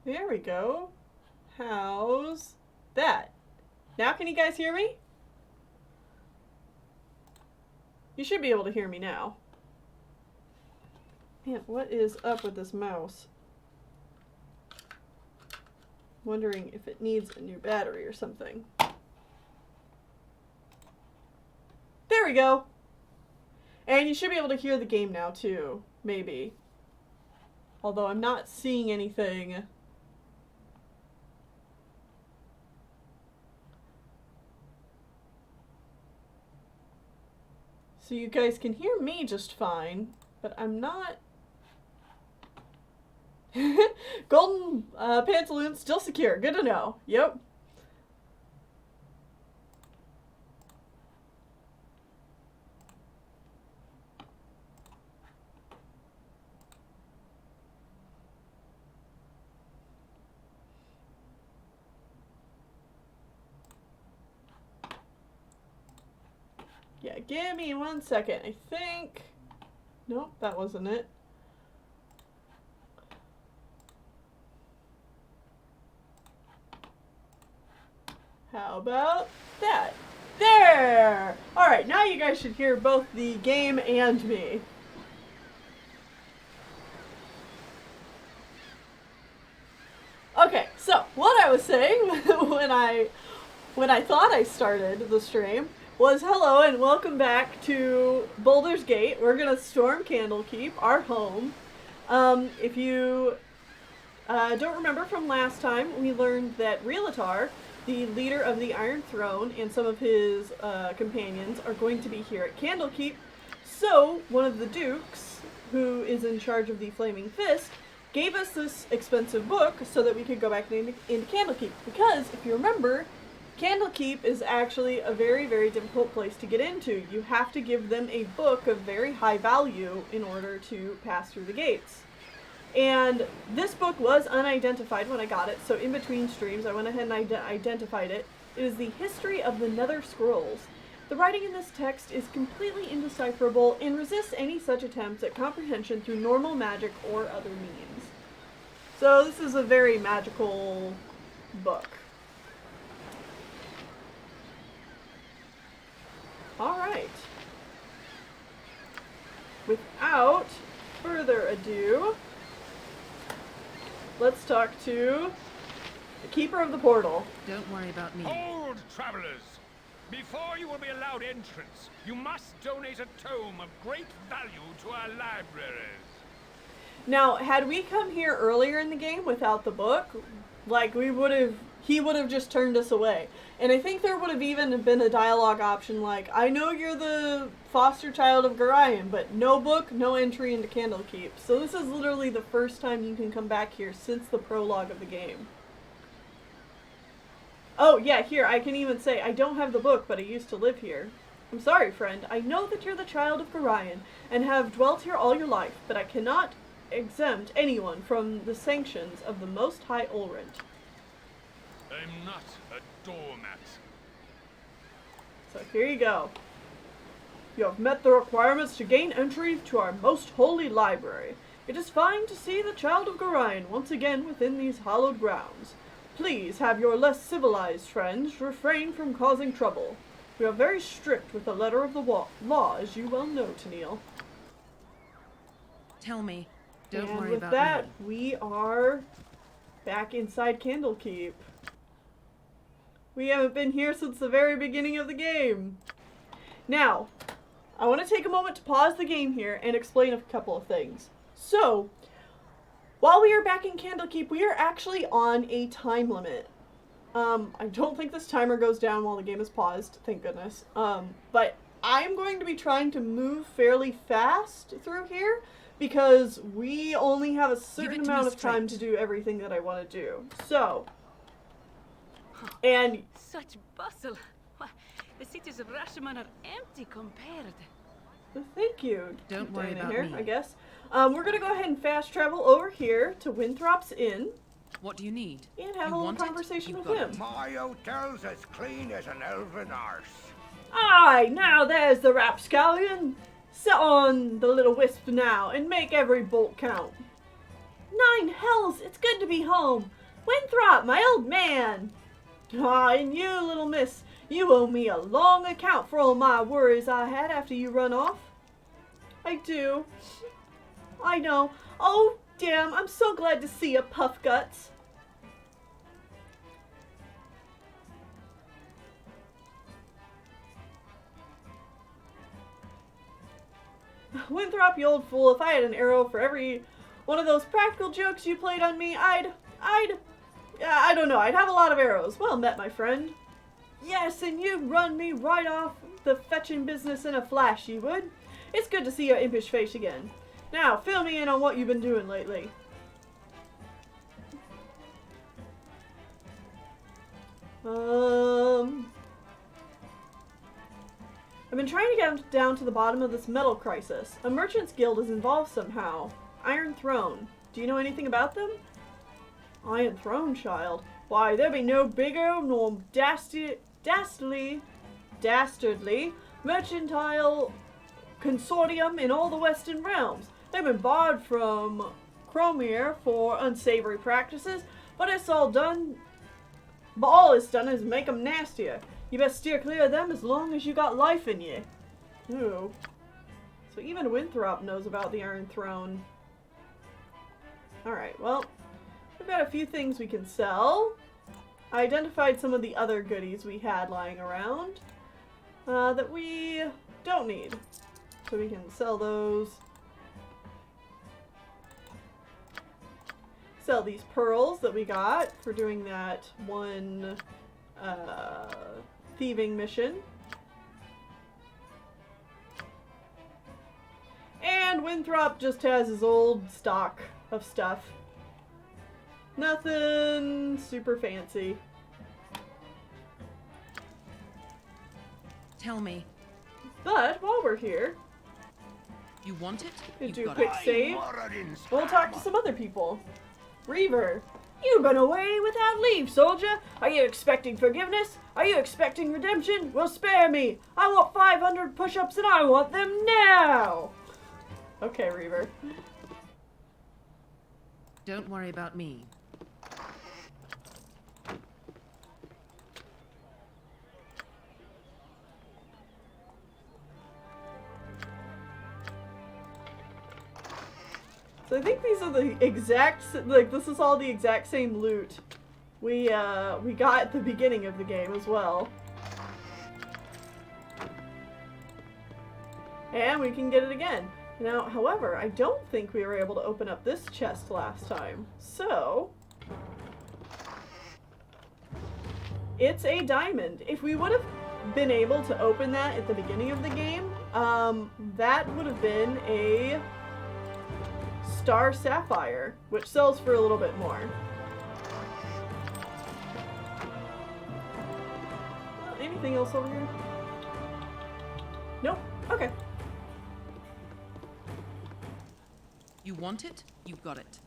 There we go. How's that? Now can you guys hear me? You should be able to hear me now. Man, what is up with this mouse? Wondering if it needs a new battery or something. There we go. And you should be able to hear the game now too, maybe. Although I'm not seeing anything. So you guys can hear me just fine, but I'm not. Golden pantaloon still secure. Good to know. Yep. Yeah, give me 1 second. I think. Nope, that wasn't it. How about that? There! Alright, now you guys should hear both the game and me. Okay, so what I was saying when I thought I started the stream was hello and welcome back to Baldur's Gate. We're gonna storm Candlekeep, our home. If you don't remember from last time, we learned that Rilatar, the leader of the Iron Throne, and some of his companions are going to be here at Candlekeep. So, one of the dukes, who is in charge of the Flaming Fist, gave us this expensive book so that we could go back into Candlekeep. Because, if you remember, Candlekeep is actually a very, very difficult place to get into. You have to give them a book of very high value in order to pass through the gates. And this book was unidentified when I got it, so in between streams I went ahead and identified it. It is the History of the Nether Scrolls. The writing in this text is completely indecipherable and resists any such attempts at comprehension through normal magic or other means. So this is a very magical book. Alright. Without further ado, let's talk to the Keeper of the Portal. Don't worry about me. Hold, travelers! Before you will be allowed entrance, you must donate a tome of great value to our libraries. Now, had we come here earlier in the game without the book, like he would have just turned us away. And I think there would have even been a dialogue option like, I know you're the foster child of Gorion, but no book, no entry into Candlekeep. So this is literally the first time you can come back here since the prologue of the game. Oh, yeah, here, I can even say, I don't have the book, but I used to live here. I'm sorry, friend. I know that you're the child of Gorion, and have dwelt here all your life, but I cannot exempt anyone from the sanctions of the Most High Ulrent. I'm not a doormat. So here you go. You have met the requirements to gain entry to our most holy library. It is fine to see the child of Gorion once again within these hallowed grounds. Please have your less civilized friends refrain from causing trouble. We are very strict with the letter of the law, as you well know, Tennelle. Tell me. Don't and worry with about that, me. we are back inside Candlekeep. We haven't been here since the very beginning of the game. Now, I want to take a moment to pause the game here and explain a couple of things. So, while we are back in Candlekeep, we are actually on a time limit. I don't think this timer goes down while the game is paused, thank goodness. But I'm going to be trying to move fairly fast through here because we only have a certain amount of time to do everything that I want to do. So, and such bustle. Why, the cities of Rashomon are empty compared. thank you. Don't worry Diana about here, me. I guess. We're gonna go ahead and fast travel over here to Winthrop's Inn What do you need? and have a You little want it? conversation You've with got him. My hotel's as clean as an elven arse. Aye, now there's the rapscallion. Sit on the little wisp now and make every bolt count. 9 hells, it's good to be home. Winthrop, my old man! Ah, and you, little miss, you owe me a long account for all my worries I had after you run off. I do. I know. Oh, damn, I'm so glad to see you, Puff Guts. Winthrop, you old fool, if I had an arrow for every one of those practical jokes you played on me, I don't know, I'd have a lot of arrows. Well met, my friend. Yes, and you'd run me right off the fetching business in a flash, you would. It's good to see your impish face again. Now, fill me in on what you've been doing lately. I've been trying to get down to the bottom of this metal crisis. A merchant's guild is involved somehow. Iron Throne. Do you know anything about them? Iron Throne, child. Why, there be no bigger nor dastardly mercantile consortium in all the Western realms. They've been barred from Cromir for unsavory practices, but it's all done. But all it's done is make them nastier. You best steer clear of them as long as you got life in you. Ooh. So even Winthrop knows about the Iron Throne. Alright, well, we've got a few things we can sell. I identified some of the other goodies we had lying around that we don't need. So we can sell those. Sell these pearls that we got for doing that one thieving mission. And Winthrop just has his old stock of stuff. Nothing super fancy. Tell me. But while we're here, You want it? we You've do a got quick it. save. We'll talk to some other people. Reaver. You've been away without leave, soldier. Are you expecting forgiveness? Are you expecting redemption? Well, spare me. I want 500 push-ups and I want them now. Okay, Reaver. Don't worry about me. So I think these are the exact, like, this is all the exact same loot we got at the beginning of the game as well. And we can get it again. Now, however, I don't think we were able to open up this chest last time. So, it's a diamond. If we would have been able to open that at the beginning of the game, that would have been a Star Sapphire, which sells for a little bit more. Anything else over here? Nope. Okay. You want it? You've got it.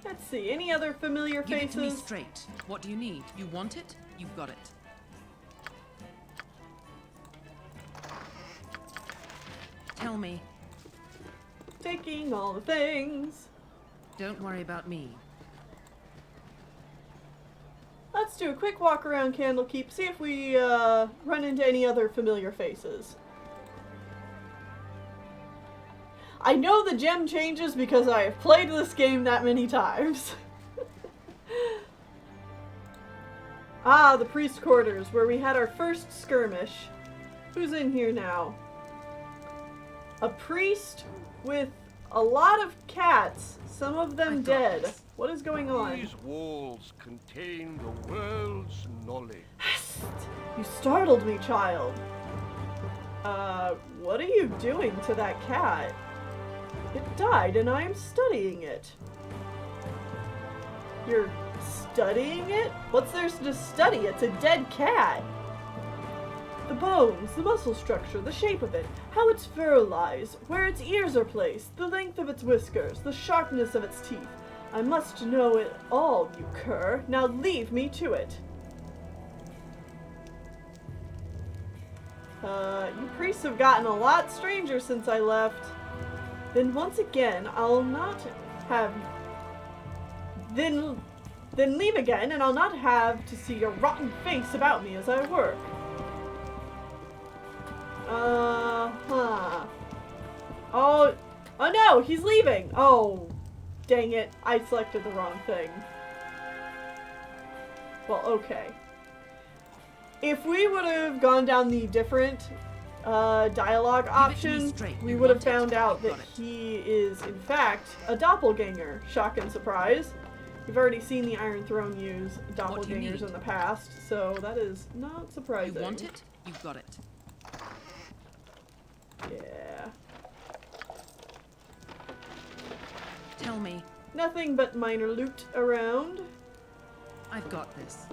Let's see. Any other familiar Give it faces? to me straight. What do you need? You want it? You've got it. Tell me. Taking all the things. Don't worry about me. Let's do a quick walk around Candlekeep, see if we run into any other familiar faces. I know the gem changes because I have played this game that many times. Ah, the priest quarters, where we had our first skirmish. Who's in here now? A priest with a lot of cats, some of them dead. What is going on? These walls contain the world's knowledge. You startled me, child. What are you doing to that cat? It died and I am studying it. You're studying it? What's there to study? It's a dead cat. The bones, the muscle structure, the shape of it, how its fur lies, where its ears are placed, the length of its whiskers, the sharpness of its teeth. I must know it all, you cur. Now leave me to it. You priests have gotten a lot stranger since I left. Then once again, I'll not have... Then Then leave again, and I'll not have to see your rotten face about me as I work. Huh. Oh no, he's leaving! Oh, dang it, I selected the wrong thing. Well, okay. If we would have gone down the different dialogue option, we would have found out that he is, in fact, a doppelganger. Shock and surprise. We've already seen the Iron Throne use doppelgangers in the past, so that is not surprising. You want it? You've got it. Yeah. Tell me. Nothing but minor loot around. I've got this.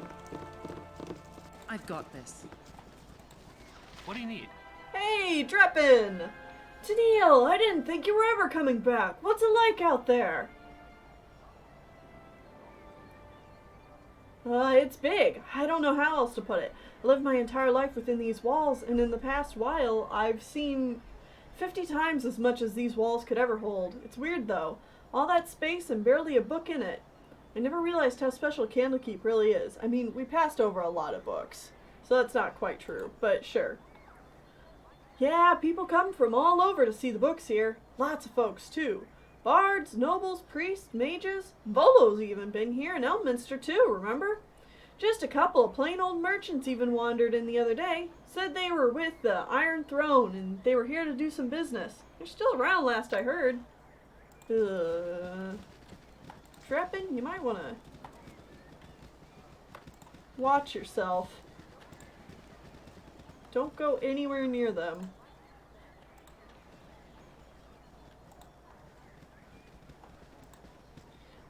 I've got this. What do you need? Hey, Dreppin! Tennelle, I didn't think you were ever coming back. What's it like out there? It's big. I don't know how else to put it. I lived my entire life within these walls, and in the past while, I've seen 50 times as much as these walls could ever hold. It's weird, though. All that space and barely a book in it. I never realized how special Candlekeep really is. I mean, we passed over a lot of books, so that's not quite true, but sure. Yeah, people come from all over to see the books here. Lots of folks, too. Bards, nobles, priests, mages. Volo's even been here, and Elminster, too, remember? Just a couple of plain old merchants even wandered in the other day. Said they were with the Iron Throne, and they were here to do some business. They're still around, last I heard. Dreppin, you might want to watch yourself. Don't go anywhere near them.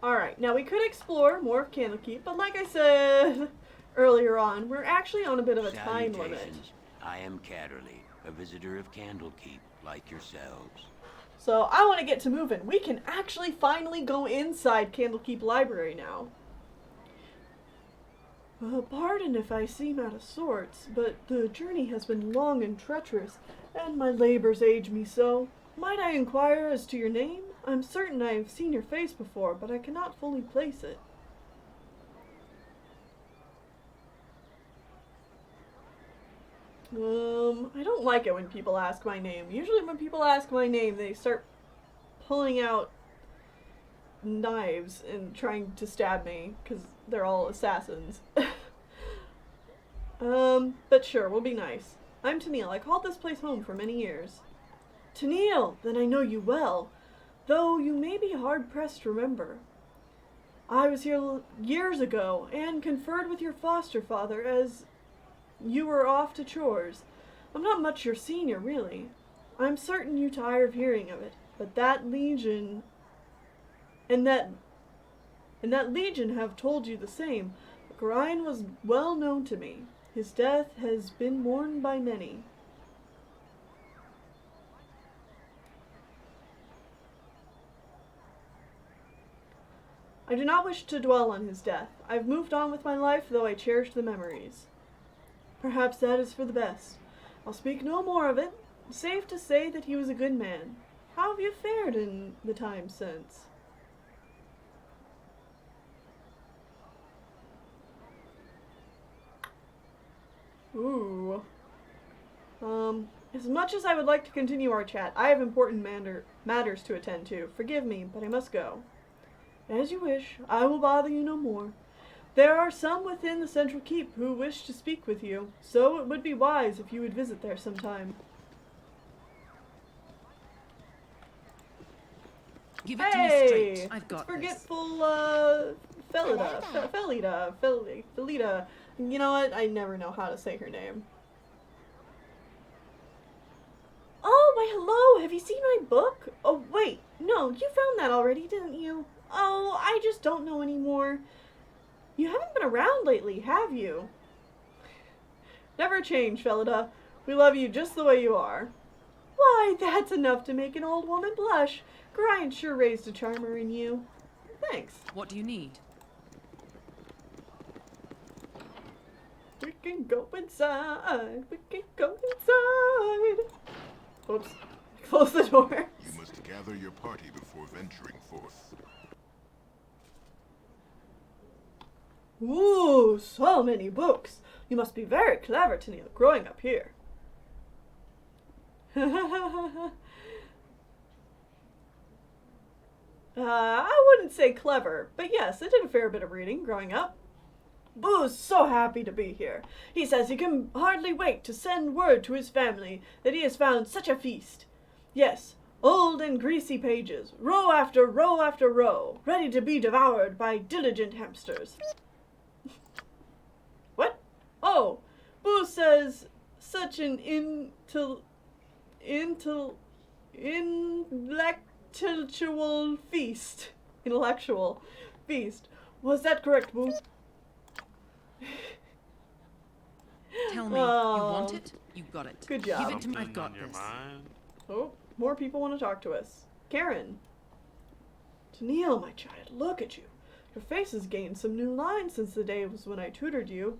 Alright, now we could explore more of Candlekeep, but like I said earlier on, we're actually on a bit of a time limit. Salutations. I am Catterley, a visitor of Candlekeep, like yourselves. So I want to get to moving. We can actually finally go inside Candlekeep Library now. Pardon if I seem out of sorts, but the journey has been long and treacherous, and my labors age me so. Might I inquire as to your name? I'm certain I have seen your face before, but I cannot fully place it. I don't like it when people ask my name. Usually when people ask my name, they start pulling out knives and trying to stab me, because they're all assassins. But sure, we'll be nice. I'm Tennelle. I called this place home for many years. Tennelle, then I know you well, though you may be hard-pressed to remember. I was here years ago, and conferred with your foster father as you were off to chores. I'm not much your senior, really. I'm certain you tire of hearing of it, but that legion... And that legion have told you the same. Grian was well known to me. His death has been mourned by many. I do not wish to dwell on his death. I've moved on with my life, though I cherish the memories. Perhaps that is for the best. I'll speak no more of it. Safe to say that he was a good man. How have you fared in the time since? Ooh. As much as I would like to continue our chat, I have important matters to attend to. Forgive me, but I must go. As you wish. I will bother you no more. There are some within the Central Keep who wish to speak with you, so it would be wise if you would visit there sometime. Give it to me straight. I've got forgetful, Felida. You know what? I never know how to say her name. Oh, why hello! Have you seen my book? Oh, wait. No, you found that already, didn't you? Oh, I just don't know anymore. You haven't been around lately, have you? Never change, Felida. We love you just the way you are. Why, that's enough to make an old woman blush. Grian sure raised a charmer in you. Thanks. What do you need? We can go inside. We can go inside. Oops. Close the door. You must gather your party before venturing forth. Ooh, so many books. You must be very clever, Tennelle, growing up here. I wouldn't say clever, but yes, I did a fair bit of reading growing up. Boo's so happy to be here. He says he can hardly wait to send word to his family that he has found such a feast. Yes, old and greasy pages, row after row after row, ready to be devoured by diligent hamsters. What? Oh, Boo says such an intellectual feast. Intellectual feast. Was that correct, Boo? Tell me, you want it? You got it. Good job. Give it to me. I've got this. Oh, more people want to talk to us. Karen. Tennelle, my child, look at you. Your face has gained some new lines since the day was when I tutored you.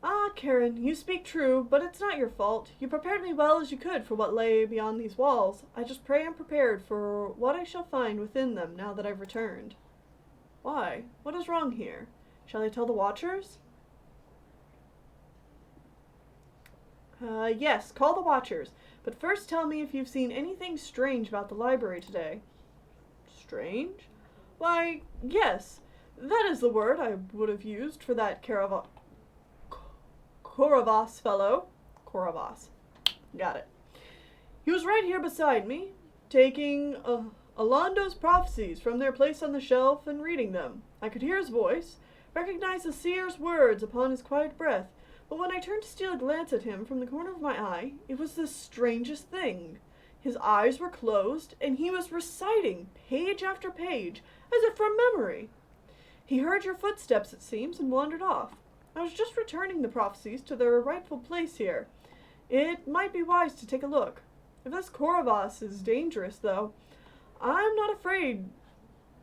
Ah, Karen, you speak true, but it's not your fault. You prepared me well as you could for what lay beyond these walls. I just pray I'm prepared for what I shall find within them now that I've returned. Why? What is wrong here? Shall I tell the Watchers? Yes, call the Watchers. But first tell me if you've seen anything strange about the library today. Strange? Why, yes. That is the word I would have used for that Koravas fellow. Koravas. Got it. He was right here beside me, taking Alondo's prophecies from their place on the shelf and reading them. I could hear his voice, recognize the seer's words upon his quiet breath, but when I turned to steal a glance at him from the corner of my eye, it was the strangest thing. His eyes were closed, and he was reciting page after page, as if from memory. He heard your footsteps, it seems, and wandered off. I was just returning the prophecies to their rightful place here. It might be wise to take a look. If this Koravas is dangerous, though, I'm not afraid.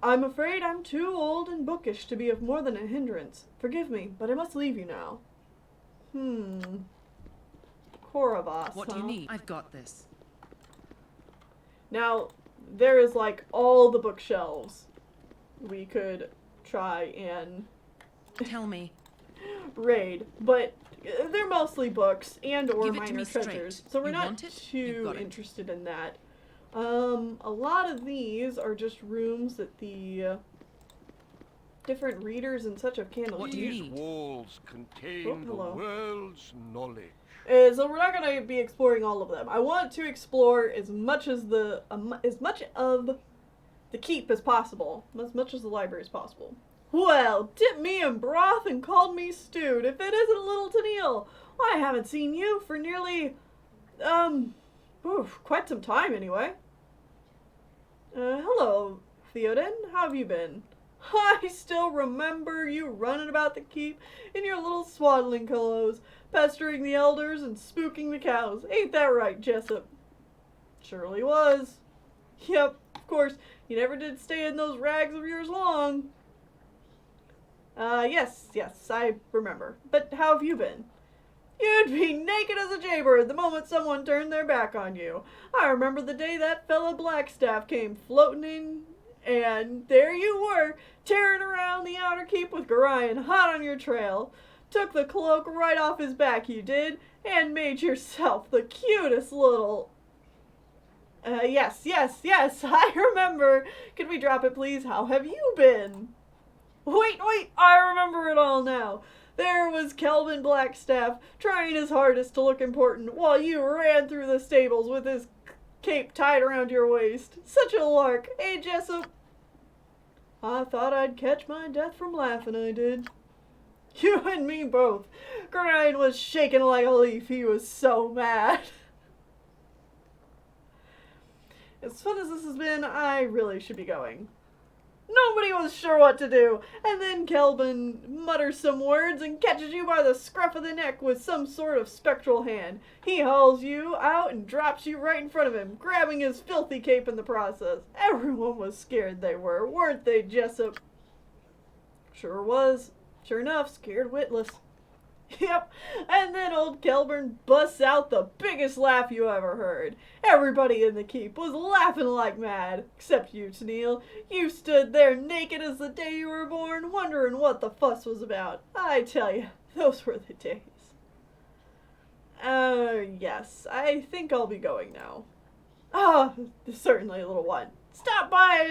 I'm afraid I'm too old and bookish to be of more than a hindrance. Forgive me, but I must leave you now. Koravas, What do you need? I've got this. Now, there is like all the bookshelves we could try and Tell me. raid, but they're mostly books and or Give it to minor me straight. treasures, so we're You not want it? You've too got it. interested in that. A lot of these are just rooms that the different readers and such of Candle What do you These need? walls contain Oh, the hello. world's knowledge. So we're not going to be exploring all of them. I want to explore as much as as much of the keep as possible, as much as the library as possible. Well, dipped me in broth and called me stewed. If it isn't little Tennelle, I haven't seen you for nearly, quite some time anyway. Hello, Theoden. How have you been? I still remember you running about the keep in your little swaddling clothes, pestering the elders and spooking the cows. Ain't that right, Jessup? Surely was. Yep, of course, you never did stay in those rags of yours long. Yes, I remember. But how have you been? You'd be naked as a jaybird the moment someone turned their back on you. I remember the day that fellow Blackstaff came floating in, and there you were, tearing around the outer keep with Gorion hot on your trail. Took the cloak right off his back, you did, and made yourself the cutest little... Yes, I remember. Could we drop it, please? How have you been? Wait, I remember it all now. There was Kelvin Blackstaff, trying his hardest to look important, while you ran through the stables with his cape tied around your waist. Such a lark, eh, Jessup? I thought I'd catch my death from laughing, I did. You and me both. Grind was shaking like a leaf, he was so mad. As fun as this has been, I really should be going. Nobody was sure what to do, and then Kelvin mutters some words and catches you by the scruff of the neck with some sort of spectral hand. He hauls you out and drops you right in front of him, grabbing his filthy cape in the process. Everyone was scared they were, weren't they, Jessup? Sure was. Sure enough, scared witless. Yep, and then old Kelburn busts out the biggest laugh you ever heard. Everybody in the keep was laughing like mad, except you, Tennelle. You stood there naked as the day you were born, wondering what the fuss was about. I tell you, those were the days. Yes, I think I'll be going now. Ah, certainly, little one. Stop by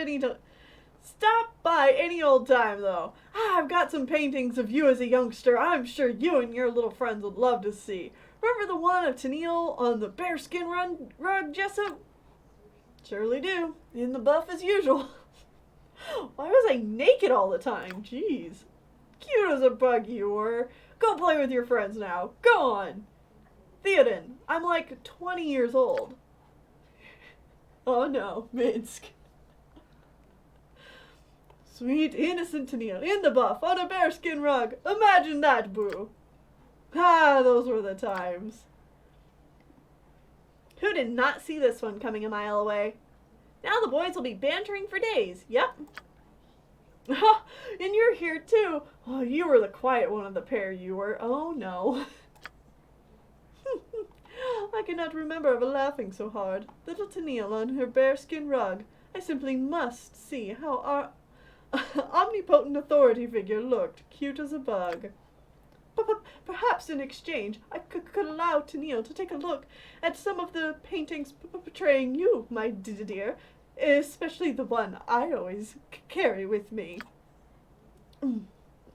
any old time, though. I've got some paintings of you as a youngster I'm sure you and your little friends would love to see. Remember the one of Tennelle on the bearskin rug, Jessup? Surely do. In the buff as usual. Why was I naked all the time? Jeez. Cute as a bug you were. Go play with your friends now. Go on. Theoden, I'm like 20 years old. Oh no, Minsk. Sweet, innocent Tennelle, in the buff, on a bearskin rug. Imagine that, boo. Ah, those were the times. Who did not see this one coming a mile away? Now the boys will be bantering for days. Yep. Ha! And you're here too. Oh, you were the quiet one of the pair, you were. Oh no. I cannot remember ever laughing so hard. Little Tennelle on her bearskin rug. I simply must see how our omnipotent authority figure looked, cute as a bug. Perhaps in exchange, I could allow Tennelle to take a look at some of the paintings portraying you, my dear, especially the one I always carry with me.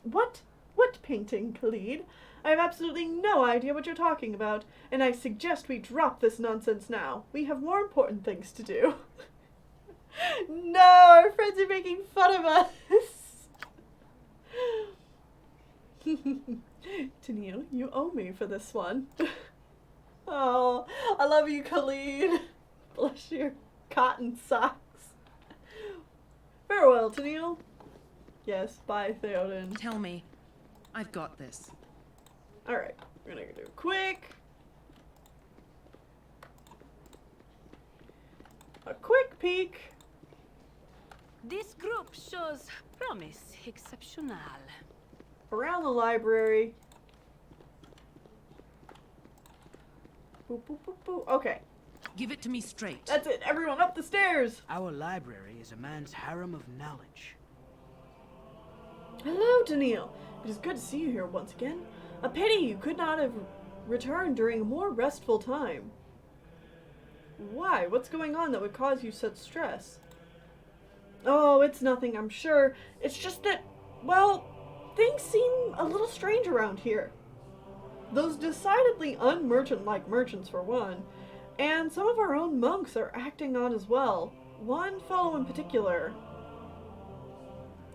What painting, Khalid? I have absolutely no idea what you're talking about, and I suggest we drop this nonsense now. We have more important things to do. No, our friends are making fun of us. Tennelle, you owe me for this one. Oh, I love you, Khalid. Bless your cotton socks. Farewell, Tennelle. Yes, bye, Theoden. Tell me. I've got this. Alright, we're gonna do a quick peek. This group shows promise exceptional. Around the library. Boop, boop, boop, boop. Okay, Give it to me straight. that's it. Everyone up the stairs. Our library is a man's harem of knowledge. Hello, Tennelle. It is good to see you here once again. A pity you could not have returned during a more restful time. Why? What's going on that would cause you such stress? Oh, it's nothing, I'm sure. It's just that, well, things seem a little strange around here. Those decidedly unmerchant-like merchants, for one, and some of our own monks are acting odd as well. One fellow in particular.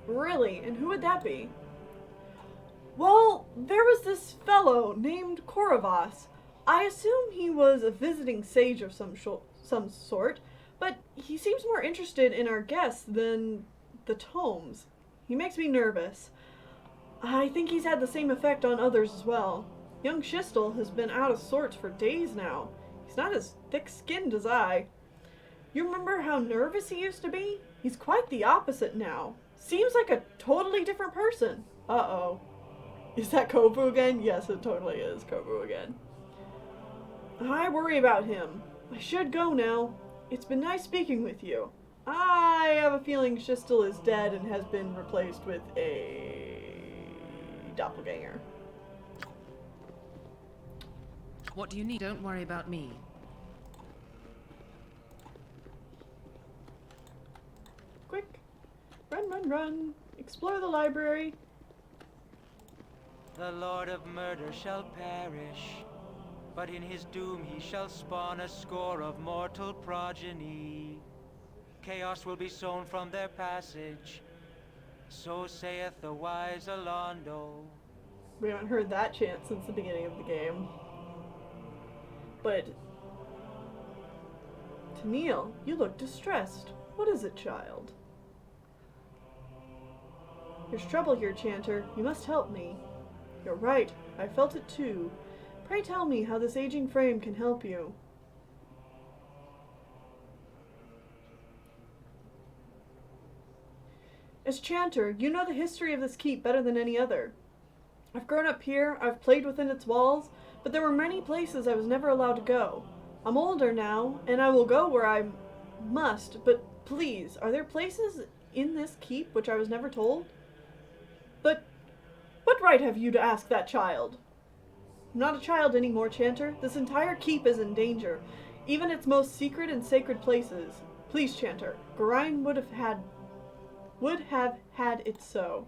Really? And who would that be? Well, there was this fellow named Koravas. I assume he was a visiting sage of some sort, but he seems more interested in our guests than the tomes. He makes me nervous. I think he's had the same effect on others as well. Young Shistel has been out of sorts for days now. He's not as thick-skinned as I. You remember how nervous he used to be? He's quite the opposite now. Seems like a totally different person. Uh-oh. Is that Kovu again? Yes, it totally is Kovu again. I worry about him. I should go now. It's been nice speaking with you. I have a feeling Shistel is dead and has been replaced with a doppelganger. What do you need? Don't worry about me. Quick. Run, run, run. Explore the library. The Lord of Murder shall perish, but in his doom he shall spawn a score of mortal progeny. Chaos will be sown from their passage, so saith the wise Alondo. We haven't heard that chant since the beginning of the game. But Tennelle, you look distressed. What is it, child? There's trouble here, Chanter. You must help me. You're right. I felt it too. Pray tell me how this aging frame can help you. As Chanter, you know the history of this keep better than any other. I've grown up here, I've played within its walls, but there were many places I was never allowed to go. I'm older now, and I will go where I must, but please, are there places in this keep which I was never told? But what right have you to ask that child? I'm not a child anymore, Chanter. This entire keep is in danger, even its most secret and sacred places. Please, Chanter, Gorion would have had it so.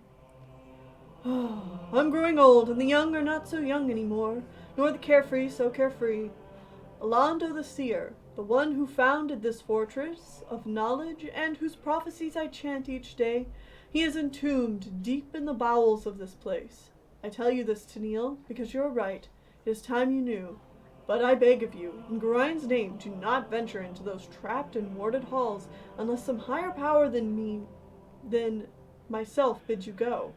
I'm growing old, and the young are not so young anymore, nor the carefree so carefree. Alando the Seer, the one who founded this fortress of knowledge, and whose prophecies I chant each day, he is entombed deep in the bowels of this place. I tell you this, Tennelle, because you're right. It is time you knew. But I beg of you, in Gorion's name, do not venture into those trapped and warded halls unless some higher power than myself bids you go.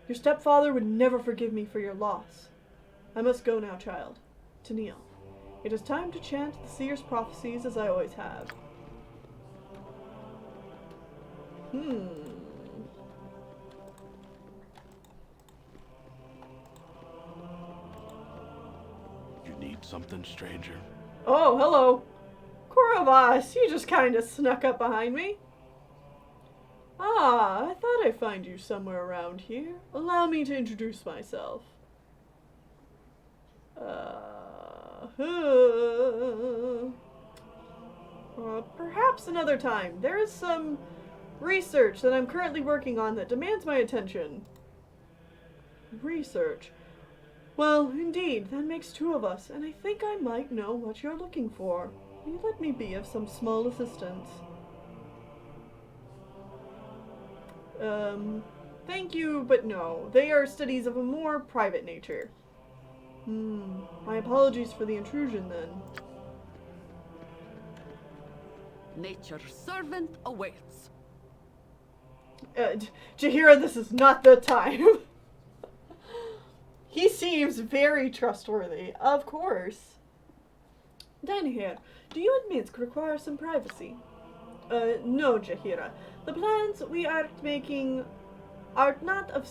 Your stepfather would never forgive me for your loss. I must go now, child. Tennelle, it is time to chant the seer's prophecies as I always have. You need something, stranger? Oh, hello. Korovas, you just kinda snuck up behind me. Ah, I thought I'd find you somewhere around here. Allow me to introduce myself. Perhaps another time. There is some research that I'm currently working on that demands my attention. Research? Well, indeed, that makes two of us, and I think I might know what you're looking for. Will you let me be of some small assistance? Thank you, but no. They are studies of a more private nature. My apologies for the intrusion, then. Nature's servant awaits. Jaheira, this is not the time. He seems very trustworthy, of course. Danhir, do you and Minsk require some privacy? No, Jaheira. The plans we are making are not of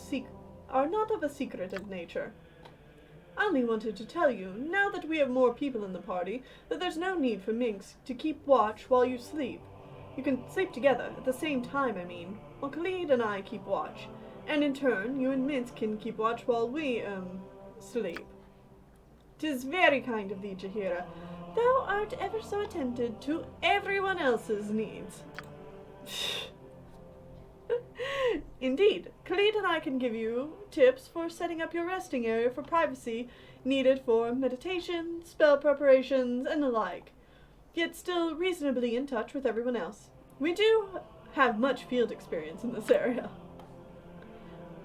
a secretive nature. I only wanted to tell you, now that we have more people in the party, that there's no need for Minsk to keep watch while you sleep. You can sleep together, at the same time, I mean, while Khalid and I keep watch. And in turn, you and Minsk can keep watch while we, sleep. 'Tis very kind of thee, Jaheira. Thou art ever so attentive to everyone else's needs. Indeed, Khalid and I can give you tips for setting up your resting area for privacy needed for meditation, spell preparations, and the like, yet still reasonably in touch with everyone else. We do have much field experience in this area.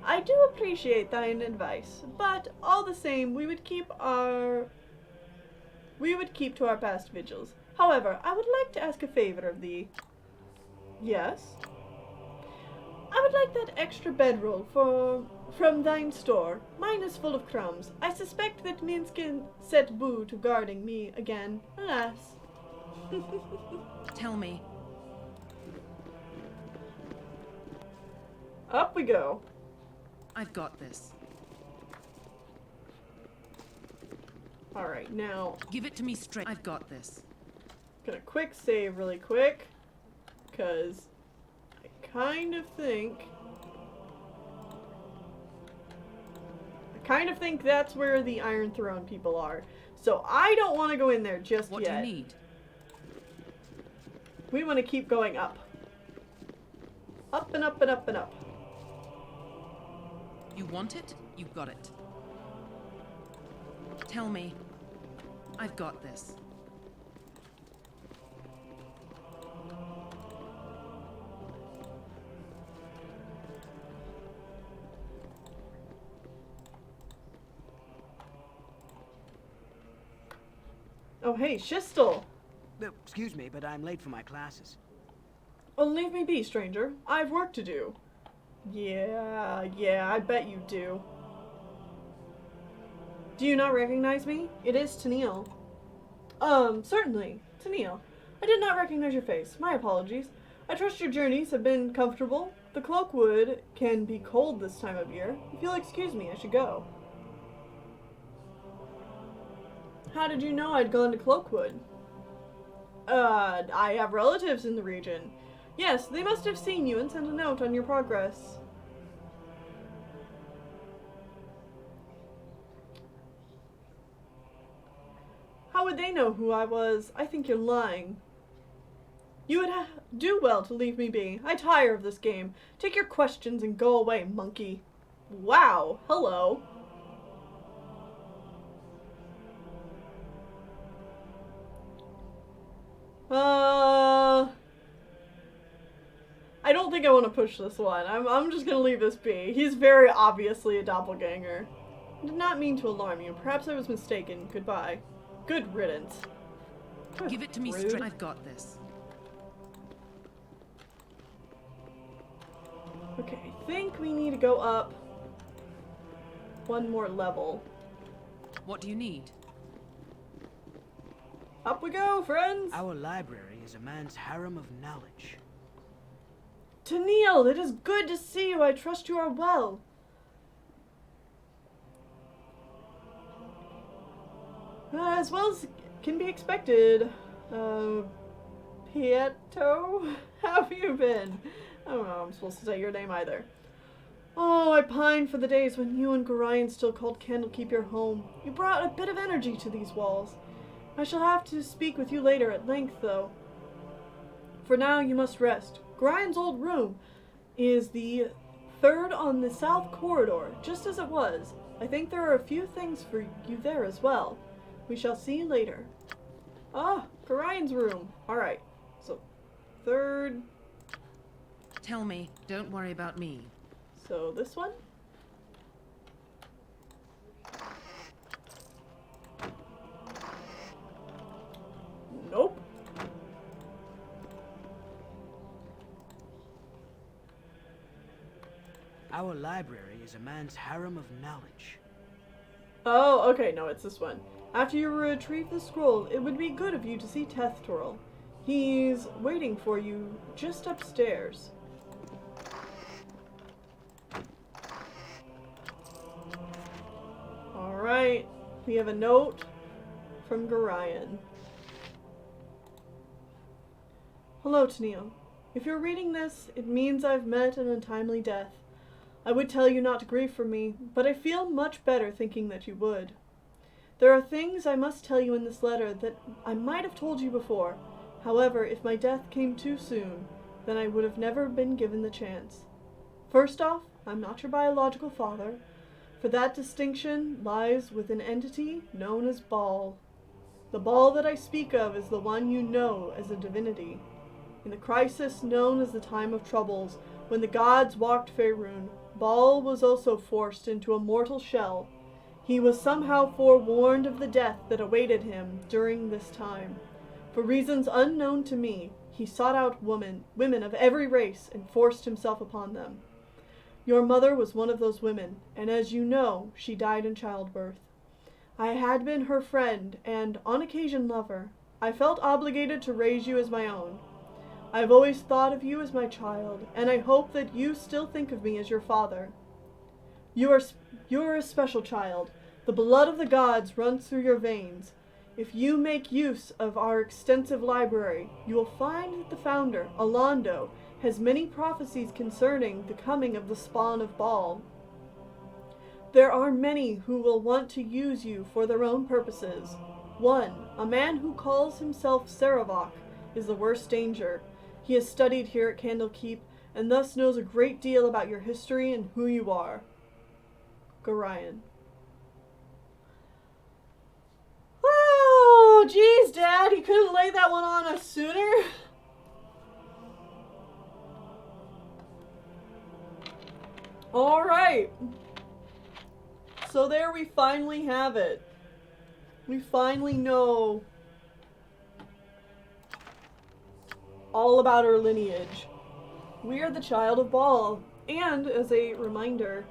I do appreciate thine advice, but all the same, we would keep to our past vigils. However, I would like to ask a favor of thee. Yes? I would like that extra bedroll from thine store. Mine is full of crumbs. I suspect that Minsk can set Boo to guarding me again. Alas. Tell me. Up we go. I've got this. Alright, now... Give it to me straight. I've got this. Gonna quick save really quick, because I kind of think that's where the Iron Throne people are. So I don't want to go in there just what yet. What do you need? We want to keep going up. Up and up and up and up. You want it? You've got it. Tell me. I've got this. Oh, hey, Shistel! Excuse me, but I'm late for my classes. Oh, leave me be, stranger. I've work to do. Yeah, I bet you do. Do you not recognize me? It is Tennelle. Certainly. Tennelle. I did not recognize your face. My apologies. I trust your journeys have been comfortable. The cloakwood can be cold this time of year. If you'll excuse me, I should go. How did you know I'd gone to Cloakwood? I have relatives in the region. Yes, they must have seen you and sent a note on your progress. How would they know who I was? I think you're lying. You would do well to leave me be. I tire of this game. Take your questions and go away, monkey. Wow, hello. I don't think I want to push this one. I'm just gonna leave this be. He's very obviously a doppelganger. I did not mean to alarm you. Perhaps I was mistaken. Goodbye. Good riddance. Give it to me straight. I've got this. Okay, I think we need to go up one more level. What do you need? Up we go, friends! Our library is a man's harem of knowledge. Tennelle, it is good to see you. I trust you are well. As well as can be expected. Pieto? How have you been? I don't know, I'm supposed to say your name either. Oh, I pine for the days when you and Gorion still called Candlekeep your home. You brought a bit of energy to these walls. I shall have to speak with you later at length, though. For now, you must rest. Gorion's old room is the third on the south corridor, just as it was. I think there are a few things for you there as well. We shall see you later. Ah, Gorion's room. Alright, so third. Tell me, don't worry about me. So this one? Nope. Our library is a man's harem of knowledge. Oh, okay, no, it's this one. After you retrieve the scroll, it would be good of you to see Tethtoril. He's waiting for you just upstairs. Alright, we have a note from Gorion. Hello, Tennelle. If you're reading this, it means I've met an untimely death. I would tell you not to grieve for me, but I feel much better thinking that you would. There are things I must tell you in this letter that I might have told you before. However, if my death came too soon, then I would have never been given the chance. First off, I'm not your biological father, for that distinction lies with an entity known as Baal. The Baal that I speak of is the one you know as a divinity. In the crisis known as the Time of Troubles, when the gods walked Faerun, Baal was also forced into a mortal shell. He was somehow forewarned of the death that awaited him during this time. For reasons unknown to me, he sought out women of every race, and forced himself upon them. Your mother was one of those women, and as you know, she died in childbirth. I had been her friend, and, on occasion, lover. I felt obligated to raise you as my own. I have always thought of you as my child, and I hope that you still think of me as your father. You are a special child. The blood of the gods runs through your veins. If you make use of our extensive library, you will find that the founder, Alondo, has many prophecies concerning the coming of the spawn of Baal. There are many who will want to use you for their own purposes. One, a man who calls himself Saravok, is the worst danger. He has studied here at Candlekeep, and thus knows a great deal about your history and who you are. Gorion. Oh, geez, Dad, you couldn't lay that one on us sooner? Alright. So there we finally have it. We finally know all about our lineage. We are the child of Baal. And, as a reminder,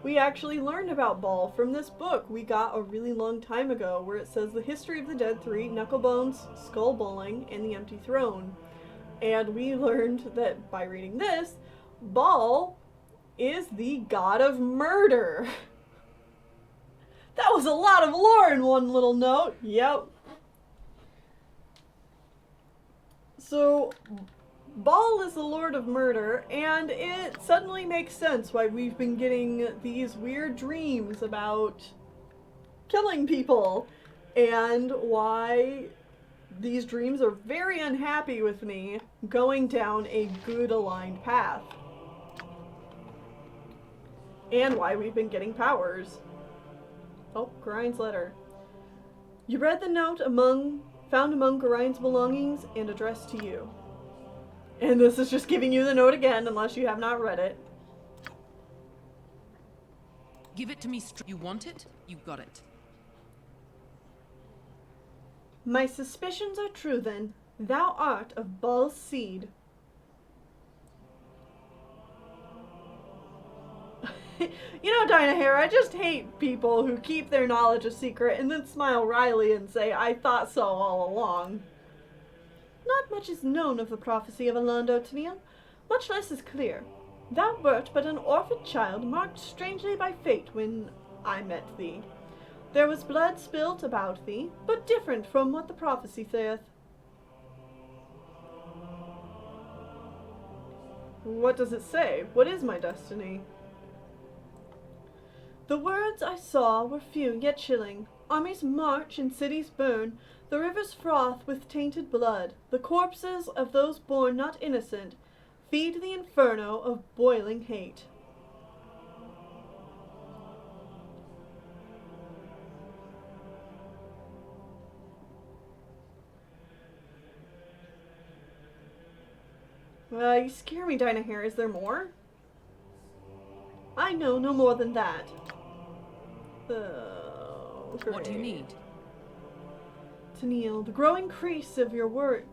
we actually learned about Baal from this book we got a really long time ago, where it says the history of the Dead Three, Knucklebones, Skull Bowling, and the Empty Throne. And we learned that by reading this, Baal is the god of murder. That was a lot of lore in one little note. Yep. So, Baal is the Lord of Murder, and it suddenly makes sense why we've been getting these weird dreams about killing people, and why these dreams are very unhappy with me going down a good aligned path. And why we've been getting powers. Oh, Gorine's letter. You read the note found among Gorine's belongings and addressed to you. And this is just giving you the note again, unless you have not read it. Give it to me straight. You want it? You got it. My suspicions are true then. Thou art of Baal's seed. You know, Dinah Hare, I just hate people who keep their knowledge a secret and then smile wryly and say, I thought so all along. Not much is known of the prophecy of Orlando, Tennelle. Much less is clear. Thou wert but an orphaned child, marked strangely by fate when I met thee. There was blood spilt about thee, but different from what the prophecy saith. What does it say? What is my destiny? The words I saw were few, yet chilling. Armies march and cities burn, the rivers froth with tainted blood. The corpses of those born not innocent feed the inferno of boiling hate. You scare me, Dinah Hare. Is there more? I know no more than that. What do you need? Tennelle, the growing crease of worry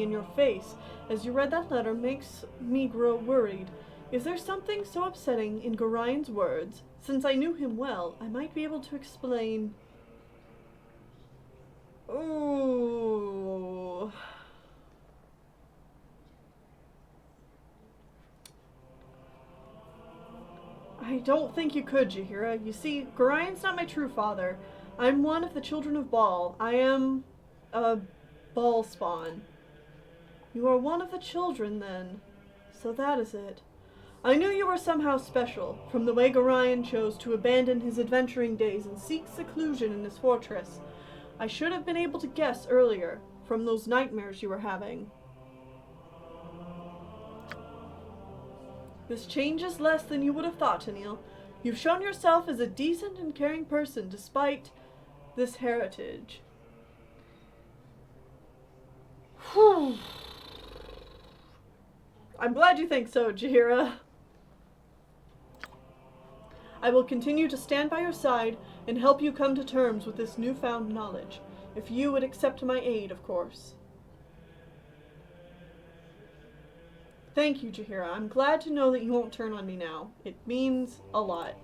in your face as you read that letter makes me grow worried. Is there something so upsetting in Gorine's words? Since I knew him well, I might be able to explain. Ooh. I don't think you could, Jaheira. You see, Gorine's not my true father. I'm one of the children of Baal. I am a Baal spawn. You are one of the children, then. So that is it. I knew you were somehow special, from the way Gorion chose to abandon his adventuring days and seek seclusion in his fortress. I should have been able to guess earlier, from those nightmares you were having. This changes less than you would have thought, Tennelle. You've shown yourself as a decent and caring person despite this heritage. Whew. I'm glad you think so, Jaheira. I will continue to stand by your side and help you come to terms with this newfound knowledge, if you would accept my aid, of course. Thank you, Jaheira. I'm glad to know that you won't turn on me now. It means a lot.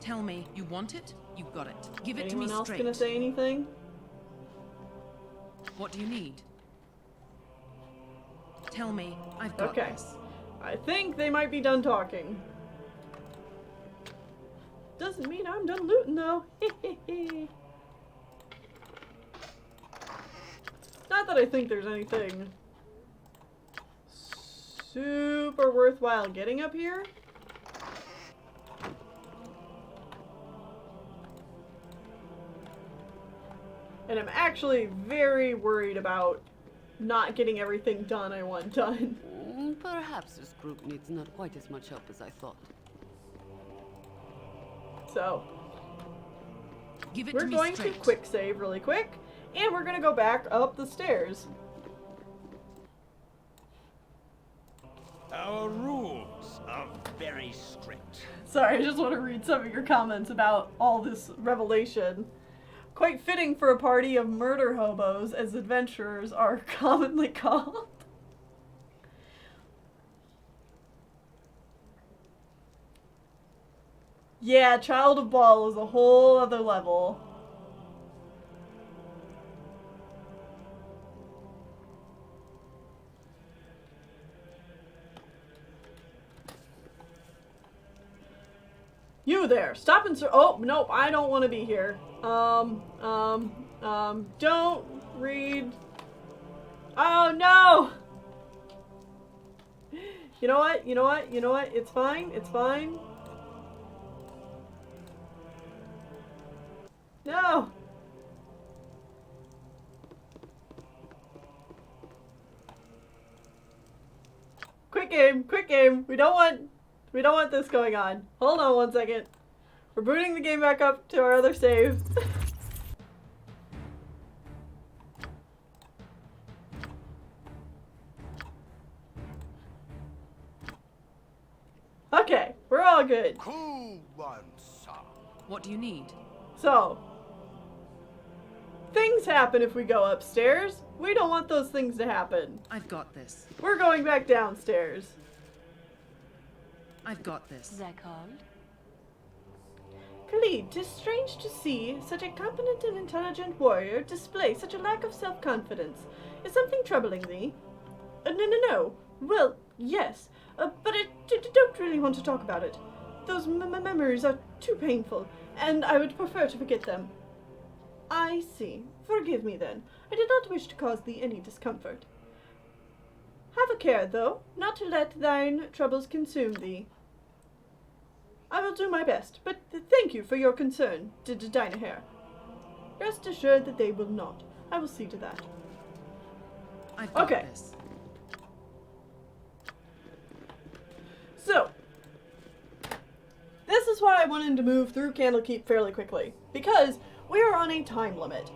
Tell me, you want it? You got it. Give it to me straight. Anyone else gonna say anything? What do you need? Tell me, I've got this. I think they might be done talking. Doesn't mean I'm done looting, though. Not that I think there's anything super worthwhile getting up here. And I'm actually very worried about not getting everything done I want done. Perhaps this group needs not quite as much help as I thought. So, Give it we're to me going straight. to quick save really quick, and we're going to go back up the stairs. Our rules are very strict. Sorry, I just want to read some of your comments about all this revelation. Quite fitting for a party of murder hobos, as adventurers are commonly called. Yeah, Child of Baal is a whole other level. You there. Stop and oh, nope, I don't want to be here. Don't read. Oh, no! You know what? You know what? You know what? It's fine. It's fine. No! Quick game! Quick game! We don't want this going on. Hold on one second. We're booting the game back up to our other save. Okay, we're all good. Cool one, sir. What do you need? So, things happen if we go upstairs. We don't want those things to happen. I've got this. We're going back downstairs. I've got this. That called? Khalid, 'tis strange to see such a competent and intelligent warrior display such a lack of self-confidence. Is something troubling thee? No. Well, yes, but I don't really want to talk about it. Those memories are too painful, and I would prefer to forget them. I see. Forgive me then. I did not wish to cause thee any discomfort. Have a care, though, not to let thine troubles consume thee. I will do my best, but thank you for your concern, Dinaher. Rest assured that they will not. I will see to that. I've got Okay. this. So, this is why I wanted to move through Candlekeep fairly quickly, because we are on a time limit.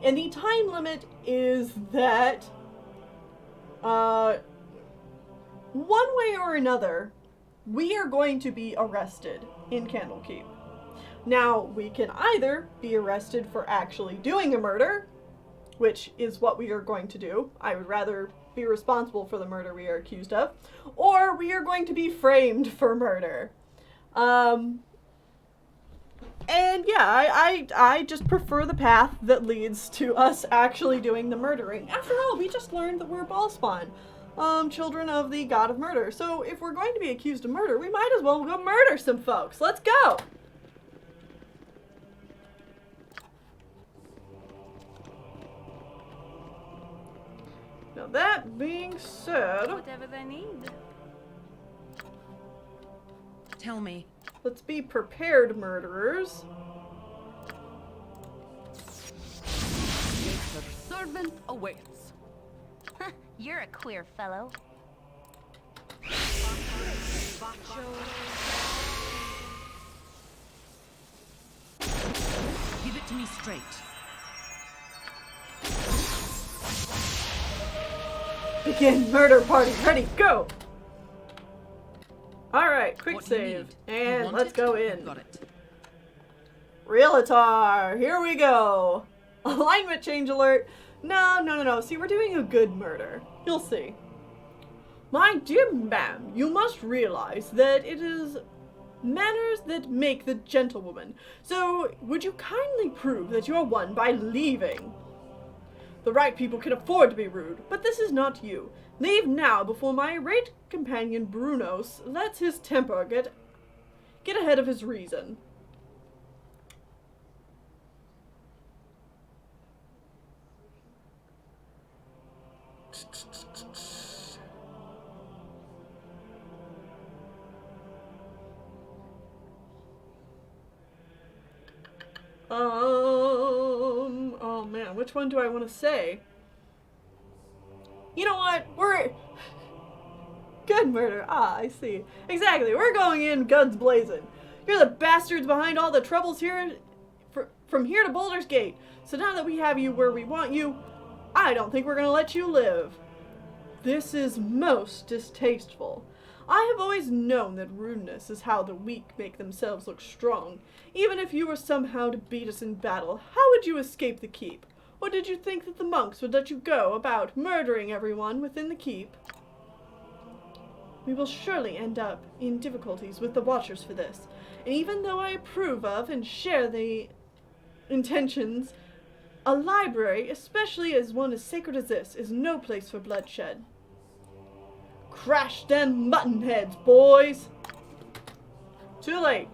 And the time limit is that, one way or another, we are going to be arrested in Candlekeep. Now, we can either be arrested for actually doing a murder, which is what we are going to do. I would rather be responsible for the murder we are accused of, or we are going to be framed for murder. And yeah, I just prefer the path that leads to us actually doing the murdering. After all, we just learned that we're Ballspawn, children of the god of murder. So if we're going to be accused of murder, we might as well go murder some folks. Let's go! Now that being said, Whatever they need. Tell me. let's be prepared murderers. Your servant awaits. You're a queer fellow. Give it to me straight. Begin murder party. Ready, go! Alright, quick What do you save. need? You And want let's it? go I've in. got it. Realtor, here we go. Alignment change alert. No. See, we're doing a good murder. You'll see. My dear ma'am, you must realize that it is manners that make the gentlewoman. So, would you kindly prove that you're one by leaving? The right people can afford to be rude, but this is not you. Leave now before my irate companion Brunos lets his temper get ahead of his reason. Oh man, which one do I want to say? You know what? We're good murder. Ah, I see. Exactly. We're going in guns blazing. You're the bastards behind all the troubles here from here to Baldur's Gate. So now that we have you where we want you, I don't think we're going to let you live. This is most distasteful. I have always known that rudeness is how the weak make themselves look strong. Even if you were somehow to beat us in battle, how would you escape the keep? Or did you think that the monks would let you go about murdering everyone within the keep? We will surely end up in difficulties with the Watchers for this, and even though I approve of and share the intentions, a library, especially as one as sacred as this, is no place for bloodshed. Crash them mutton heads, boys! Too late.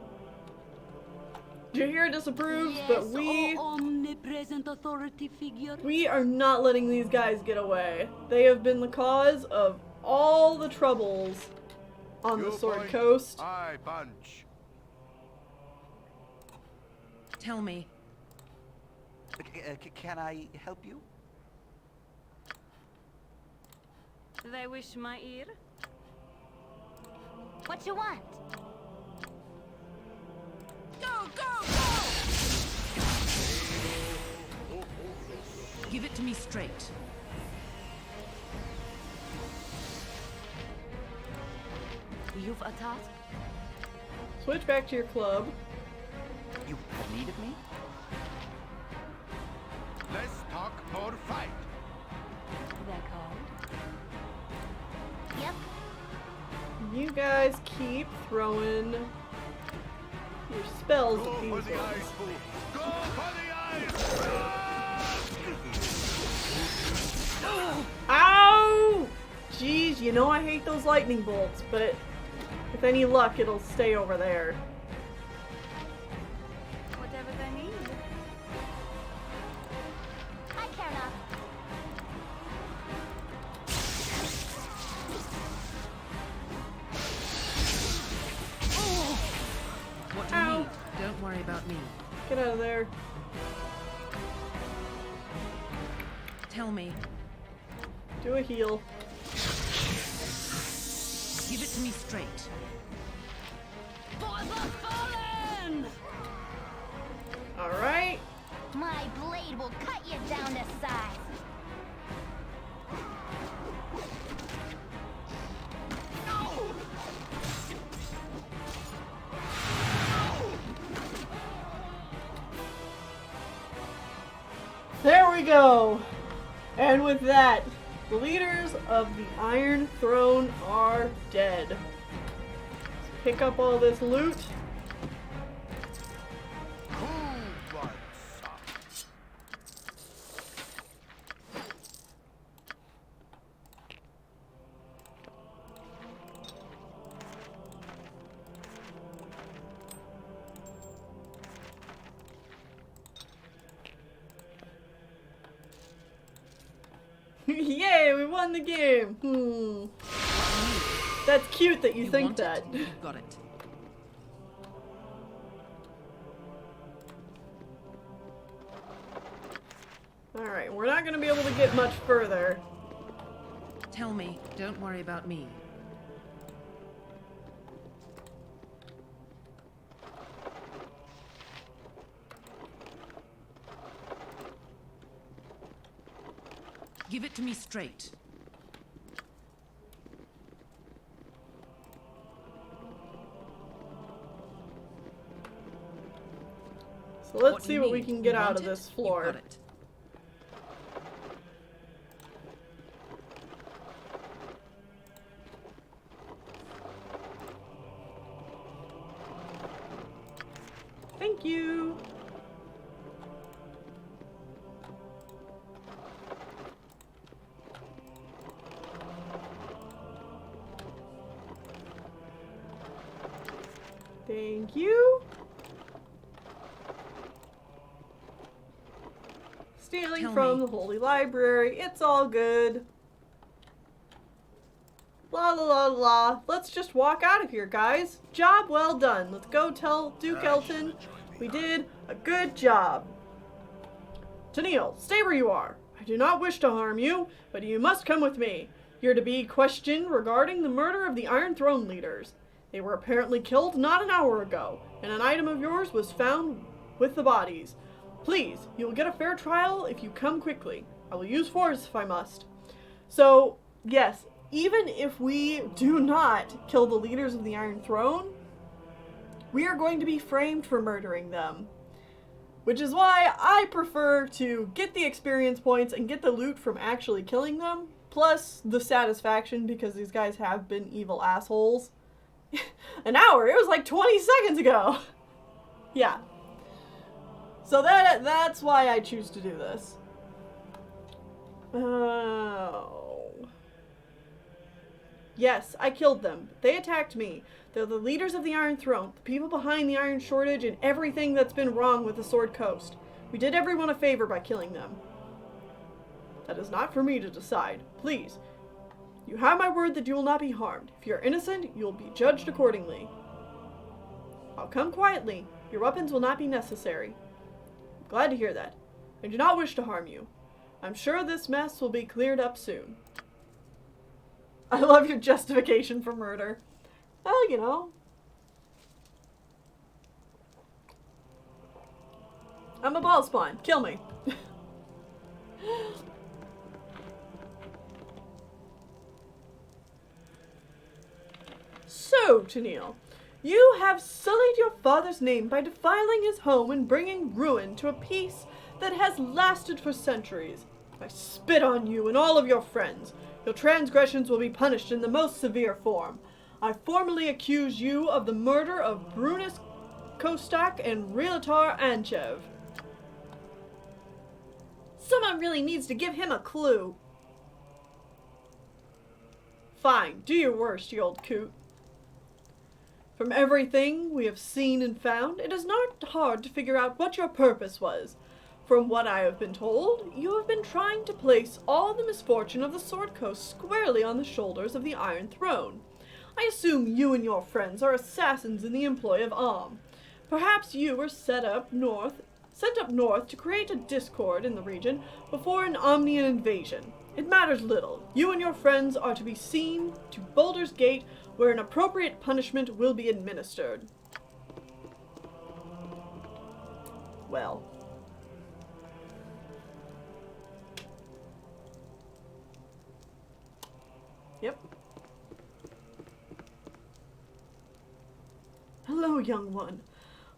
Jaheir disapproves, but we omnipresent authority figure. we are not letting these guys get away. They have been the cause of all the troubles on the Sword Coast. I punch. Tell me. Can I help you? They wish my ear? What you want? Go, go, go! Give it to me straight. You've a task? Switch back to your club. You needed me? Let's talk more fight. That card? Yep. You guys keep throwing your spells at these ones. Go for the eyes! Ow! Jeez, you know I hate those lightning bolts, but with any luck, it'll stay over there. Whatever they need. I care not. What do you need? Don't worry about me. Get out of there. Tell me. Do a heal. Give it to me straight. For the fallen! Alright. My blade will cut you down to size. There we go. And with that, the leaders of the Iron Throne are dead. Let's pick up all this loot. Who wants some? Yay, we won the game. That's cute that you think want that. it? You've got it. Alright, we're not going to be able to get much further. Tell me. Don't worry about me. Give it to me straight. So let's do see you what we need? can get You out want of it? this You've floor. got it. Thank you. Thank you. Stealing Tell from me. the Holy Library. It's all good. La la la la. Let's just walk out of here, guys. Job well done. Let's go tell Duke Elton we did a good job. Tennelle, stay where you are. I do not wish to harm you, but you must come with me. You're to be questioned regarding the murder of the Iron Throne leaders. They were apparently killed not an hour ago, and an item of yours was found with the bodies. Please, you will get a fair trial if you come quickly. I will use force if I must. So, yes, even if we do not kill the leaders of the Iron Throne, we are going to be framed for murdering them. Which is why I prefer to get the experience points and get the loot from actually killing them, plus the satisfaction because these guys have been evil assholes. An hour? It was like 20 seconds ago! Yeah. So that's why I choose to do this. Oh. Yes, I killed them. They attacked me. They're the leaders of the Iron Throne, the people behind the Iron Shortage, and everything that's been wrong with the Sword Coast. We did everyone a favor by killing them. That is not for me to decide. Please. You have my word that you will not be harmed. If you are innocent, you will be judged accordingly. I'll come quietly. Your weapons will not be necessary. I'm glad to hear that. I do not wish to harm you. I'm sure this mess will be cleared up soon. I love your justification for murder. Well, you know. I'm a ball spawn. Kill me. So, Tennelle, you have sullied your father's name by defiling his home and bringing ruin to a peace that has lasted for centuries. I spit on you and all of your friends. Your transgressions will be punished in the most severe form. I formally accuse you of the murder of Brunus Kostak and Rilatar Anchev. Someone really needs to give him a clue. Fine, do your worst, you old coot. From everything we have seen and found, it is not hard to figure out what your purpose was. From what I have been told, you have been trying to place all the misfortune of the Sword Coast squarely on the shoulders of the Iron Throne. I assume you and your friends are assassins in the employ of Arm. Perhaps you were sent up north to create a discord in the region before an Omnian invasion. It matters little. You and your friends are to be seen to Baldur's Gate, where an appropriate punishment will be administered. Well. Yep. Hello, young one.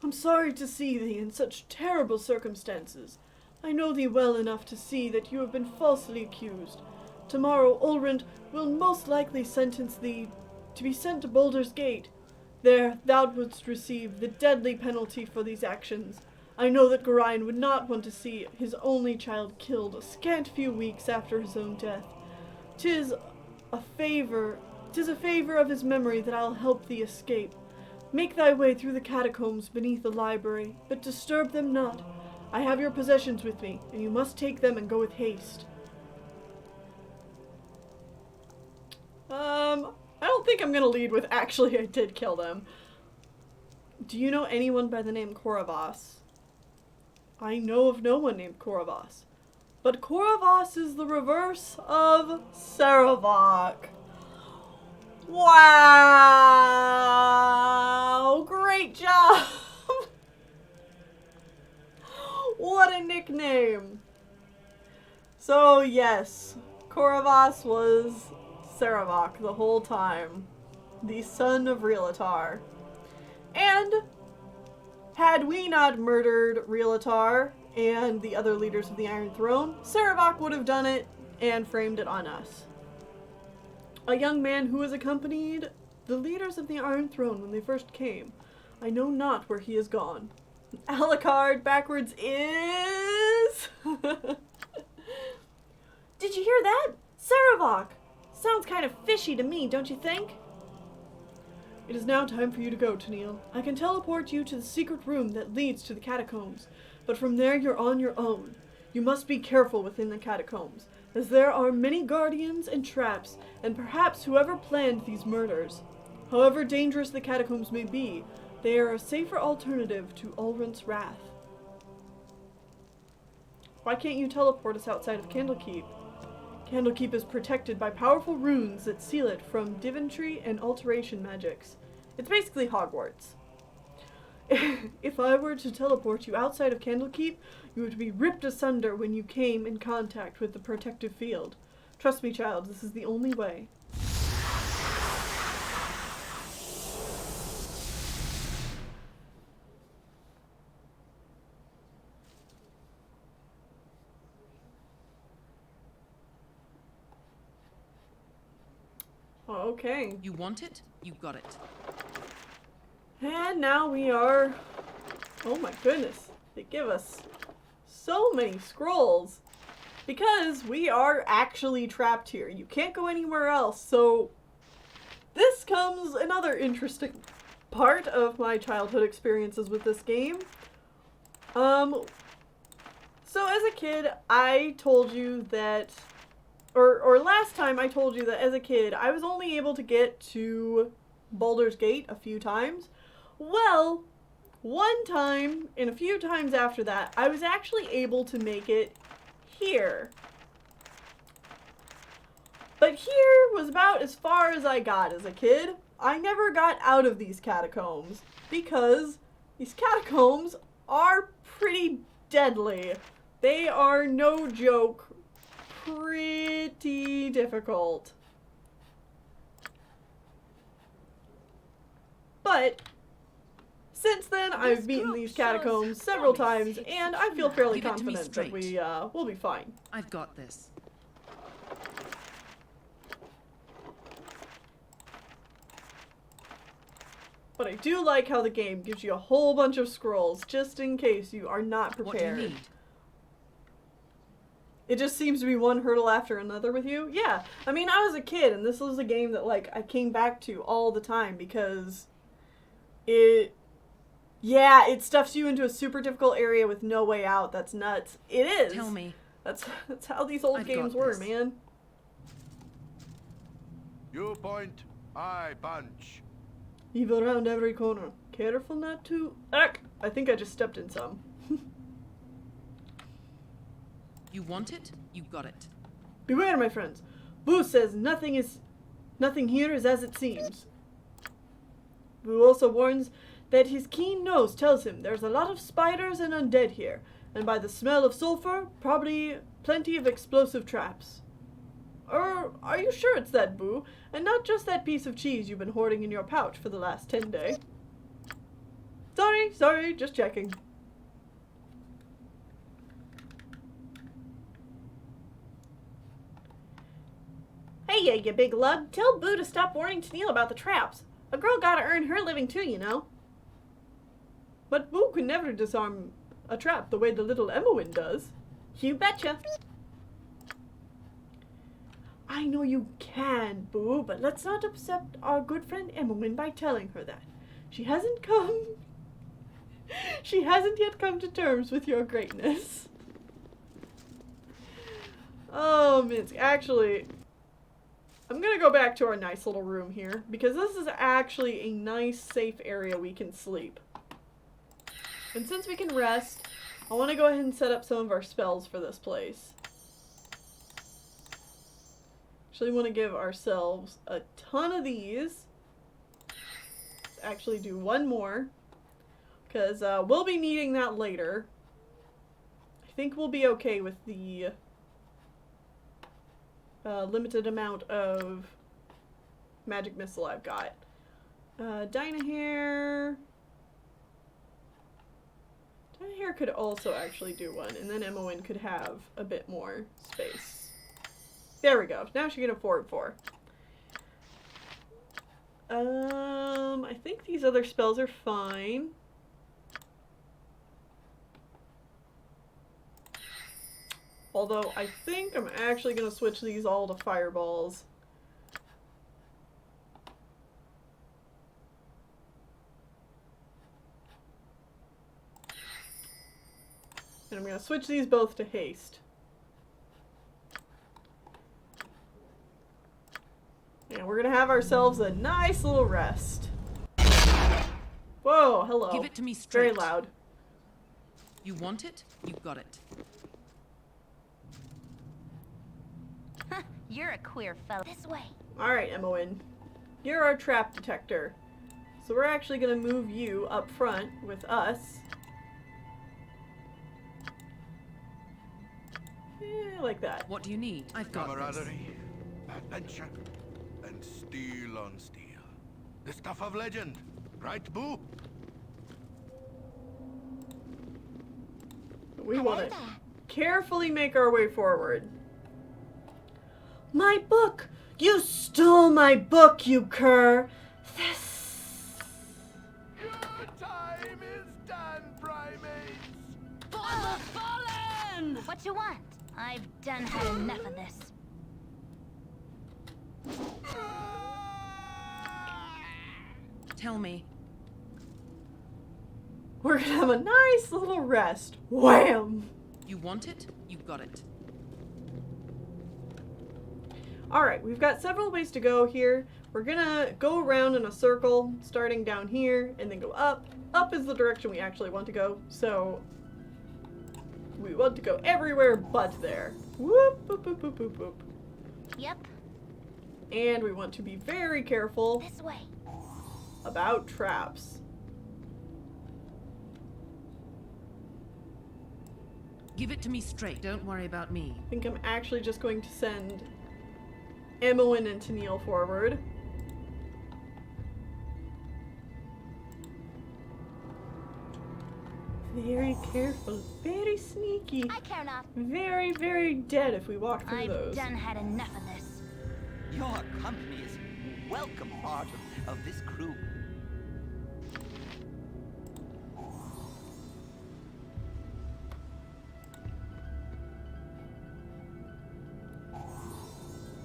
I'm sorry to see thee in such terrible circumstances. I know thee well enough to see that you have been falsely accused. Tomorrow Ulrund will most likely sentence thee to be sent to Baldur's Gate. There thou wouldst receive the deadly penalty for these actions. I know that Gorion would not want to see his only child killed a scant few weeks after his own death. 'Tis a favor of his memory that I'll help thee escape. Make thy way through the catacombs beneath the library, but disturb them not. I have your possessions with me, and you must take them and go with haste. I don't think I'm gonna lead with actually I did kill them. Do you know anyone by the name Koravas? I know of no one named Koravas. But Koravas is the reverse of Saravok. Wow! Great job! What a nickname! So yes, Koravas was Saravok the whole time. The son of Rilatar. And had we not murdered Rilatar and the other leaders of the Iron Throne, Saravok would have done it and framed it on us. A young man who has accompanied the leaders of the Iron Throne when they first came. I know not where he is gone. Alucard backwards is... Did you hear that? Saravok! Sounds kind of fishy to me, don't you think? It is now time for you to go, Tennelle. I can teleport you to the secret room that leads to the catacombs, but from there you're on your own. You must be careful within the catacombs, as there are many guardians and traps, and perhaps whoever planned these murders. However dangerous the catacombs may be, they are a safer alternative to Ulrund's wrath. Why can't you teleport us outside of Candlekeep? Candlekeep is protected by powerful runes that seal it from divinatory and alteration magics. It's basically Hogwarts. If I were to teleport you outside of Candlekeep, you would be ripped asunder when you came in contact with the protective field. Trust me, child, this is the only way. Okay. You want it? You got it. And now we are... Oh my goodness. They give us so many scrolls. Because we are actually trapped here. You can't go anywhere else, so... this comes another interesting part of my childhood experiences with this game. So as a kid, I told you that, or last time I told you that as a kid, I was only able to get to Baldur's Gate a few times. Well, one time, and a few times after that, I was actually able to make it here. But here was about as far as I got as a kid. I never got out of these catacombs, because these catacombs are pretty deadly. They are, no joke, pretty difficult. But since then, I've beaten these catacombs several times, and I feel fairly confident that we will be fine. I've got this. But I do like how the game gives you a whole bunch of scrolls, just in case you are not prepared. What do you need? It just seems to be one hurdle after another with you. Yeah, I mean, I was a kid, and this was a game that, like, I came back to all the time, because it stuffs you into a super difficult area with no way out. That's nuts. It is. Tell me. That's how these old games were, man. You point, I punch. Evil around every corner. Careful not to... Eck! I think I just stepped in some. You want it? You got it. Beware, my friends. Boo says nothing here is as it seems. Boo also warns that his keen nose tells him there's a lot of spiders and undead here, and by the smell of sulfur, probably plenty of explosive traps. Are you sure it's that, Boo? And not just that piece of cheese you've been hoarding in your pouch for the last 10 days? Sorry, just checking. Hey, you big lug. Tell Boo to stop warning Tennelle about the traps. A girl gotta earn her living too, you know. But Boo could never disarm a trap the way the little Emowyn does. You betcha. I know you can, Boo, but let's not upset our good friend Emowyn by telling her that. She hasn't yet come to terms with your greatness. Oh, Minsk. Actually, I'm gonna go back to our nice little room here, because this is actually a nice, safe area we can sleep. And since we can rest, I want to go ahead and set up some of our spells for this place. Actually, want to give ourselves a ton of these. Let's actually do one more, because we'll be needing that later. I think we'll be okay with the limited amount of magic missile I've got. Dynahair could also actually do one, and then Emowyn could have a bit more space. There we go. Now she can afford 4. I think these other spells are fine. Although I think I'm actually going to switch these all to fireballs. And I'm going to switch these both to haste. And we're going to have ourselves a nice little rest. Whoa, hello. Give it to me straight. Very loud. You want it? You got it. You're a queer fella. This way. Alright, Emowyn. You're our trap detector. So we're actually going to move you up front with us. Yeah, like that. What do you need? I've got Camaraderie, adventure, and steel on steel. The stuff of legend, right, Boo? We want to carefully make our way forward. My book! You stole my book, you cur! This... Your time is done, primates! Fallen! What you want? I've done had enough of this. Tell me. We're gonna have a nice little rest. Wham! You want it? You got it. Alright, we've got several ways to go here. We're gonna go around in a circle, starting down here, and then go up. Up is the direction we actually want to go, so we want to go everywhere but there. Whoop, boop, boop, boop, boop, boop. Yep. And we want to be very careful This way. about traps. Give it to me straight. Don't worry about me. I think I'm actually just going to send Emmeline and Tennelle forward. Very careful, very sneaky. I care not. Very, very dead if we walk through I've those. done had enough of this. Your company is a welcome part of this crew.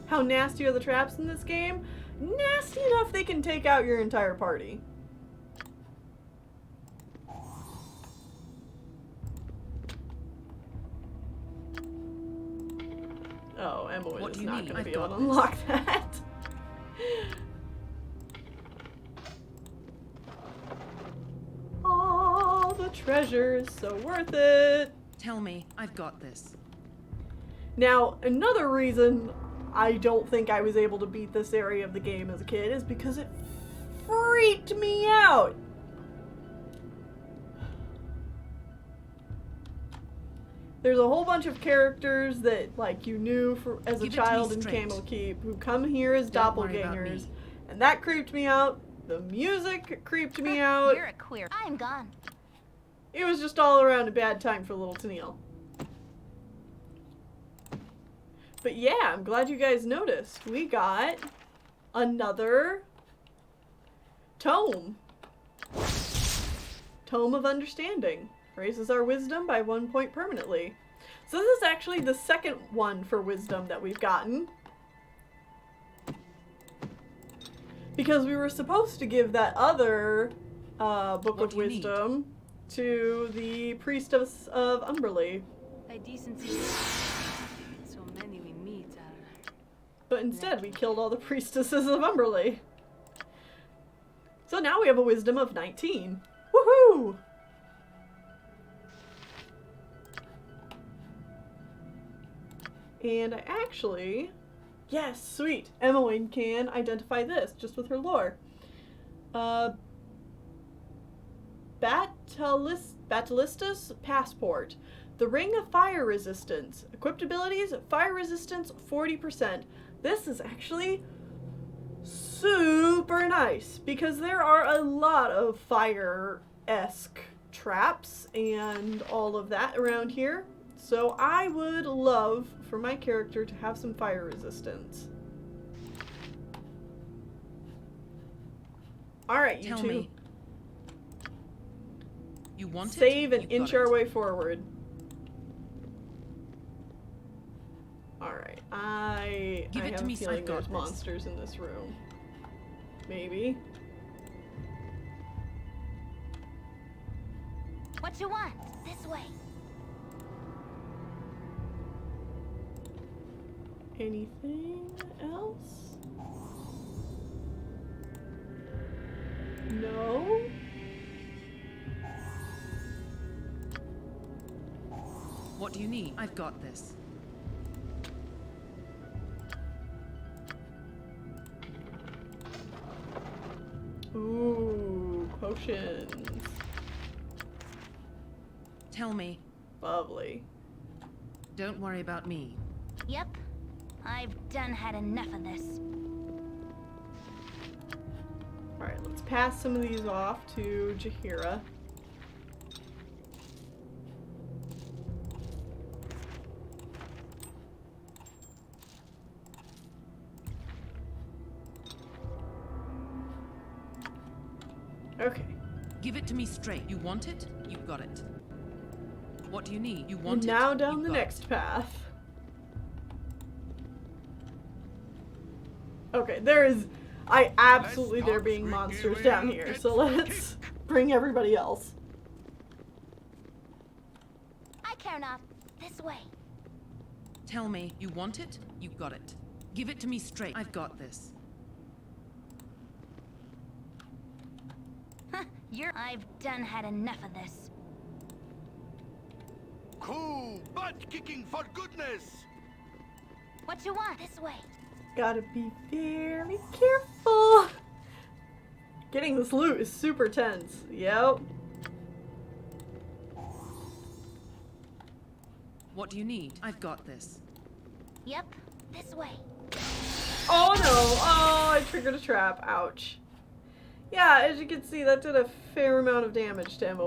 How nasty are the traps in this game? Nasty enough they can take out your entire party. Oh, Emmeline is not going to be able to unlock that. Oh, the treasure is so worth it. Tell me, I've got this. Now, another reason I don't think I was able to beat this area of the game as a kid is because it freaked me out. There's a whole bunch of characters that, like, you knew as a child in Candlekeep who come here as doppelgangers, and that creeped me out. The music creeped me out. You're a queer. I'm gone. It was just all around a bad time for little Tennelle. But yeah, I'm glad you guys noticed. We got another tome. Tome of Understanding. Raises our wisdom by 1 point permanently. So this is actually the second one for wisdom that we've gotten. Because we were supposed to give that other book of wisdom to the priestess of Umberley. By decency, so many we meet are... But instead we killed all the priestesses of Umberley. So now we have a wisdom of 19. Woohoo! And I actually... Yes, sweet! Emmeline can identify this, just with her lore. Batilistus Passport. The Ring of Fire Resistance. Equipped abilities, Fire Resistance 40%. This is actually super nice, because there are a lot of fire-esque traps and all of that around here. So I would love for my character to have some fire resistance. Alright, you two. Me. You want Save it? and inch our way forward. Alright, I have a feeling there's monsters in this room. Maybe. What you want? This way. Anything else? No? What do you need? I've got this. Ooh, potions. Tell me. Lovely. Don't worry about me. Yep. I've done had enough of this. Alright, let's pass some of these off to Jaheira. Okay. Give it to me straight. You want it? You got it. What do you need? You want it? Now down the next path. Okay, there is... absolutely there being monsters down here, so let's bring everybody else. I care not. This way. Tell me, you want it? You got it. Give it to me straight. I've got this. I've done had enough of this. Cool! Butt kicking for goodness! What you want? This way. Gotta be very careful. Getting this loot is super tense. Yep. What do you need? I've got this. Yep. This way. Oh no! Oh, I triggered a trap. Ouch. Yeah, as you can see, that did a fair amount of damage to Emma.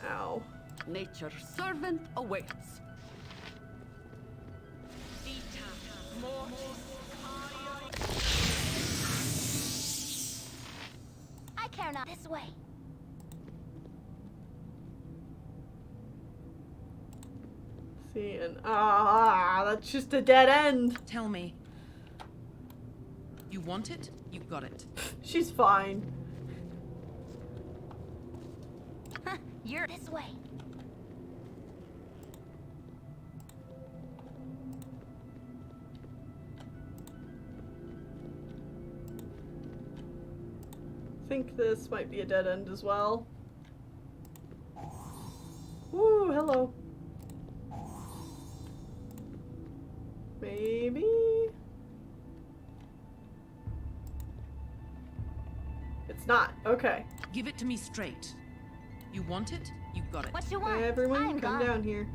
Ow. Nature's servant awaits. I care not. This way. See, and that's just a dead end. Tell me. You want it? You got it. She's fine. You're this way. I think this might be a dead end as well. Woo, hello. Maybe? It's not. Okay. Give it to me straight. You want it? You got it. What you want? Everyone I'm come gone. down here.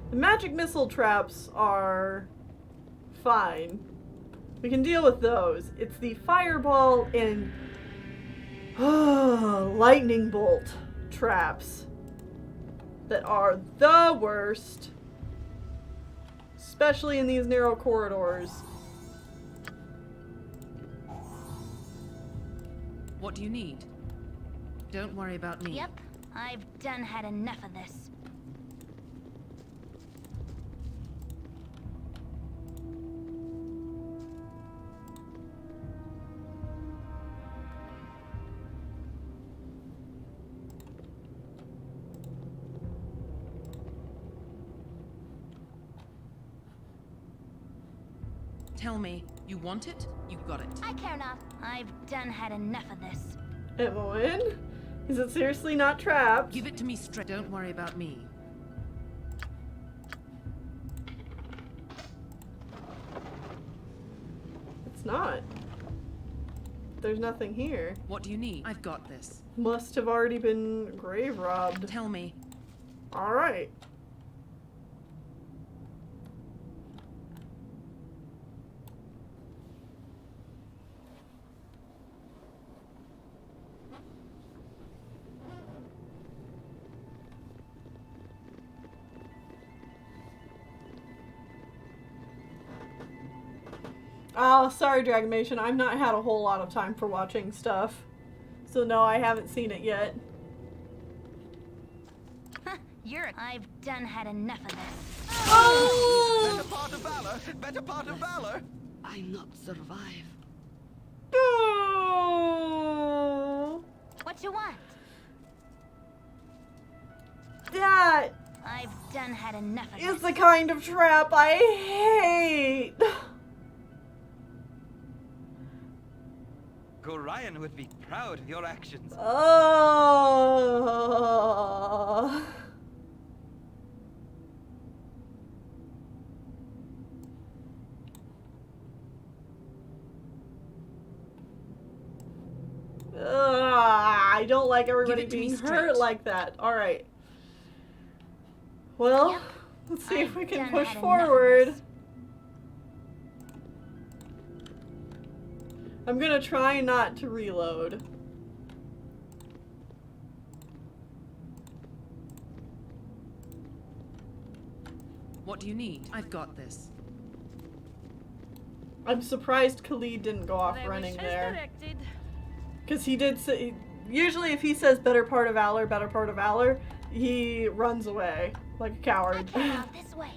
The magic missile traps are fine. We can deal with those. It's the fireball and lightning bolt traps that are the worst. Especially in these narrow corridors. What do you need? Don't worry about me. Yep. I've done had enough of this. Tell me, you want it? You got it. I care not. I've done had enough of this. Emma, is it seriously not trapped? Give it to me straight. Don't worry about me. It's not. There's nothing here. What do you need? I've got this. Must have already been grave robbed. Tell me. Alright. Oh, sorry, Dragonmation. I've not had a whole lot of time for watching stuff. So no, I haven't seen it yet. I've done had enough of this. Oh! Better part of valor! Better part of valor! I not survive. Oh! What you want? That I've done had enough of is this. the kind of trap I hate. Gorion would be proud of your actions. Oh. I don't like everybody being hurt like that. Alright. Well, Yep. let's see if we can I've push done had enough of forward. this. I'm gonna try not to reload. What do you need? I've got this. I'm surprised Khalid didn't go off I running wish as there. directed. Because he did say, usually if he says better part of valor, he runs away like a I coward. care not. This way.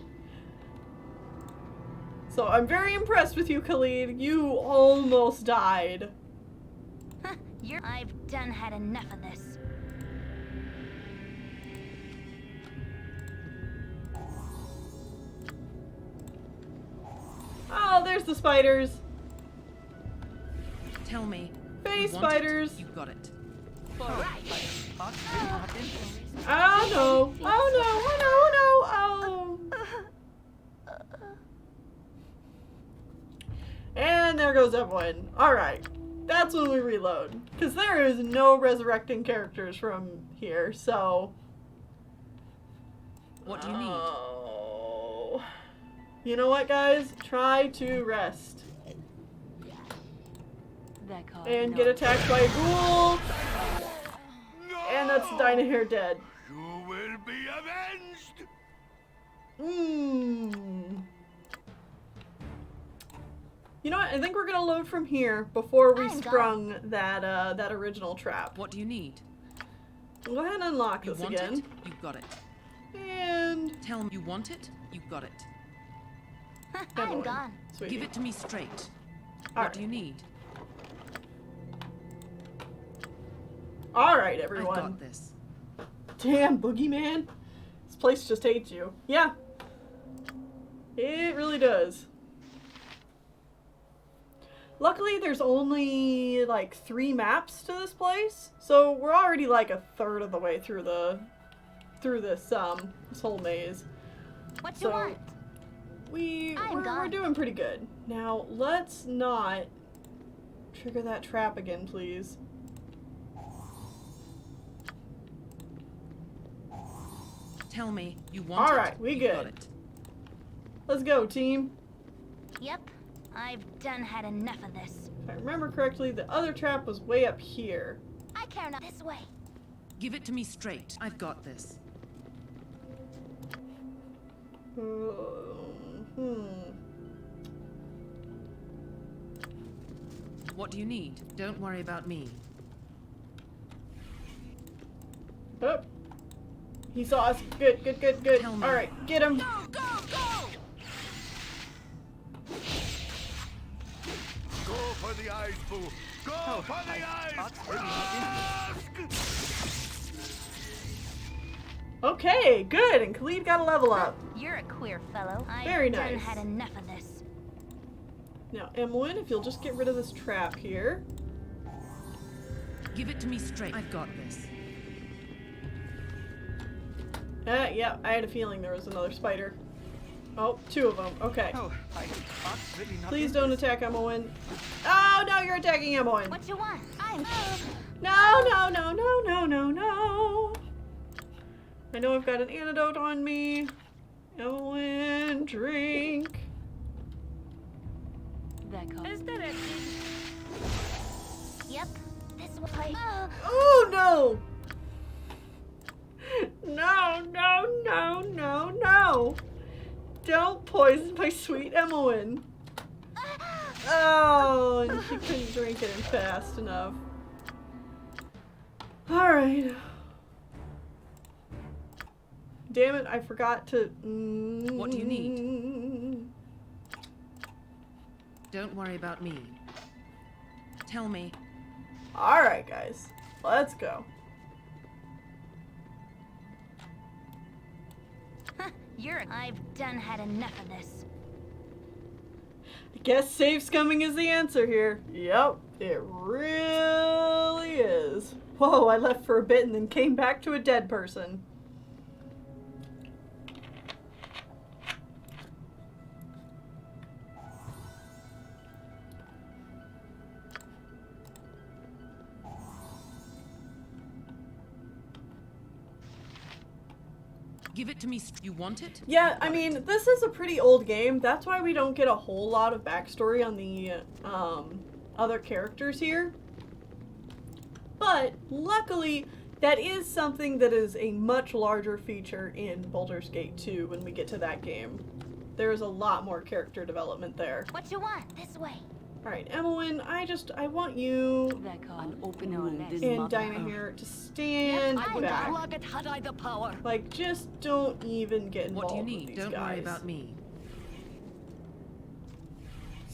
So I'm very impressed with you, Khalid. You almost died. I've done had enough of this. Oh, there's the spiders. Tell me. Face You want spiders. it? You got it. Oh no. Oh no. Oh no. Oh no. And there goes everyone. Alright. That's when we reload. Because there is no resurrecting characters from here, so... What do you need? Oh. You know what, guys? Try to rest. And get attacked by a ghoul. And that's Dynahair dead. You will be avenged! You know what? I think we're gonna load from here before we sprung that that original trap. What do you need? Go ahead and unlock this again. It? You got it. And tell me you want it? You got it. I'm gone. Sweetie. Give it to me straight. What do you need? Alright, everyone. I got this. Damn, Boogeyman. This place just hates you. Yeah. It really does. Luckily, there's only like 3 maps to this place, so we're already like a third of the way through this whole maze. What you want? We're doing pretty good. Now let's not trigger that trap again, please. Tell me you want it. All right, we good. Got it. Let's go, team. Yep. I've done had enough of this. If I remember correctly, the other trap was way up here. I care not this way. Give it to me straight. I've got this. What do you need? Don't worry about me. Oh. He saw us. Good, good, good, good. Alright, get him. Go, go, go! Go for the eyes, Boo! Go for the eyes! Okay, good. And Khalid got a level up. You're a queer fellow. Very I've nice. done had enough of this. Now, Emlyn, if you'll just get rid of this trap here. Give it to me straight. I've got this. Yeah, I had a feeling there was another spider. Oh, 2 of them. Okay. Oh, really Please don't attack Emlyn. Oh, no, you're attacking Emlyn. What you want? I'm... No, no, no, no, no, no, no. I know I've got an antidote on me. Emlyn, drink. Is that it? Yep. This way. Oh, no. No, no, no, no, no. Don't poison my sweet Emlyn. Oh, and she couldn't drink it fast enough. Alright. Damn it, I forgot to... What do you need? Don't worry about me. Tell me. Alright, guys. Let's go. I've done had enough of this. I guess safe scumming is the answer here. Yep, it really is. Whoa, I left for a bit and then came back to a dead person. Give it to me. You want it? Yeah, I mean, this is a pretty old game. That's why we don't get a whole lot of backstory on the other characters here. But luckily, that is something that is a much larger feature in Baldur's Gate 2 when we get to that game. There's a lot more character development there. What you want? This way. Alright, Emlyn, I want you An open wound is and not Dynahair to stand back. Had I the power. Like, just don't even get involved What do you with need? these Don't guys. worry about me.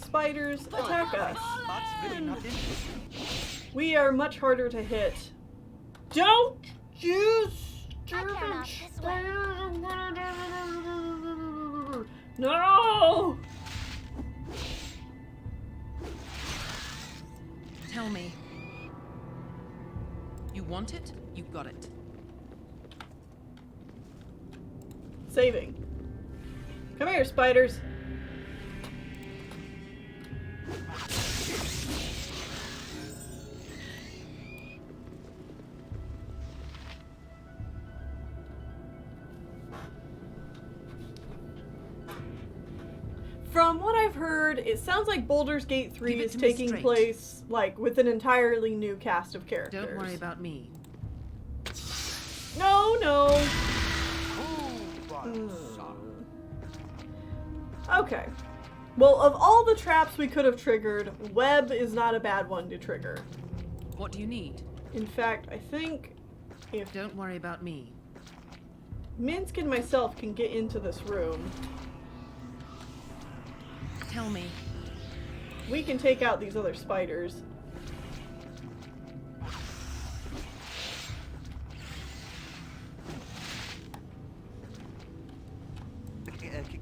spiders attack us. That's really not interesting. We are much harder to hit. Don't you No! Tell me. You want it? You got it. Saving. Come here, spiders. From what I've heard, it sounds like Baldur's Gate 3 is taking place, like, with an entirely new cast of characters. Don't worry about me. No, no. Okay. Well, of all the traps we could have triggered, web is not a bad one to trigger. What do you need? In fact, I think if... Don't worry about me. Minsk and myself can get into this room. Tell me. We can take out these other spiders.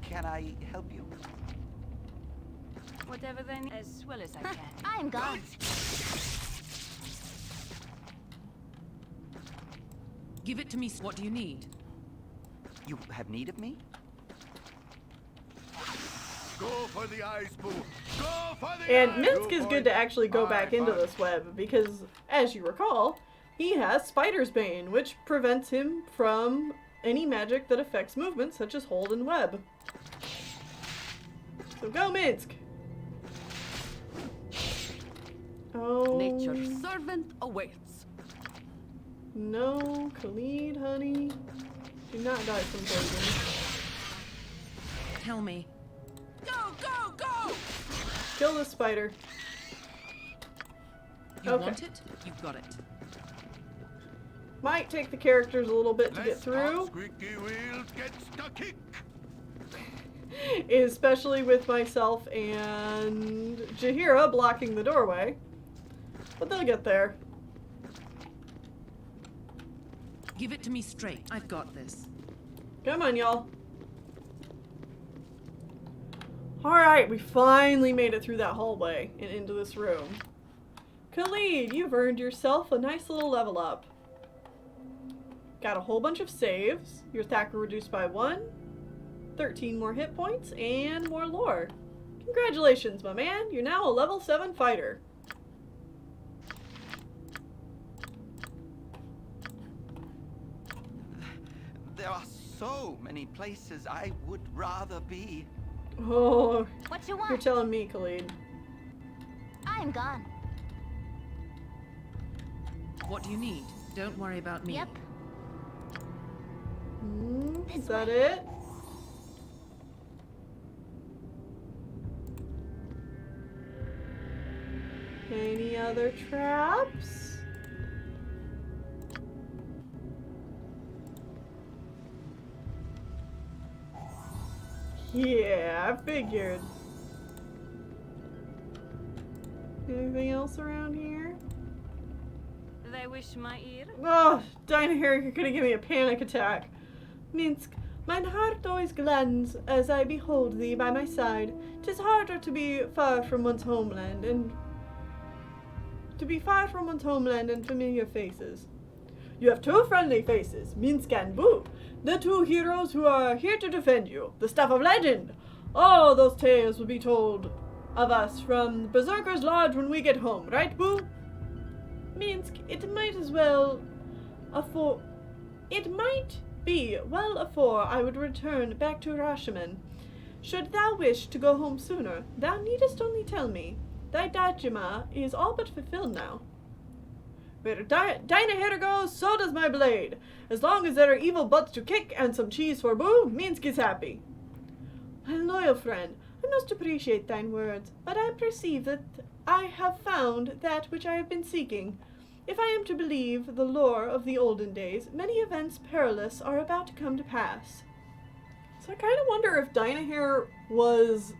Can I help you? Whatever they need, as well as I can. I'm gone. Give it to me. What do you need? You have need of me? Go for the ice boom. Go for the And ice Minsk boom, is boy. good to actually go back into Fine. this web because, as you recall, he has Spider's Bane, which prevents him from any magic that affects movement, such as hold and web. So go, Minsk! Oh. Nature's servant awaits. No, Khalid, honey. Do not die from poison. Tell me. Go, go, go! Kill this spider. You Okay. want it? You got it. Might take the characters a little bit to get Let's through. talk squeaky wheels gets the kick. Especially with myself and Jaheira blocking the doorway. But they'll get there. Give it to me straight. I've got this. Come on, y'all. Alright, we finally made it through that hallway and into this room. Khalid, you've earned yourself a nice little level up. Got a whole bunch of saves. Your attack reduced by 1. 13 more hit points and more lore. Congratulations, my man. You're now a level 7 fighter. There are so many places I would rather be. Oh, What you want? you're telling me, Khalid. I'm gone. What do you need? Don't worry about me. Yep. Is that it? Any other traps? Yeah, I figured. Anything else around here? They wish my ear. Oh, Dinah here, you're gonna give me a panic attack. Minsk, mine heart always gladdens as I behold thee by my side. 'Tis harder to be far from one's homeland and familiar faces. You have two friendly faces, Minsk and Boo, the two heroes who are here to defend you, the stuff of legend. Oh, those tales will be told of us from Berserker's Lodge when we get home, right, Boo? Minsk, it might be well afore I would return back to Rashomon. Should thou wish to go home sooner, thou needest only tell me. Thy Dajima is all but fulfilled now. Where Dinah here goes, so does my blade. As long as there are evil butts to kick and some cheese for Boo, Minsk is happy. My loyal friend, I most appreciate thine words, but I perceive that I have found that which I have been seeking. If I am to believe the lore of the olden days, many events perilous are about to come to pass. So I kind of wonder if Dinah here was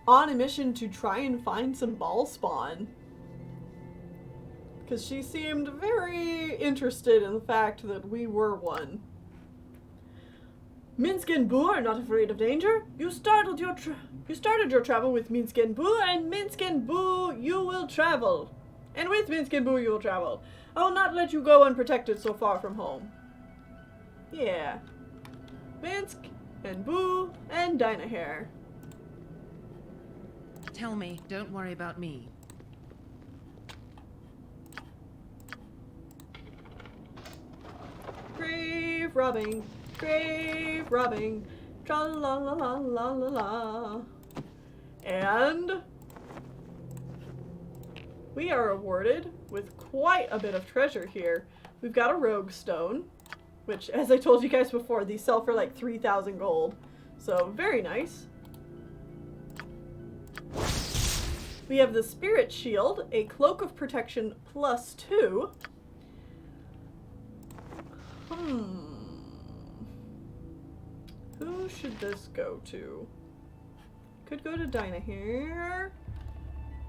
on a mission to try and find some ball spawn. Because she seemed very interested in the fact that we were one. Minsk and Boo are not afraid of danger. You started your travel with Minsk and Boo, and Minsk and Boo you will travel. And with Minsk and Boo you will travel. I will not let you go unprotected so far from home. Yeah. Minsk and Boo and Dynahair. Tell me, don't worry about me. Grave robbing, tra la la la la la la. And we are awarded with quite a bit of treasure here. We've got a rogue stone, which, as I told you guys before, these sell for like 3,000 gold. So, very nice. We have the Spirit Shield, a Cloak of Protection +2. Who should this go to? Could go to Dynahair.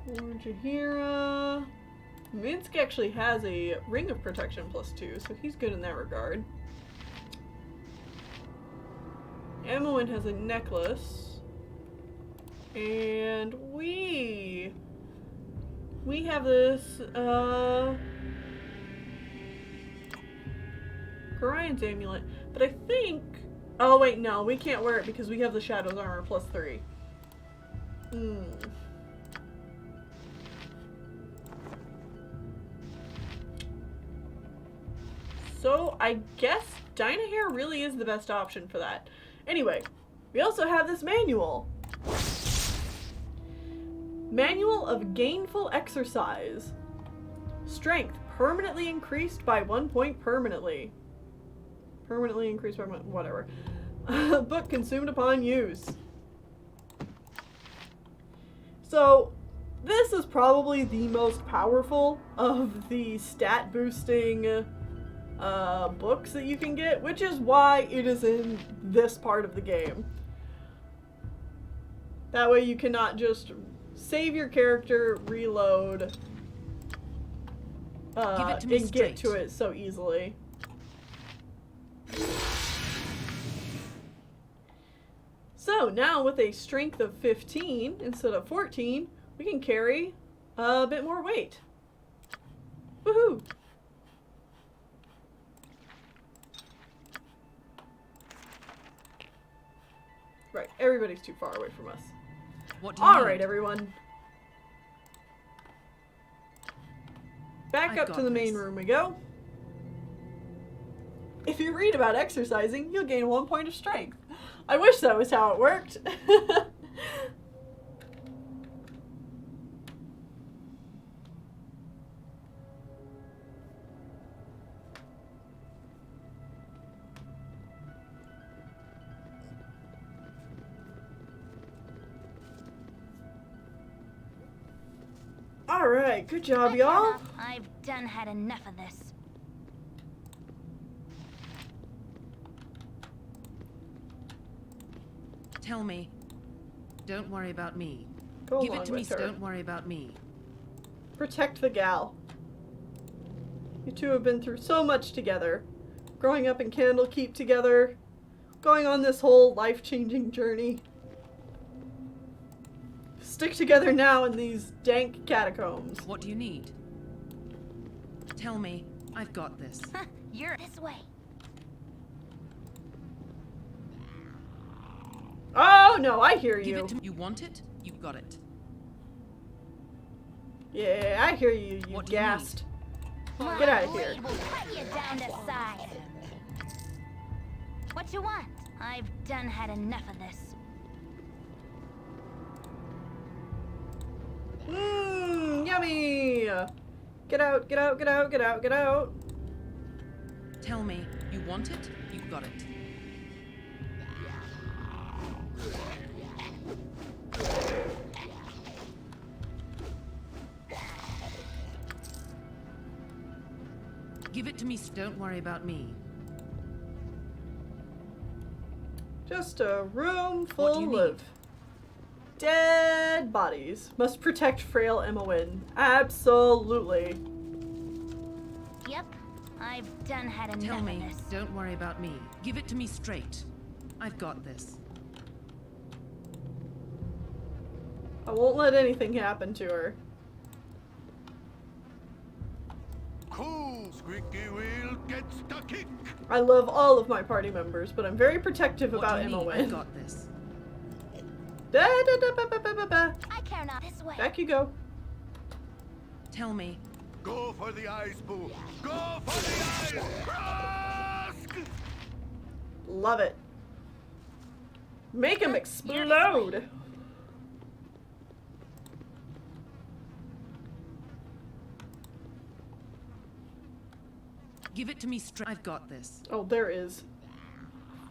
Or Jaheira. Minsk actually has a Ring of Protection +2, so he's good in that regard. Emmeline has a necklace. And we have this, Orion's amulet. But I think... Oh wait, no, we can't wear it because we have the Shadow's armor +3. So I guess Dynahair really is the best option for that. Anyway, we also have this manual. Manual of Gainful Exercise. Strength permanently increased by 1 point permanently. Permanently increased by whatever. Book consumed upon use. So, this is probably the most powerful of the stat boosting books that you can get, which is why it is in this part of the game. That way you cannot just save your character, reload, and get to it so easily. So now with a strength of 15 instead of 14, we can carry a bit more weight. Woohoo! Right, everybody's too far away from us. Alright, everyone. Back up to the main room we go. If you read about exercising, you'll gain 1 point of strength. I wish that was how it worked. Alright, good job, y'all. I've done had enough of this. Tell me. Don't worry about me. Go Give along it to me, with so her. don't worry about me. Protect the gal. You two have been through so much together. Growing up in Candlekeep together. Going on this whole life-changing journey. Stick together now in these dank catacombs. What do you need? Tell me. I've got this. You're this way. Oh, no, I hear you. Give it to me. You want it? You got it. Yeah, I hear you, you gassed. Get out of here. We'll cut you down to size. What you want? I've done had enough of this. Yummy! Get out, get out, get out, get out, get out. Tell me. You want it? You got it. Give it to me. Don't worry about me. Just a room full of Dead bodies. Must protect frail Emowyn. Absolutely. Yep, I've done had enough Tell me, of this. don't worry about me. Give it to me straight. I've got this. I won't let anything happen to her. Cool, squeaky wheel gets the kick. I love all of my party members, but I'm very protective What about do you need? Emowyn. I've got this. I care not this way. Back you go. Tell me. Go for the eyes, Boo. Go for the eyes. Ask! Love it. Make him explode. Give it to me straight. I've got this. Oh, there is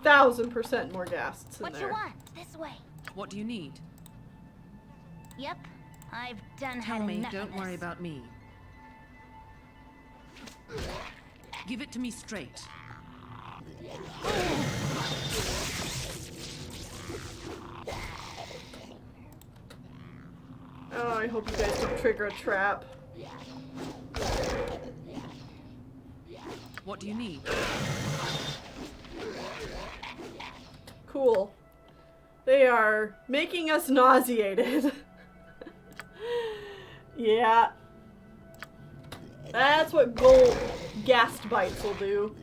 1000% more ghasts in What there. you want? This way. What do you need? Yep, I've done Tell had me, enough don't of worry this. about me. Give it to me straight. Oh, I hope you guys don't trigger a trap. What do you need? Cool. They are making us nauseated. Yeah. That's what gold ghast bites will do.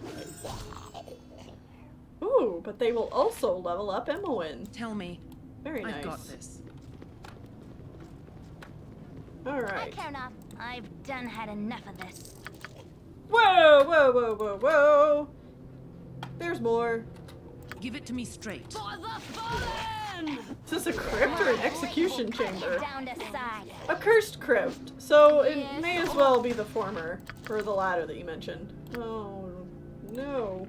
Ooh, but they will also level up Emowyn. Tell me. Very nice. I've got this. Alright. I care not. I've done had enough of this. Whoa, whoa, whoa, whoa, whoa. There's more. Give it to me straight. For the fallen! Is this a crypt or an execution chamber? Down to size. A cursed crypt. So it may as well be the former, or the latter that you mentioned. Oh, no.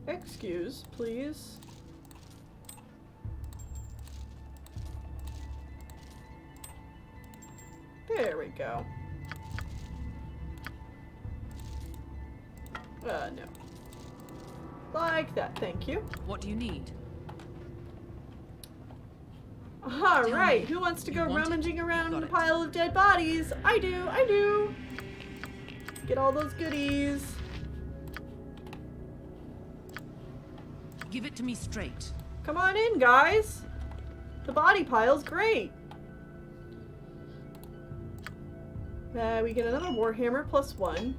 Excuse, please. There we go. No. Like that, thank you. What do you need? Alright, who wants to You go want it? rummaging You've around got in a it. pile of dead bodies? I do, I do. Let's get all those goodies. Give it to me straight. Come on in, guys. The body pile's great. We get another Warhammer +1.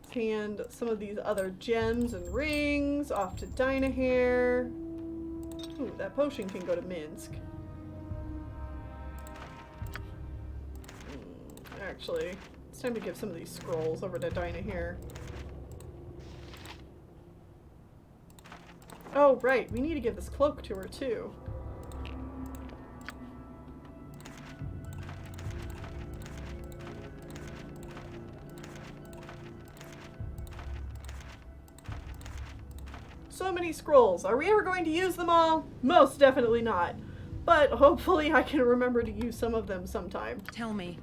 Let's hand some of these other gems and rings off to Dynahair. Ooh, that potion can go to Minsk. Actually, it's time to give some of these scrolls over to Dynahair. Oh, right. We need to give this cloak to her, too. So many scrolls. Are we ever going to use them all? Most definitely not. But hopefully I can remember to use some of them sometime. Tell me.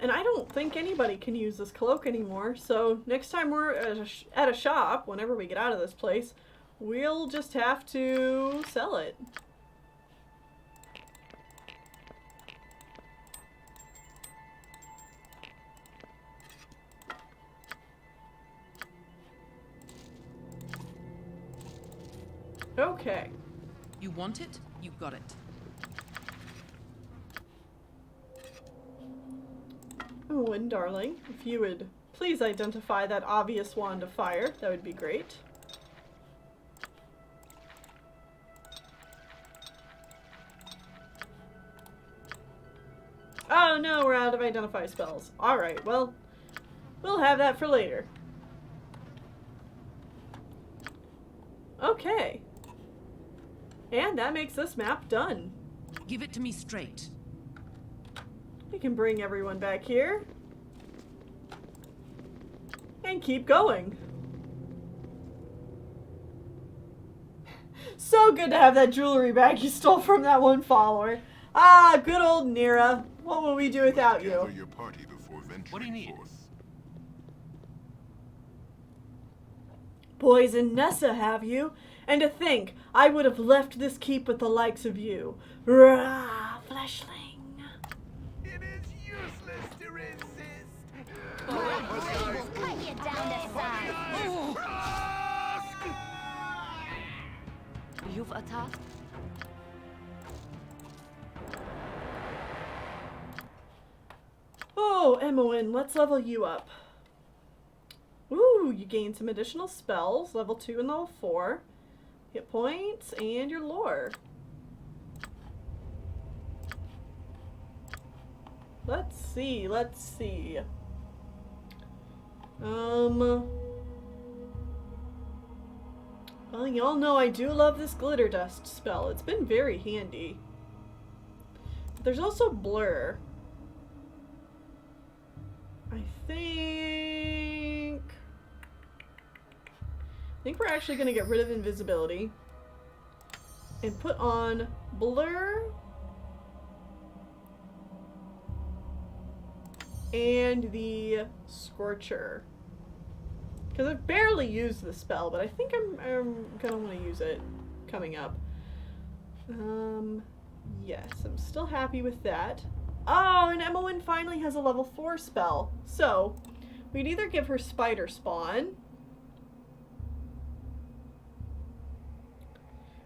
And I don't think anybody can use this cloak anymore, so next time we're at a shop, whenever we get out of this place, we'll just have to sell it. Okay. You want it? You got it. Oh, and darling, if you would please identify that obvious wand of fire, that would be great. Oh no, we're out of identify spells. Alright, well, we'll have that for later. Okay. And that makes this map done. Give it to me straight. We can bring everyone back here. And keep going. So good to have that jewelry bag you stole from that one follower. Ah, good old Nira. What will we do without you? Your party before venturing What do you need? forth. Boys and Nessa have you. And to think, I would have left this keep with the likes of you. Rah, fleshling. It is useless to resist. My blade will cut you down to size. You've attacked? Oh, Emmoin, let's level you up. Ooh, you gain some additional spells, level 2 and level 4. Hit points, and your lore. Let's see. Well, y'all know I do love this glitter dust spell. It's been very handy. But there's also blur. I think we're actually going to get rid of invisibility and put on blur and the scorcher. Because I've barely used the spell, but I think I'm going to want to use it coming up. Yes, I'm still happy with that. Oh, and Emmoin finally has a level 4 spell. So, we'd either give her Spider Spawn,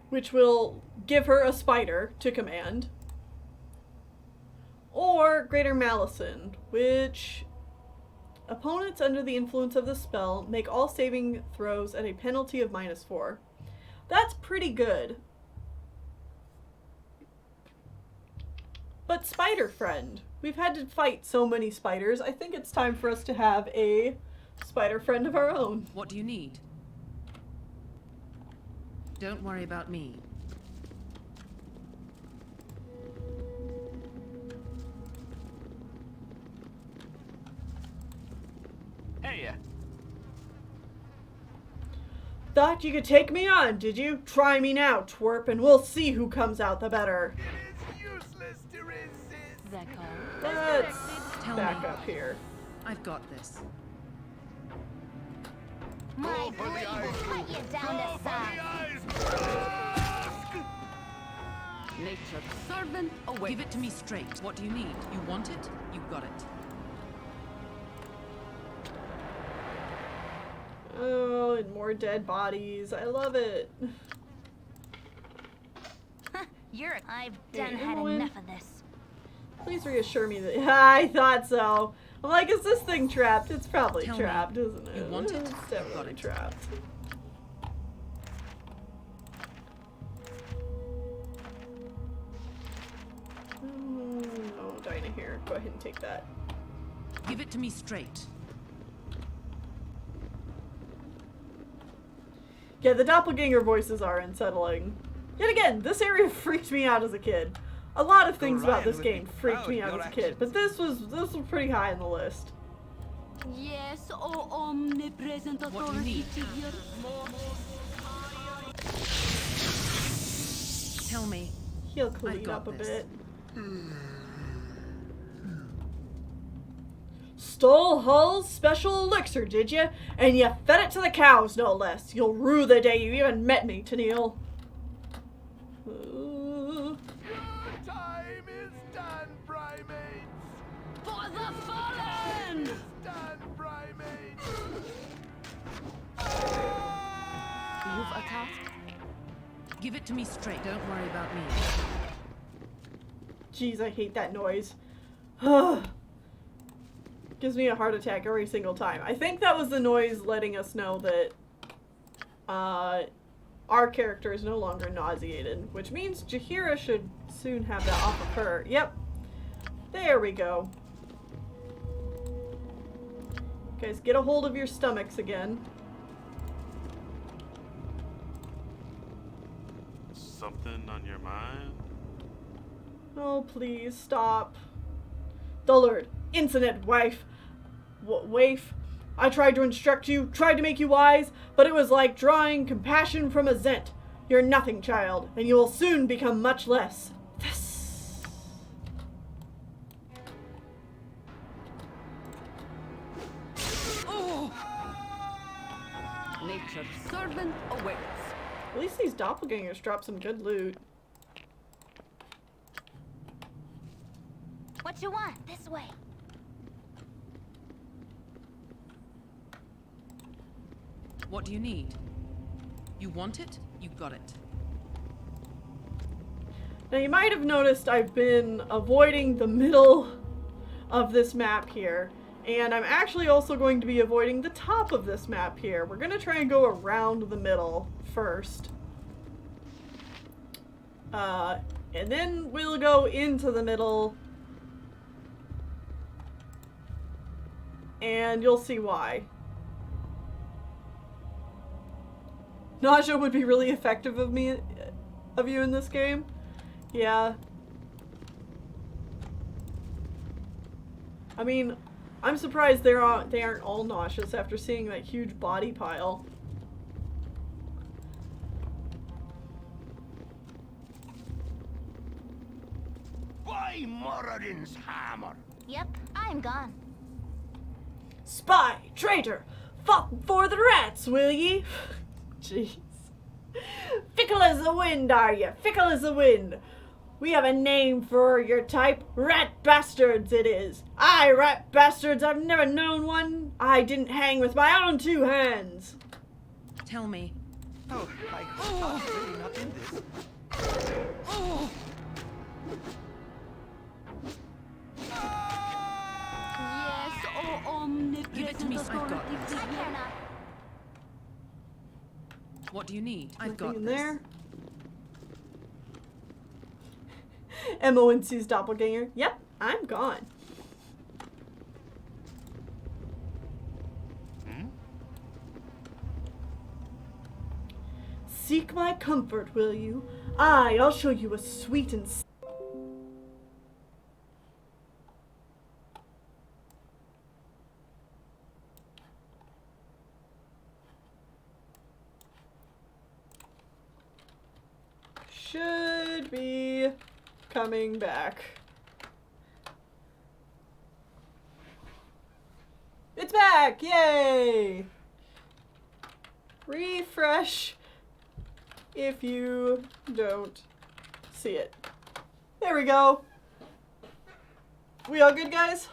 which will give her a spider to command, or Greater Malison, which opponents under the influence of the spell make all saving throws at a penalty of -4. That's pretty good. But Spider Friend. We've had to fight so many spiders. I think it's time for us to have a spider friend of our own. What do you need? Don't worry about me. Hey, Thought you could take me on, did you? Try me now, twerp, and we'll see who comes out the better. Let's back up here. I've got this. My blade will cut you down to size. Nature's servant awaits. Give it to me straight. What do you need? You want it? You got it. Oh, and more dead bodies. I love it. I've done had enough of this. Please reassure me that I thought so. I'm like, is this thing trapped? It's probably trapped, isn't it? You want it? It's definitely trapped. Oh, Dinah here. Go ahead and take that. Give it to me straight. Yeah, the doppelganger voices are unsettling. Yet again, this area freaked me out as a kid. A lot of things about this game freaked me out as a kid, but this was pretty high on the list. Yes, oh omnipresent authority figure. Tell me. Heal Khalid up a bit. Stole Hull's special elixir, did you? And you fed it to the cows, no less. You'll rue the day you even met me, Tennelle. Time is done, primates. For the fallen! Done, primates. You've attacked? Give it to me straight. Don't worry about me. Jeez, I hate that noise. Gives me a heart attack every single time. I think that was the noise letting us know that our character is no longer nauseated, which means Jaheira should soon have that off of her. Yep. There we go. Guys, get a hold of your stomachs again. Something on your mind? Oh, please, stop. Dullard, insolent wife. Waif. I tried to instruct you, tried to make you wise, but it was like drawing compassion from a Zent. You're nothing, child, and you will soon become much less. Nature's servant awaits. At least these doppelgangers drop some good loot. What you want? This way. What do you need? You want it? You got it. Now you might have noticed I've been avoiding the middle of this map here. And I'm actually also going to be avoiding the top of this map here. We're going to try and go around the middle first. And then we'll go into the middle. And you'll see why. Nausea would be really effective of you in this game. Yeah. I mean, I'm surprised they aren't all nauseous after seeing that huge body pile. By Moradin's hammer! Yep, I'm gone. Spy! Traitor! Fall for the rats, will ye? Jeez. Fickle as the wind, are ye? Fickle as the wind. We have a name for your type. Rat bastards it is. Aye, rat bastards, I've never known one I didn't hang with my own 2 hands. Tell me. Oh, I hope I'm really not in this. Oh! Yes, oh omnipresent. Give it to me, I've got this. I care not. What do you need? I've Nothing got in this. there. MONC's doppelganger. Yep, I'm gone. Seek my comfort, will you? Aye, I'll show you a sweet and... Should be coming back. It's back! Yay! Refresh if you don't see it. There we go. We all good, guys?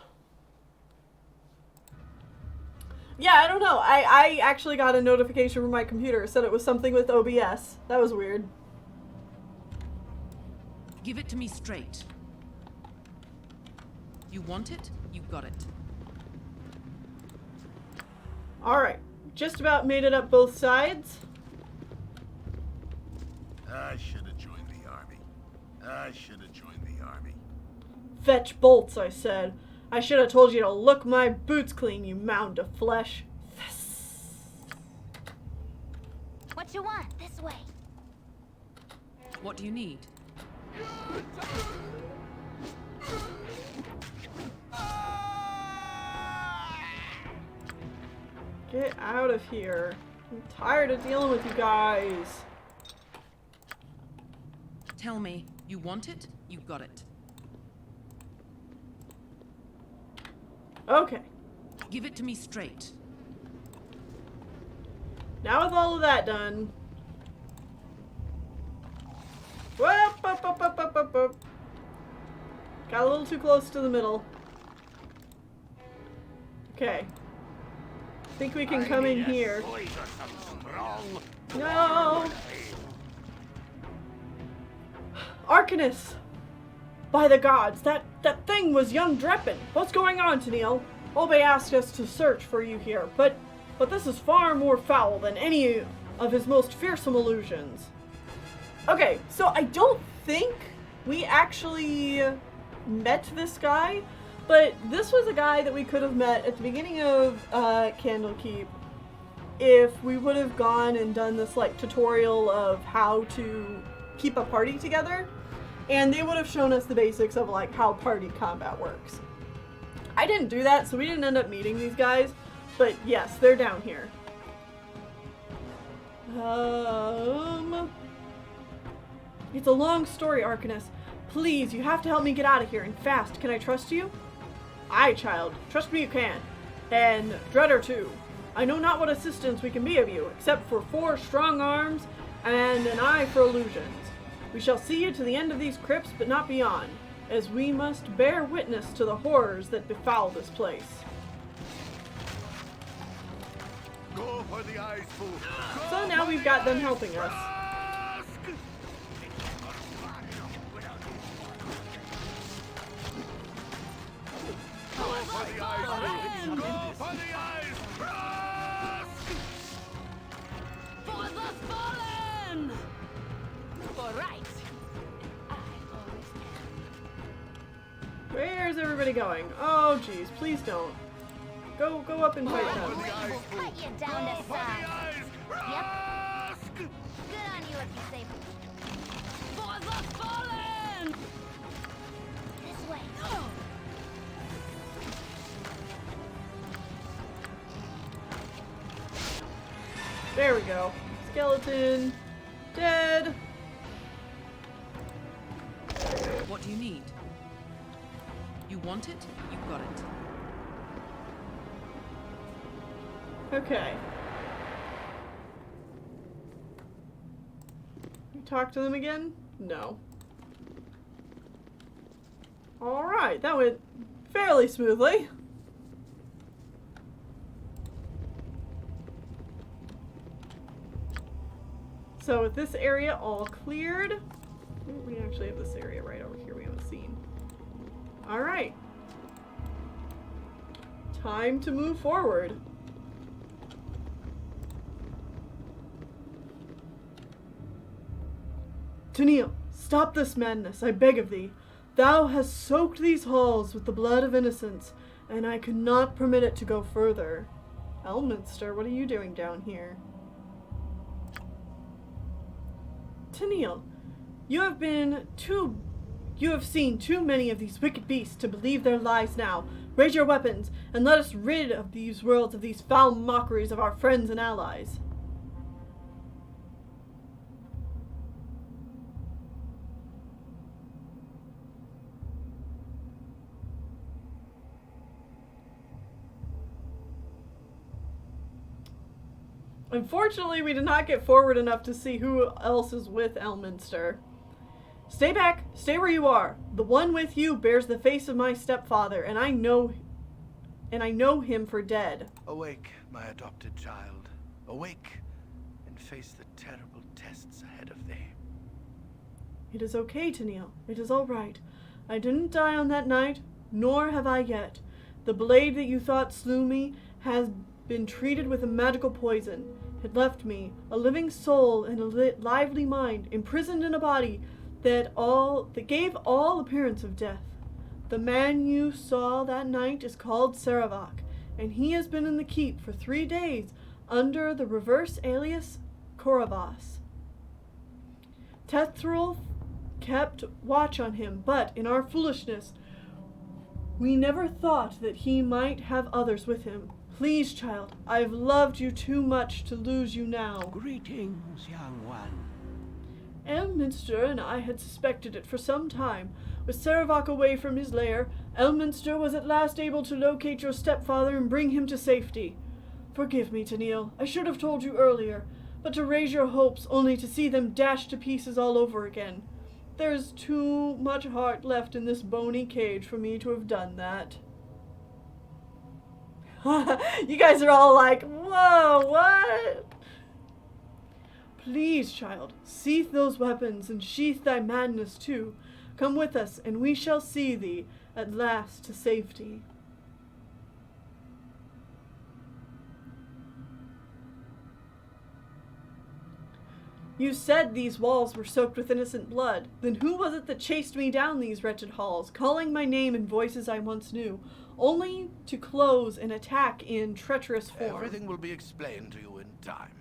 Yeah, I don't know. I actually got a notification from my computer. It said it was something with OBS. That was weird. Give it to me straight. You want it? You got it. Alright. Just about made it up both sides. I should have joined the army. I should have joined the army. Fetch bolts, I said. I should have told you to look my boots clean, you mound of flesh. What you want? This way. What do you need? Get out of here. I'm tired of dealing with you guys. Tell me. You want it? You got it. Okay. Give it to me straight. Now with all of that done. Whoop, up, up, up, up, up, up. Got a little too close to the middle. Okay. Think we can come in here. No! Arcanus! By the gods, that thing was young Dreppen. What's going on, Tennelle? Obe asked us to search for you here, but this is far more foul than any of his most fearsome illusions. Okay, so I don't think we actually met this guy, but this was a guy that we could have met at the beginning of Candlekeep if we would have gone and done this like tutorial of how to keep a party together, and they would have shown us the basics of like how party combat works. I didn't do that, so we didn't end up meeting these guys, but yes, they're down here. It's a long story, Arcanus. Please, you have to help me get out of here, and fast. Can I trust you? Aye, child. Trust me you can. And Dreader too. I know not what assistance we can be of you, except for 4 strong arms and an eye for illusions. We shall see you to the end of these crypts, but not beyond, as we must bear witness to the horrors that befoul this place. Go for the eyes, fool. So now we've got them helping us. Go for the eyes, fool. Go for the eyes. For the fallen! For right. Where's everybody going? Oh, geez, please don't. Go up and fight them. Cut you down to size. Yep. Good on you if you say. For the fallen! This way. There we go. Skeleton. Dead. What do you need? You want it? You've got it. Okay. You talk to them again? No. Alright, that went fairly smoothly. So with this area all cleared, we actually have this area right over here we haven't seen. Alright. Time to move forward. Tennelle, stop this madness, I beg of thee. Thou hast soaked these halls with the blood of innocence, and I could not permit it to go further. Elminster, what are you doing down here? Tennelle, you have seen too many of these wicked beasts to believe their lies now. Raise your weapons, and let us rid of these worlds of these foul mockeries of our friends and allies. Unfortunately, we did not get forward enough to see who else is with Elminster. Stay back. Stay where you are. The one with you bears the face of my stepfather, and I know him for dead. Awake, my adopted child. Awake and face the terrible tests ahead of thee. It is okay, Tennelle. It is all right. I didn't die on that night, nor have I yet. The blade that you thought slew me has been treated with a magical poison. It left me, a living soul and a lively mind, imprisoned in a body that gave all appearance of death. The man you saw that night is called Saravak, and he has been in the keep for 3 days under the reverse alias Koravas. Tethril kept watch on him, but in our foolishness, we never thought that he might have others with him. Please, child, I've loved you too much to lose you now. Greetings, young one. Elminster and I had suspected it for some time. With Saravak away from his lair, Elminster was at last able to locate your stepfather and bring him to safety. Forgive me, Tennelle. I should have told you earlier, but to raise your hopes only to see them dashed to pieces all over again. There's too much heart left in this bony cage for me to have done that. You guys are all like, whoa, what? Please, child, sheath those weapons and sheath thy madness too. Come with us, and we shall see thee at last to safety. You said these walls were soaked with innocent blood. Then who was it that chased me down these wretched halls, calling my name in voices I once knew, only to close and attack in treacherous form? Everything will be explained to you in time.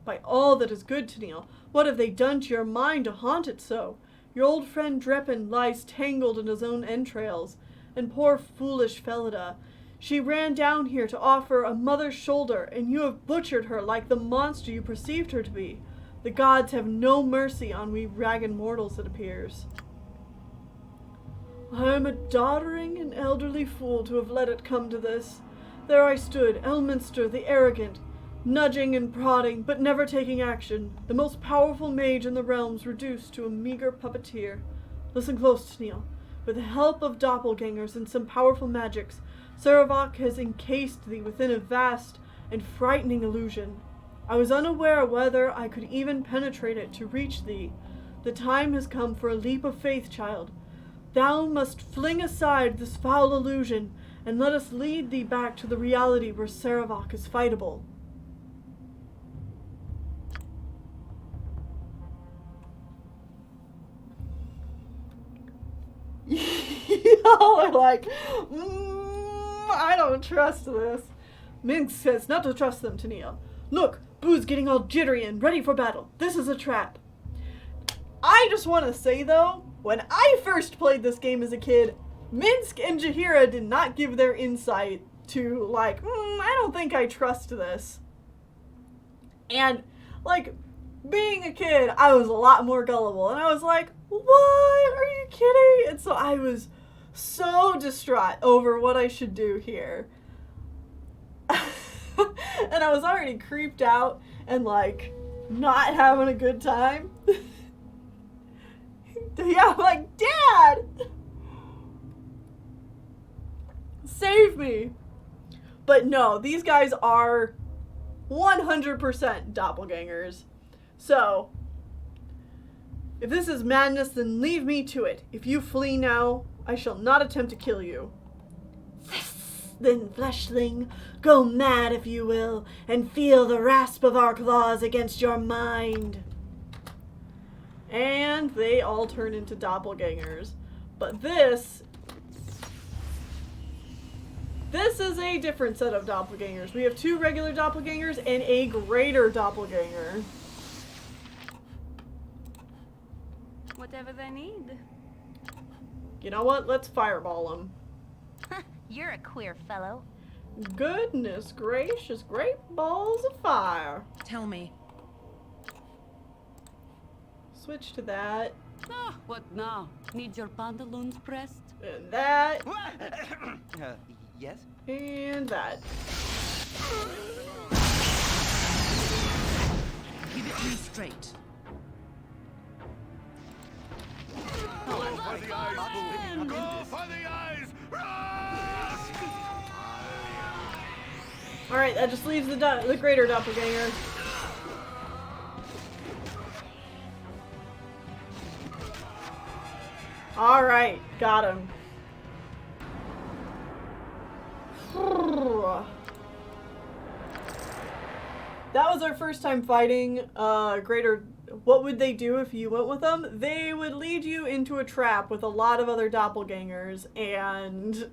By all that is good, Tennelle, what have they done to your mind to haunt it so? Your old friend Dreppen lies tangled in his own entrails, and poor foolish Felida. She ran down here to offer a mother's shoulder, and you have butchered her like the monster you perceived her to be. The gods have no mercy on we ragged mortals, it appears. I am a doddering and elderly fool to have let it come to this. There I stood, Elminster the arrogant, nudging and prodding, but never taking action, the most powerful mage in the realms reduced to a meager puppeteer. Listen close, Tennelle. With the help of doppelgangers and some powerful magics, Saravak has encased thee within a vast and frightening illusion. I was unaware whether I could even penetrate it to reach thee. The time has come for a leap of faith, child. Thou must fling aside this foul illusion, and let us lead thee back to the reality where Saravak is fightable. Y'all are like, I don't trust this. Minx says not to trust them, Tennelle. Look, Boo's getting all jittery and ready for battle. This is a trap. I just want to say, though, when I first played this game as a kid, Minsk and Jaheira did not give their insight to, like, I don't think I trust this. And, like, being a kid, I was a lot more gullible. And I was like, what? Are you kidding? And so I was so distraught over what I should do here. And I was already creeped out and, like, not having a good time. Yeah, I'm like, Dad! Save me! But no, these guys are 100% doppelgangers. So, if this is madness, then leave me to it. If you flee now, I shall not attempt to kill you. Then, fleshling, go mad if you will, and feel the rasp of our claws against your mind. And they all turn into doppelgangers. But this is a different set of doppelgangers. We have 2 regular doppelgangers and a greater doppelganger. Whatever they need. You know what? Let's fireball them. You're a queer fellow. Goodness gracious, great balls of fire. Tell me. Switch to that. Ah, what now? Need your pantaloons pressed? And that. Yes? And that. Give it to me straight. Go for the eyes, Boo! Go for the eyes! Alright, that just leaves the greater doppelganger. Alright, got him. That was our first time fighting greater. What would they do if you went with them? They would lead you into a trap with a lot of other doppelgangers, and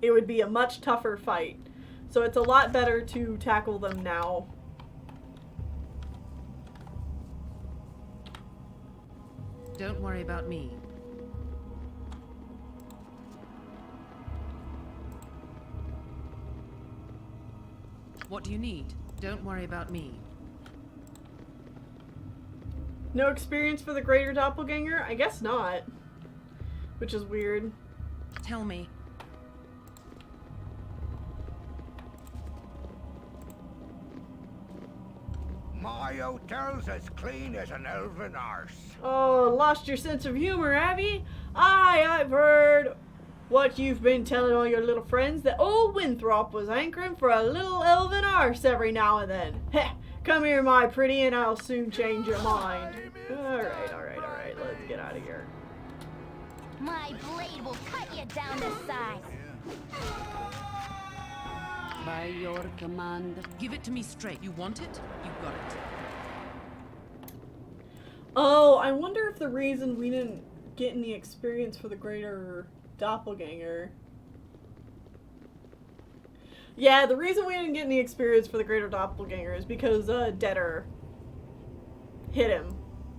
it would be a much tougher fight. So it's a lot better to tackle them now. Don't worry about me. What do you need? Don't worry about me. No experience for the greater doppelganger? I guess not. Which is weird. Tell me. My hotel's as clean as an elven arse. Oh, lost your sense of humor, have you? I've heard what you've been telling all your little friends, that old Winthrop was anchoring for a little elven arse every now and then. Heh, come here, my pretty, and I'll soon change your mind. Alright, let's get out of here. My blade will cut you down to size. By your command. Give it to me straight. You want it? You got it. Oh, I wonder if the reason we didn't get any experience for the greater doppelganger. Yeah, the reason we didn't get any experience for the greater doppelganger is because Deader hit him,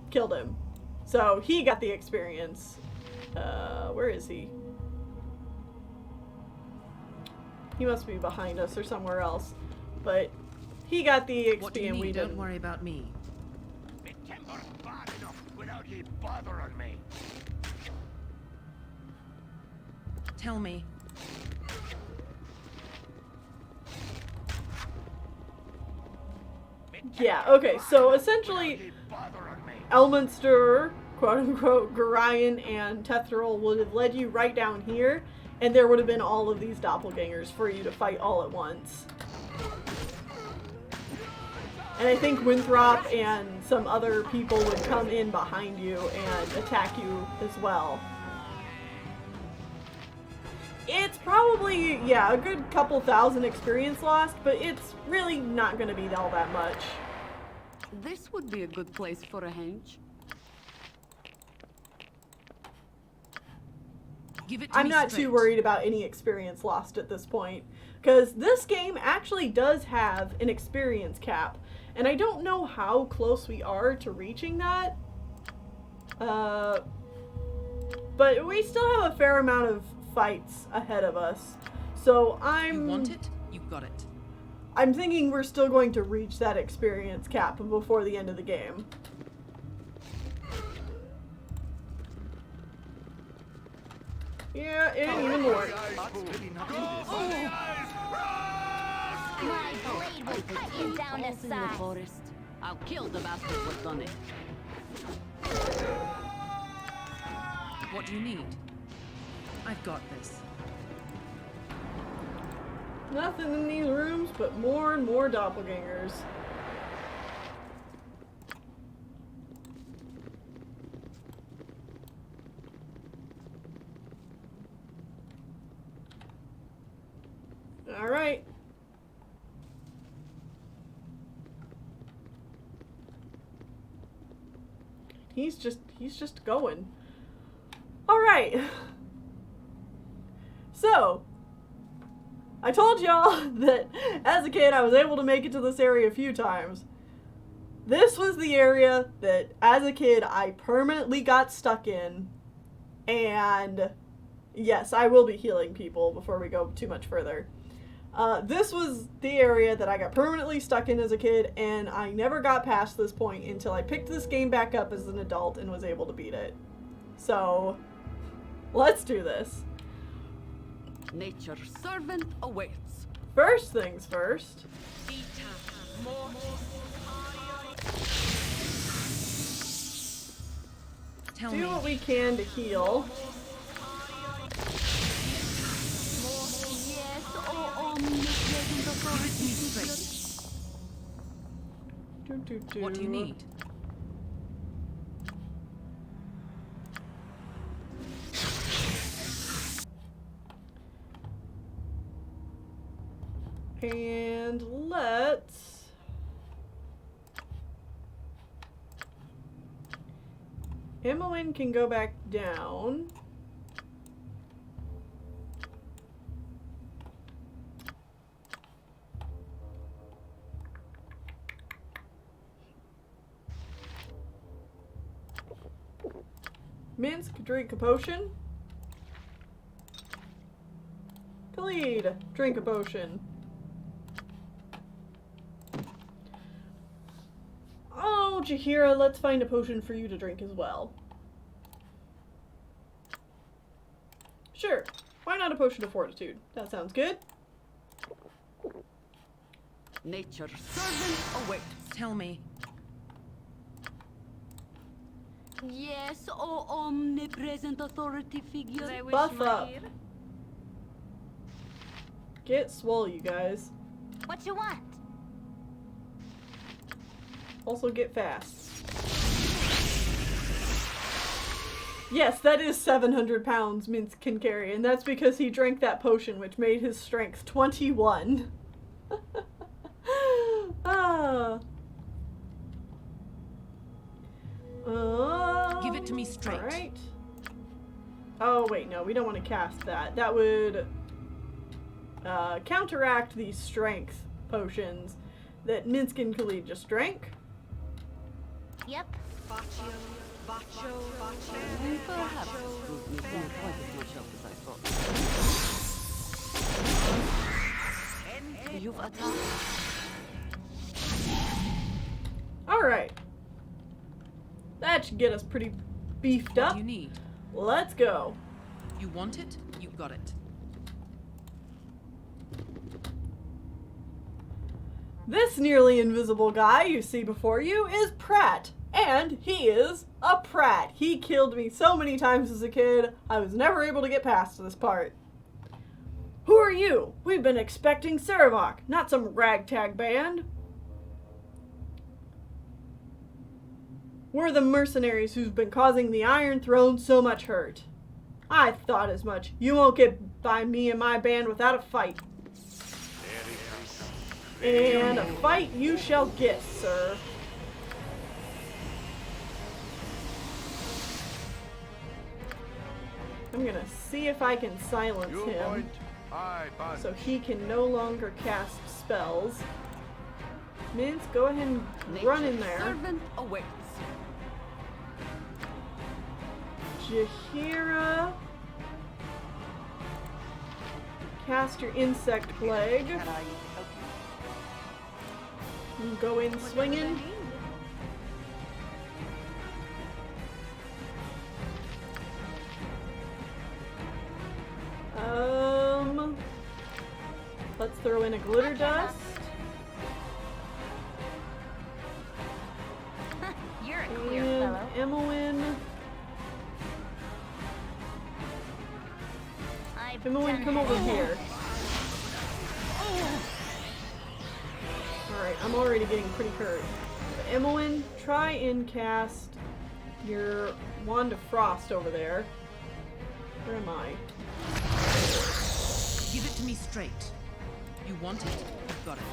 killed him. So he got the experience. Where is he? He must be behind us or somewhere else. But he got the XP What do you and need? we didn't. Don't worry about me. keep bothering me. Tell me. Yeah, okay, so essentially, Elminster, quote-unquote, Gorion, and Tethril would have led you right down here, and there would have been all of these doppelgangers for you to fight all at once. And I think Winthrop and some other people would come in behind you and attack you as well. It's probably, yeah, a good couple thousand experience lost, but it's really not going to be all that much. This would be a good place for a henge. Give it to I'm me not straight. too worried about any experience lost at this point, because this game actually does have an experience cap, and I don't know how close we are to reaching that. But we still have a fair amount of fights ahead of us, so You want it? You got it. I'm thinking we're still going to reach that experience cap before the end of the game. Yeah, and even more. My blade will cut you down to In the size. forest. I'll kill the bastard for done it. What do you need? I've got this. Nothing in these rooms but more and more doppelgangers. Alright. He's just going. Alright. So, I told y'all that as a kid I was able to make it to this area a few times. This was the area that as a kid I permanently got stuck in. And yes, I will be healing people before we go too much further. This was the area that I got permanently stuck in as a kid, and I never got past this point until I picked this game back up as an adult and was able to beat it. So, let's do this. Nature's servant awaits. First things first. Tell Do me. what we can to heal. Yes, oh, omnipresent authority. Straight. What do you need? And let's... Emmeline can go back down. Minsk, drink a potion. Khalid, drink a potion. Oh, Jahira, let's find a potion for you to drink as well. Sure. Why not a potion of fortitude? That sounds good. Nature's servant awaits. Tell me. Yes, oh, omnipresent authority figure. I wish Buff my up. ear. Get swole, you guys. What you want? Also get fast. Yes, that is 700 pounds Minsk can carry, and that's because he drank that potion, which made his strength 21. Ah. Give it to me straight. Alright. Oh, wait, no, we don't want to cast that. That would counteract the strength potions that Minsk and Khalid just drank. Yep. And perhaps this group needs not quite as much help as I thought. You've attacked. Alright. That should get us pretty beefed What up. do you need? Let's go. You want it? You got it. This nearly invisible guy you see before you is Pratt. And he is a Pratt. He killed me so many times as a kid, I was never able to get past this part. Who are you? We've been expecting Saravok, not some ragtag band. We're the mercenaries who've been causing the Iron Throne so much hurt. I thought as much. You won't get by me and my band without a fight. And a fight you shall get, sir. I'm gonna see if I can silence him so he can no longer cast spells. Mince, go ahead and run in there. Servant awaits. Jaheira, cast your insect plague. And go in swinging. Let's throw in a glitter dust. You're a clear And fellow. Emmeline. I've Emmeline, done come over it. here. Alright, I'm already getting pretty hurt. But Emmeline, try and cast your Wand of Frost over there. Where am I? Give it to me straight. You want it? You've got it.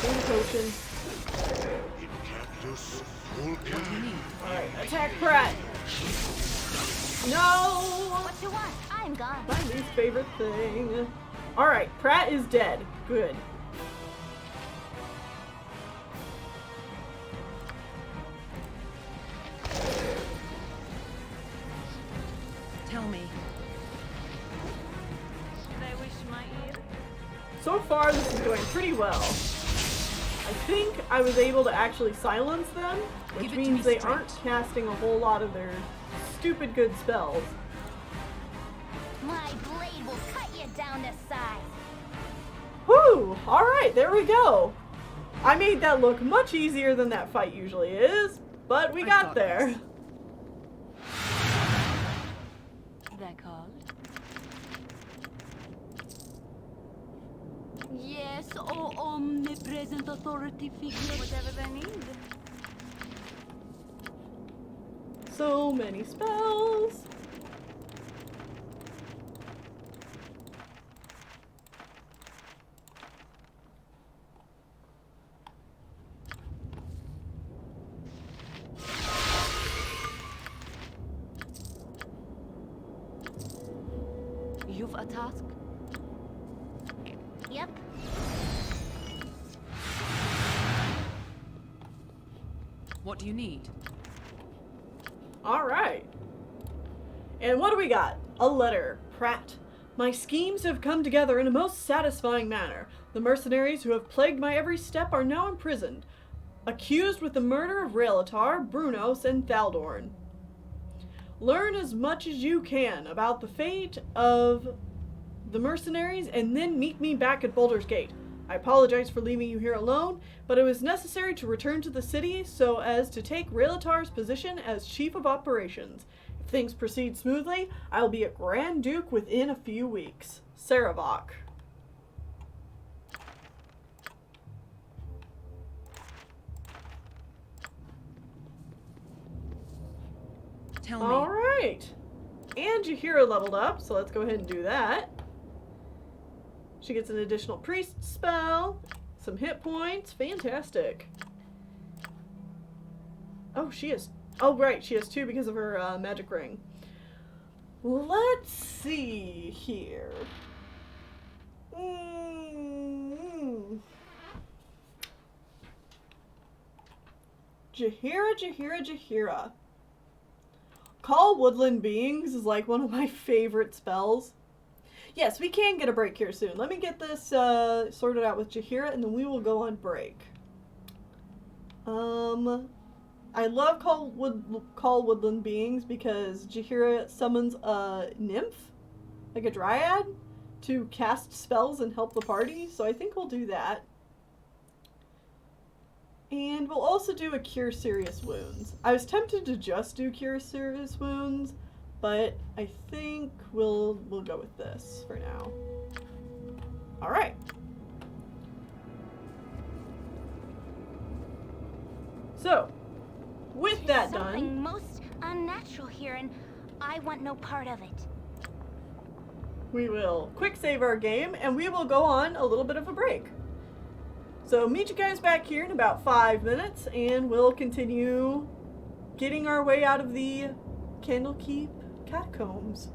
Here's a potion. What do you need? Alright, attack Pratt! No! What you want? I'm gone. My least favorite thing. Alright, Pratt is dead. Good. Tell me. Should I wish my ear? So far, this is going pretty well. I think I was able to actually silence them, which Give it to means me they straight. aren't casting a whole lot of their stupid good spells. My blade will cut you down to size. Whew! Alright, there we go. I made that look much easier than that fight usually is, but we got there. That called? Yes, oh omnipresent authority figure. Whatever they need. So many spells. You've a task? Yep. What do you need? Alright. And what do we got? A letter. Pratt. My schemes have come together in a most satisfying manner. The mercenaries who have plagued my every step are now imprisoned, accused with the murder of Raelatar, Brunos, and Thaldorn. Learn as much as you can about the fate of the mercenaries and then meet me back at Baldur's Gate. I apologize for leaving you here alone, but it was necessary to return to the city so as to take Raelatar's position as Chief of Operations. If things proceed smoothly, I will be a Grand Duke within a few weeks. Saravok. Tell me. Alright. And Jaheira leveled up, so let's go ahead and do that. She gets an additional priest spell, some hit points. Fantastic. Oh, she has... Oh, right, she has 2 because of her magic ring. Let's see here. Jaheira. Call woodland beings is like one of my favorite spells. Yes, we can get a break here soon. Let me get this sorted out with Jaheira, and then we will go on break. I love call woodland beings because Jahira summons a nymph, like a dryad, to cast spells and help the party, so I think we'll do that. And we'll also do a Cure Serious Wounds. I was tempted to just do Cure Serious Wounds, but I think we'll go with this for now. Alright. So, with that There's something done, most unnatural here, and I want no part of it. we will quick save our game and we will go on a little bit of a break. So meet you guys back here in about 5 minutes and we'll continue getting our way out of the Candlekeep catacombs.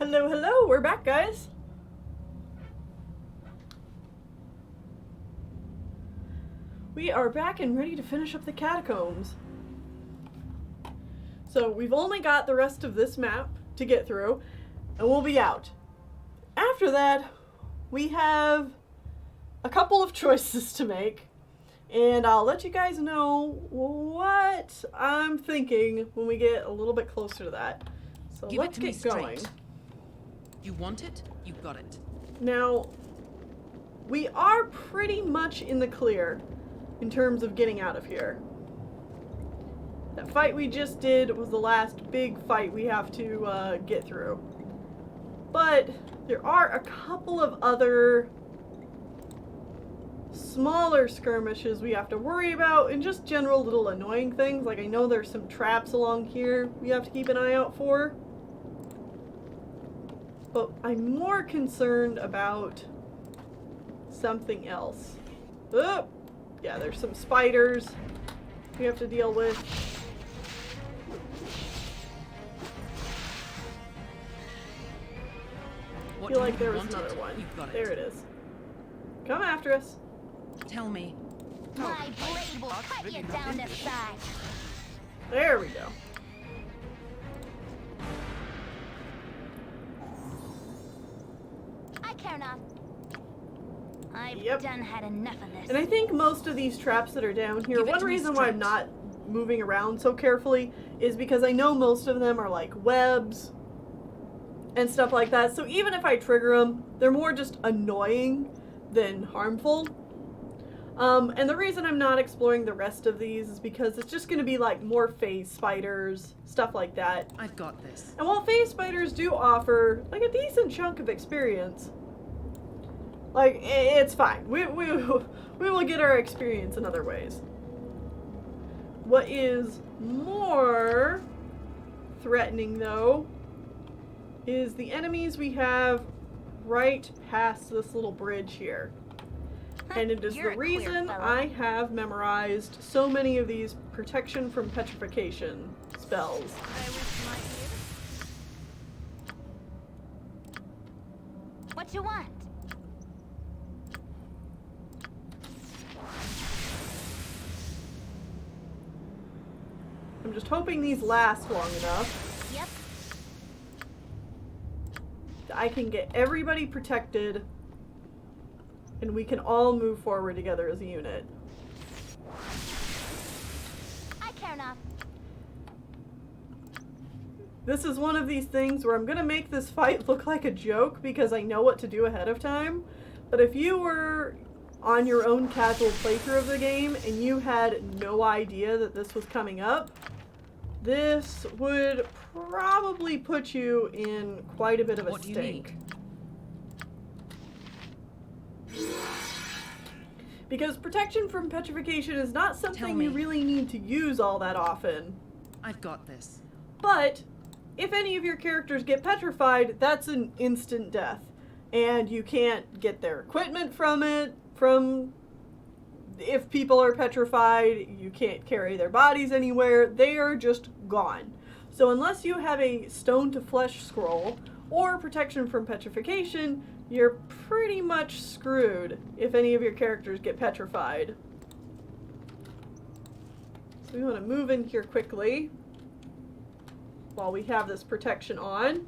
Hello, hello, we're back, guys. We are back and ready to finish up the catacombs. So we've only got the rest of this map to get through, and we'll be out. After that, we have a couple of choices to make, and I'll let you guys know what I'm thinking when we get a little bit closer to that. So let's get going. You want it? You got it. Now, we are pretty much in the clear in terms of getting out of here. That fight we just did was the last big fight we have to get through. But there are a couple of other smaller skirmishes we have to worry about, and just general little annoying things. Like, I know there's some traps along here we have to keep an eye out for. But I'm more concerned about something else. Oh, yeah, there's some spiders we have to deal with. I feel like there was another one. There it is. Come after us. Tell me. My blade will cut you down to size. There we go. I care not. I've done had enough of this. And I think most of these traps that are down here, one reason why I'm not moving around so carefully is because I know most of them are like webs and stuff like that. So even if I trigger them, they're more just annoying than harmful. And the reason I'm not exploring the rest of these is because it's just going to be like more phase spiders, stuff like that. I've got this. And while phase spiders do offer like a decent chunk of experience, like, it's fine. We will get our experience in other ways. What is more threatening, though, is the enemies we have right past this little bridge here. And it is the reason I have memorized so many of these protection from petrification spells. What you want? I'm just hoping these last long enough. Yep. That I can get everybody protected and we can all move forward together as a unit. I care not. This is one of these things where I'm gonna make this fight look like a joke because I know what to do ahead of time. But if you were on your own casual playthrough of the game and you had no idea that this was coming up, this would probably put you in quite a bit of a stink. Because protection from petrification is not something you really need to use all that often. I've got this. But if any of your characters get petrified, that's an instant death. And you can't get their equipment from it. If people are petrified, you can't carry their bodies anywhere. They are just gone. So unless you have a stone to flesh scroll or protection from petrification, you're pretty much screwed if any of your characters get petrified. So we want to move in here quickly while we have this protection on.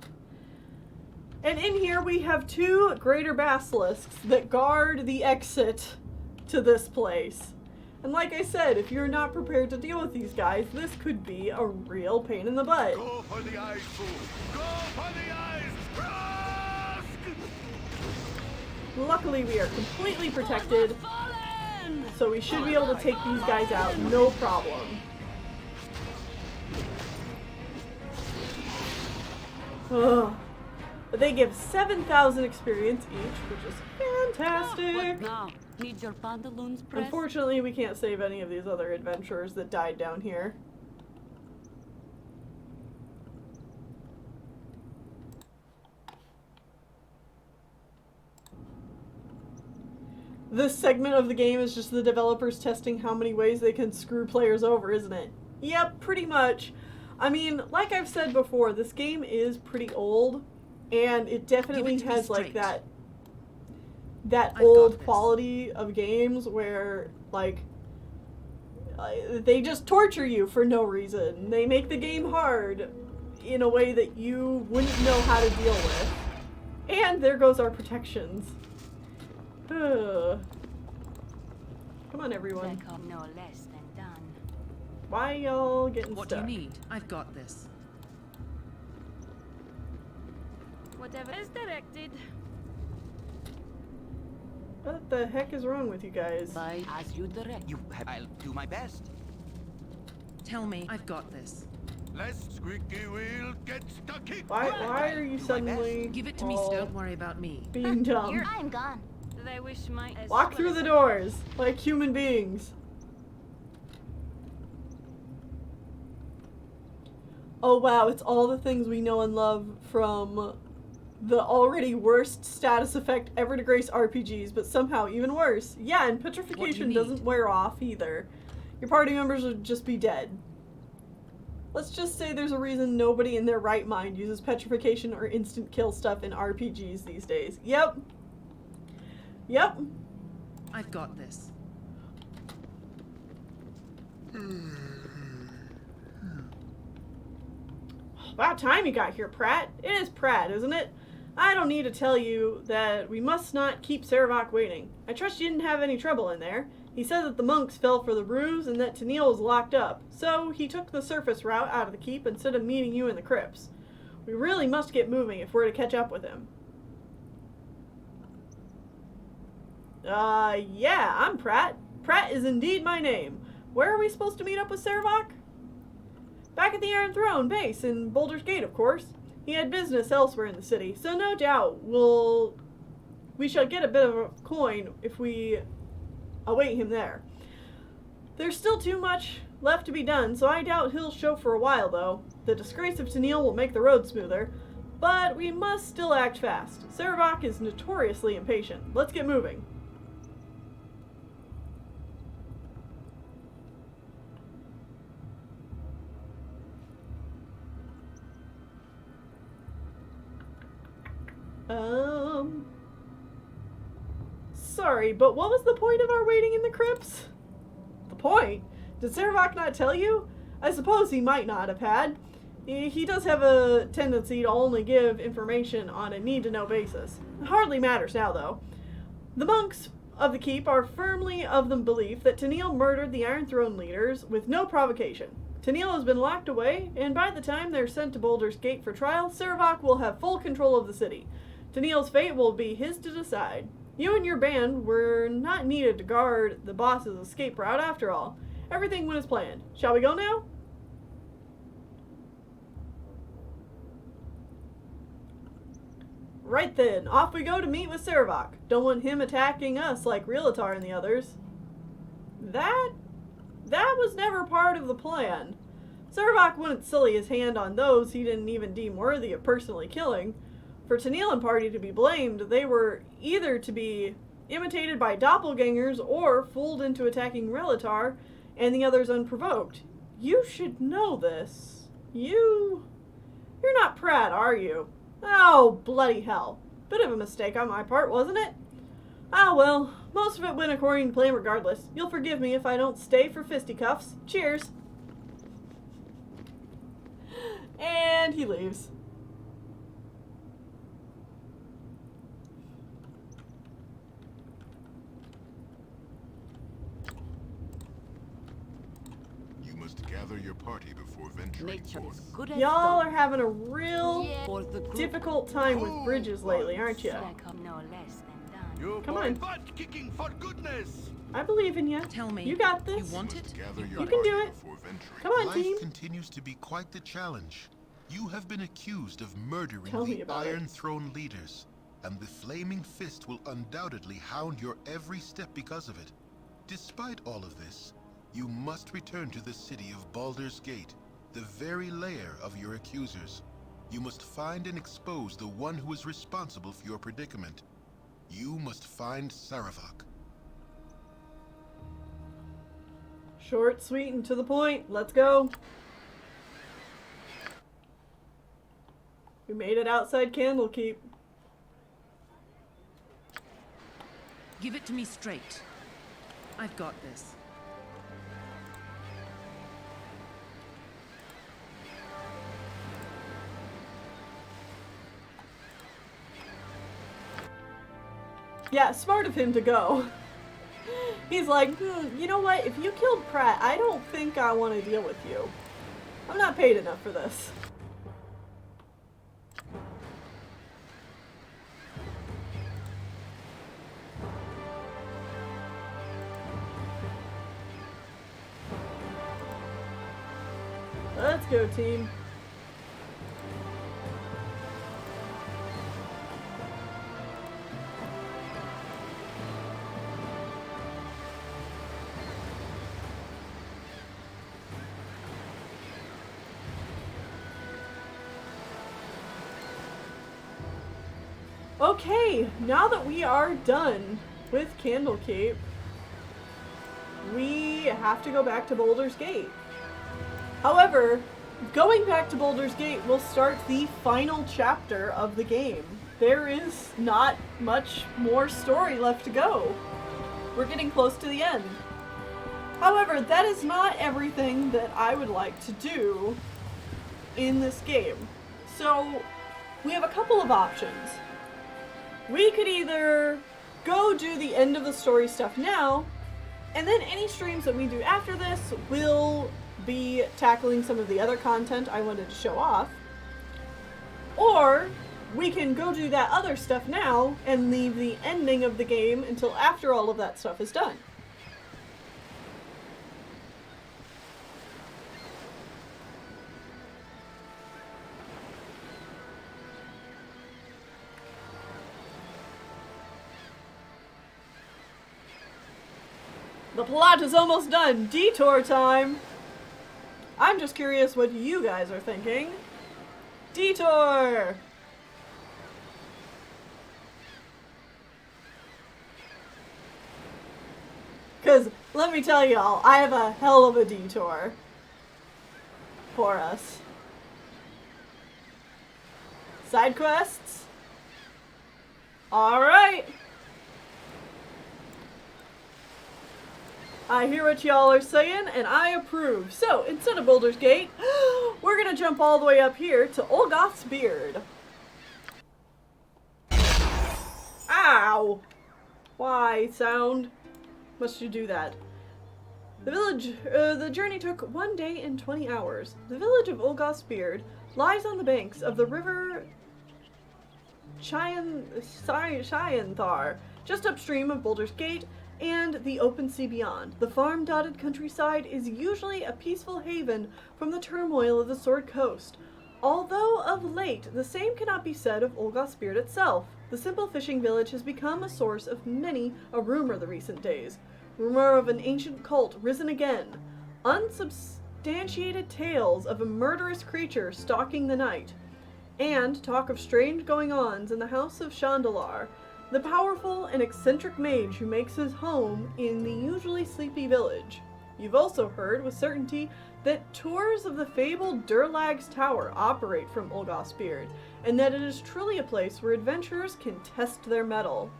And in here we have two greater basilisks that guard the exit to this place. And like I said, if you're not prepared to deal with these guys, this could be a real pain in the butt. Go for the eyes, fool! Go for the eyes! Luckily, we are completely protected, so we should be able to take these guys out, no problem. Ugh. But they give 7,000 experience each, which is fantastic. What now? Need your pantaloons pressed? Unfortunately, we can't save any of these other adventurers that died down here. This segment of the game is just the developers testing how many ways they can screw players over, isn't it? Yep, pretty much. I mean, like I've said before, this game is pretty old, and it definitely Give it to me has like straight. that I've old got this. quality of games where like they just torture you for no reason. They make the game hard in a way that you wouldn't know how to deal with. And there goes our protections. Ugh. Come on, everyone. No less than done. Why y'all getting What stuck? do you need? I've got this. Whatever is directed. What the heck is wrong with you guys? By as you direct. I'll do my best. Tell me. I've got this. Less squeaky wheel gets stucky. Why are you suddenly Give it to me, all so don't worry about me. being dumb? I'm gone. They wish my Walk through the doors like human beings. Oh wow, it's all the things we know and love from the already worst status effect ever to grace RPGs, but somehow even worse. Yeah, and petrification doesn't wear off either. Your party members would just be dead. Let's just say there's a reason nobody in their right mind uses petrification or instant kill stuff in RPGs these days. Yep. Yep. I've got this. About time you got here, Pratt. It is Pratt, isn't it? I don't need to tell you that we must not keep Saravok waiting. I trust you didn't have any trouble in there. He said that the monks fell for the ruse and that Tennelle was locked up, so he took the surface route out of the keep instead of meeting you in the crypts. We really must get moving if we're to catch up with him. Yeah, I'm Pratt. Pratt is indeed my name. Where are we supposed to meet up with Saravok? Back at the Iron Throne base in Baldur's Gate, of course. He had business elsewhere in the city, so no doubt we shall get a bit of a coin if we await him there. There's still too much left to be done, so I doubt he'll show for a while, though. The disgrace of Tennelle will make the road smoother, but we must still act fast. Saravok is notoriously impatient. Let's get moving. Sorry, but what was the point of our waiting in the crypts? The point? Did Saravok not tell you? I suppose he might not have had. He does have a tendency to only give information on a need-to-know basis. It hardly matters now, though. The monks of the keep are firmly of the belief that Tennelle murdered the Iron Throne leaders with no provocation. Tennelle has been locked away, and by the time they're sent to Baldur's Gate for trial, Saravok will have full control of the city. Tennelle's fate will be his to decide. You and your band were not needed to guard the boss's escape route after all. Everything went as planned. Shall we go now? Right then, off we go to meet with Saravok. Don't want him attacking us like Realitar and the others. That was never part of the plan. Saravok wouldn't sully his hand on those he didn't even deem worthy of personally killing. For Tennelle and party to be blamed, they were either to be imitated by doppelgangers or fooled into attacking Realitar and the others unprovoked. You should know this. You're not Pratt, are you? Oh, bloody hell. Bit of a mistake on my part, wasn't it? Ah, well, most of it went according to plan regardless. You'll forgive me if I don't stay for fisticuffs. Cheers. And he leaves. Gather your party before venturing forth. Y'all are having a real difficult time with bridges lately, aren't you? Come on. Butt kicking for goodness. I believe in you. Tell me. You got this. You want it? You can do it. Come on, Life team. continues to be quite the challenge. You have been accused of murdering Tell me the about Iron it. Throne leaders, and the Flaming Fist will undoubtedly hound your every step because of it. Despite all of this, you must return to the city of Baldur's Gate, the very lair of your accusers. You must find and expose the one who is responsible for your predicament. You must find Saravok. Short, sweet, and to the point. Let's go. We made it outside Candlekeep. Give it to me straight. I've got this. Yeah, smart of him to go. He's like, you know what? If you killed Pratt, I don't think I want to deal with you. I'm not paid enough for this. Let's go, team. Okay, now that we are done with Candlekeep, we have to go back to Baldur's Gate. However, going back to Baldur's Gate will start the final chapter of the game. There is not much more story left to go. We're getting close to the end. However, that is not everything that I would like to do in this game. So, we have a couple of options. We could either go do the end of the story stuff now, and then any streams that we do after this will be tackling some of the other content I wanted to show off. Or we can go do that other stuff now and leave the ending of the game until after all of that stuff is done. The plot is almost done. Detour time. I'm just curious what you guys are thinking. Detour! Because, let me tell y'all, I have a hell of a detour for us. Side quests? Alright! I hear what y'all are saying, and I approve. So, instead of Baldur's Gate, we're gonna jump all the way up here to Olgoth's Beard. Ow! Why, sound? Must you do that? The journey took 1 day and 20 hours. The village of Olgoth's Beard lies on the banks of the river Chyanthar, just upstream of Baldur's Gate and the open sea beyond. The farm-dotted countryside is usually a peaceful haven from the turmoil of the Sword Coast. Although of late, the same cannot be said of Olgoth's Beard itself. The simple fishing village has become a source of many a rumor the recent days. Rumor of an ancient cult risen again. Unsubstantiated tales of a murderous creature stalking the night. And talk of strange going-ons in the house of Chandalar, the powerful and eccentric mage who makes his home in the usually sleepy village. You've also heard with certainty that tours of the fabled Durlag's Tower operate from Olgoth's Beard, and that it is truly a place where adventurers can test their mettle.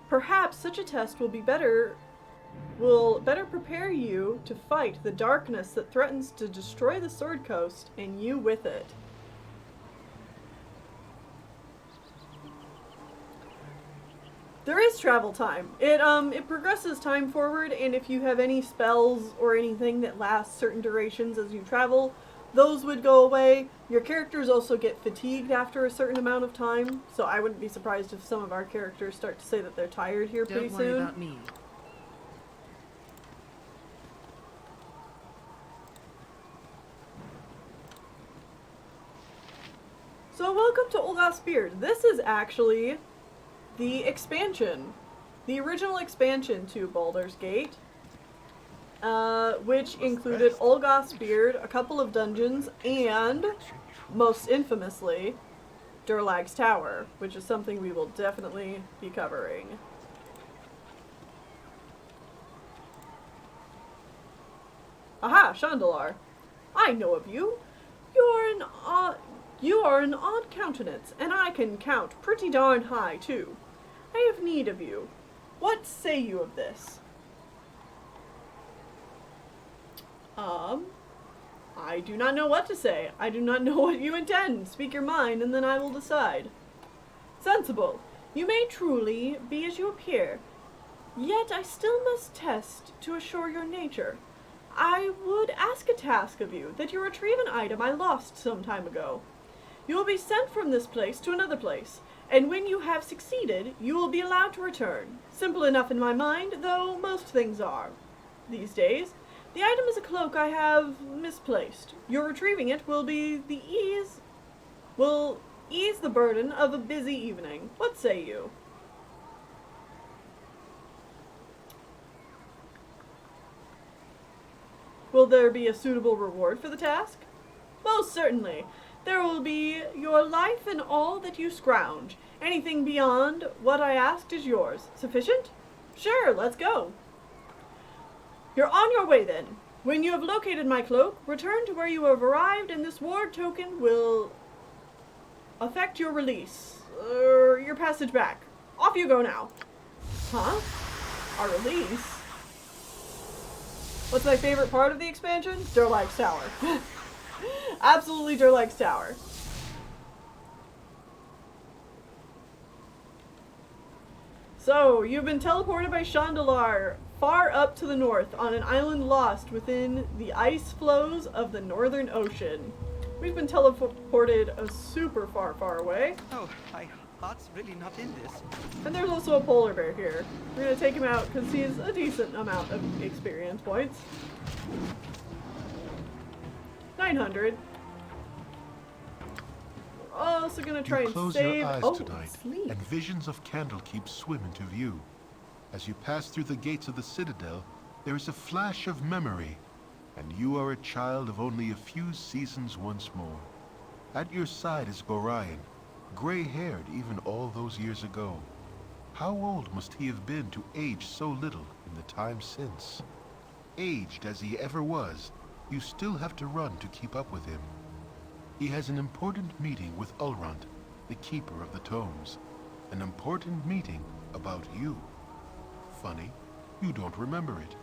Perhaps such a test will better prepare you to fight the darkness that threatens to destroy the Sword Coast, and you with it. There is travel time. It progresses time forward, and if you have any spells or anything that lasts certain durations as you travel, those would go away. Your characters also get fatigued after a certain amount of time, so I wouldn't be surprised if some of our characters start to say that they're tired here pretty soon. Don't worry about me. So welcome to Olgoth's Beard. This is actually the expansion. The original expansion to Baldur's Gate, which included Olgoth's Beard, a couple of dungeons, and, most infamously, Durlag's Tower, which is something we will definitely be covering. Aha, Chandalar. I know of you. You are an odd countenance, and I can count pretty darn high, too. I have need of you. What say you of this? I do not know what to say. I do not know what you intend. Speak your mind, and then I will decide. Sensible. You may truly be as you appear, yet I still must test to assure your nature. I would ask a task of you, that you retrieve an item I lost some time ago. You will be sent from this place to another place, and when you have succeeded, you will be allowed to return. Simple enough in my mind, though most things are. These days, the item is a cloak I have misplaced. Your retrieving it will ease the burden of a busy evening. What say you? Will there be a suitable reward for the task? Most certainly. There will be your life and all that you scrounge. Anything beyond what I asked is yours. Sufficient? Sure, let's go. You're on your way then. When you have located my cloak, return to where you have arrived, and this ward token will affect your release. Your passage back. Off you go now. Huh? Our release? What's my favorite part of the expansion? Durlag's Tower. Absolutely Durlag's Tower. So, you've been teleported by Chandalar far up to the north on an island lost within the ice flows of the Northern Ocean. We've been teleported a super far away. Oh, my heart's really not in this. And there's also a polar bear here. We're gonna take him out because he's a decent amount of experience points. 900. We're also gonna try and close save. your eyes Oh, tonight, sleep. and visions of Candlekeep swim into view. As you pass through the gates of the Citadel, there is a flash of memory, and you are a child of only a few seasons once more. At your side is Gorion, gray-haired even all those years ago. How old must he have been to age so little in the time since? Aged as he ever was, you still have to run to keep up with him. He has an important meeting with Ulrund, the keeper of the tomes. An important meeting about you. Funny, you don't remember it.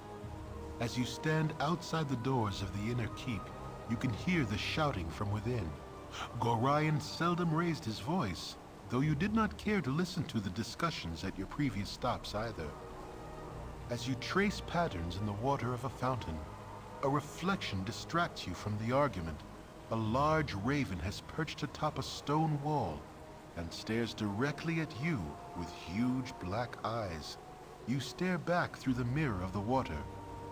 As you stand outside the doors of the inner keep, you can hear the shouting from within. Gorion seldom raised his voice, though you did not care to listen to the discussions at your previous stops either. As you trace patterns in the water of a fountain, a reflection distracts you from the argument. A large raven has perched atop a stone wall and stares directly at you with huge black eyes. You stare back through the mirror of the water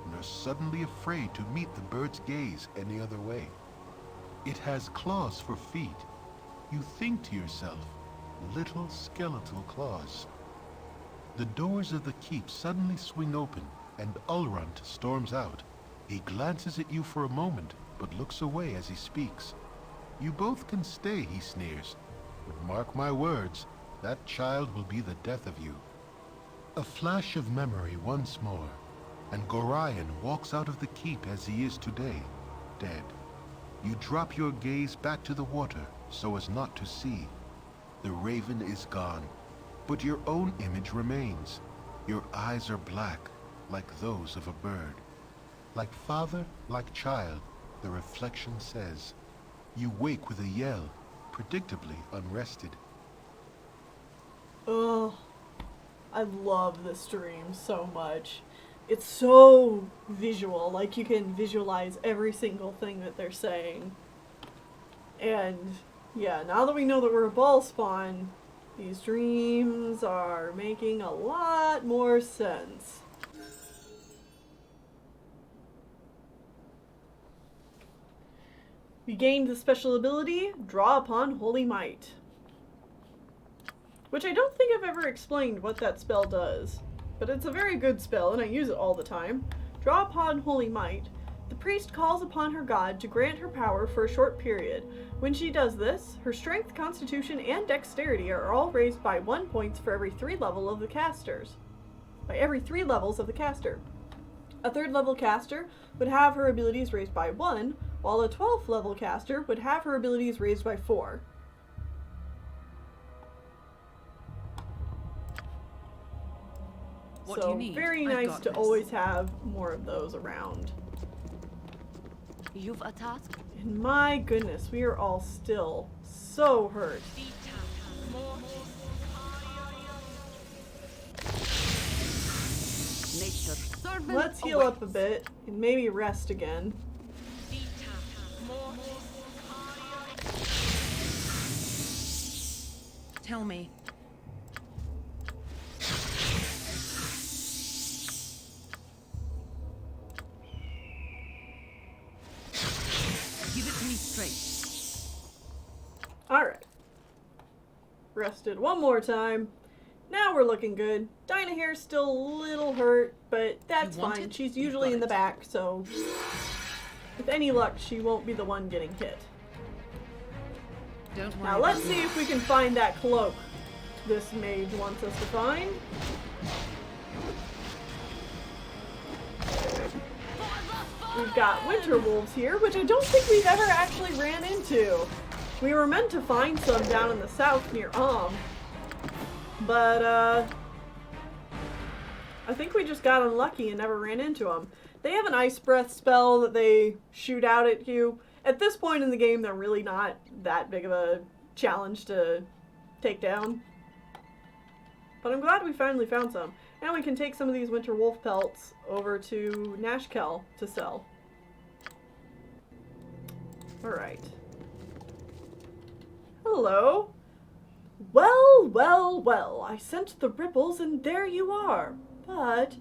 and are suddenly afraid to meet the bird's gaze any other way. It has claws for feet. You think to yourself, little skeletal claws. The doors of the keep suddenly swing open, and Ulrund storms out. He glances at you for a moment, but looks away as he speaks. You both can stay, he sneers, but mark my words, that child will be the death of you. A flash of memory once more, and Gorion walks out of the keep as he is today, dead. You drop your gaze back to the water so as not to see. The raven is gone, but your own image remains. Your eyes are black, like those of a bird. Like father, like child, the reflection says. You wake with a yell, predictably unrested. Ugh. I love this stream so much. It's so visual, like you can visualize every single thing that they're saying. And yeah, now that we know that we're a ball spawn, these dreams are making a lot more sense. We gained the special ability, Draw Upon Holy Might. Which I don't think I've ever explained what that spell does. But it's a very good spell, and I use it all the time. Draw Upon Holy Might. The priest calls upon her god to grant her power for a short period. When she does this, her strength, constitution, and dexterity are all raised by 1 point for every 3 levels of the casters. By every 3 levels of the caster. A 3rd level caster would have her abilities raised by 1, while a 12th level caster would have her abilities raised by 4. What so do you need? very I've nice got to this. always have more of those around. You've a task? And my goodness, we are all still so hurt. Nature's servant Let's heal up a bit and maybe rest again. Tell me. Give it to me straight. Alright. Rested one more time. Now we're looking good. Dinah here's still a little hurt, but that's want fine. it? She's You've usually got in the it. back, so with any luck, she won't be the one getting hit. Don't worry. Now let's see if we can find that cloak this mage wants us to find. We've got winter wolves here, which I don't think we've ever actually ran into. We were meant to find some down in the south near but I think we just got unlucky and never ran into them. They have an ice breath spell that they shoot out at you. At this point in the game, they're really not that big of a challenge to take down. But I'm glad we finally found some. Now we can take some of these winter wolf pelts over to Nashkel to sell. Alright. Hello. Well, well, well. I sent the ripples and there you are. But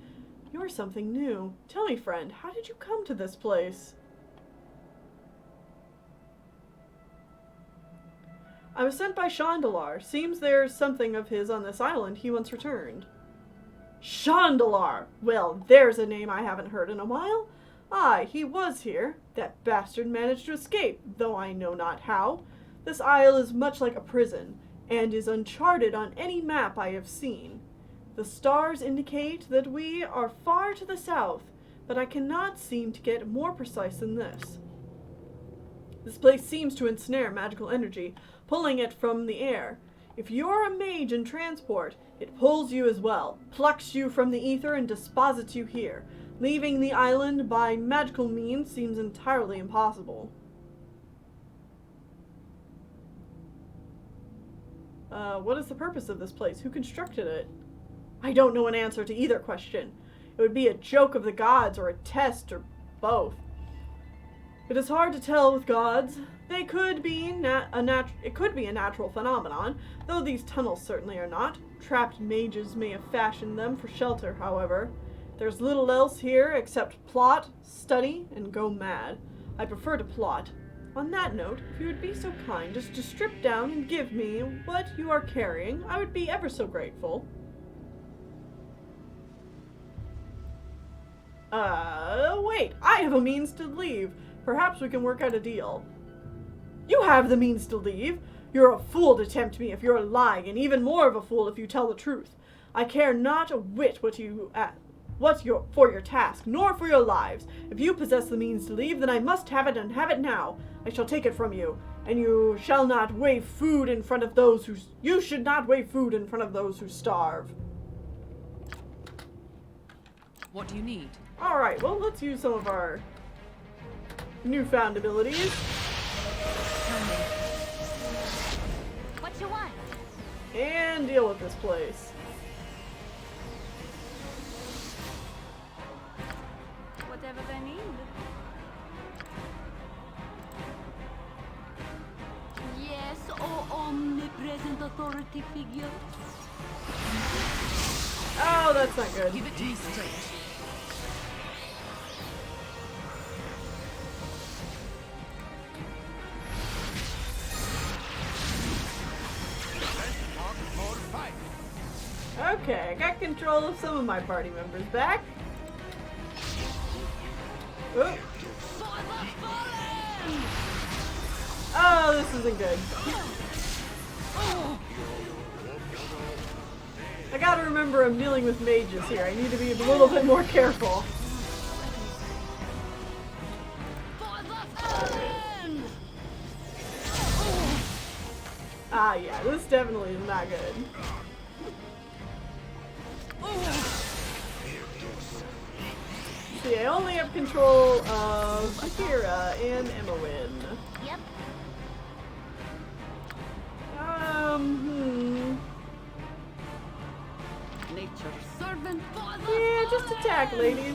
you're something new. Tell me, friend, how did you come to this place? I was sent by Chandalar. Seems there's something of his on this island he once returned. Chandalar! Well, there's a name I haven't heard in a while. Aye, he was here. That bastard managed to escape, though I know not how. This isle is much like a prison, and is uncharted on any map I have seen. The stars indicate that we are far to the south, but I cannot seem to get more precise than this. This place seems to ensnare magical energy, pulling it from the air. If you're a mage in transport, it pulls you as well, plucks you from the ether and disposits you here. Leaving the island by magical means seems entirely impossible. What is the purpose of this place? Who constructed it? I don't know an answer to either question. It would be a joke of the gods, or a test, or both. It is hard to tell with gods. They could be it could be a natural phenomenon, though these tunnels certainly are not. Trapped mages may have fashioned them for shelter, however. There's little else here except plot, study, and go mad. I prefer to plot. On that note, if you would be so kind as to strip down and give me what you are carrying, I would be ever so grateful. Wait, I have a means to leave. Perhaps we can work out a deal. You have the means to leave. You're a fool to tempt me if you're lying, and even more of a fool if you tell the truth. I care not a whit for your task, nor for your lives. If you possess the means to leave, then I must have it, and have it now. I shall take it from you, and you shall not wave food in front of those who... You should not wave food in front of those who starve. What do you need? Alright, well, let's use some of our newfound abilities. What you want? And deal with this place. Whatever they need. Yes, oh omnipresent authority figure. Oh, that's not good. Give it to me straight. Okay, I got control of some of my party members back. Oh, oh, this isn't good. I gotta remember I'm dealing with mages here. I need to be a little bit more careful. Ah, yeah, this definitely is not good. See, I only have control of Shakira and Emma-Win. Yep. Nature's servant. Yeah, just attack, ladies.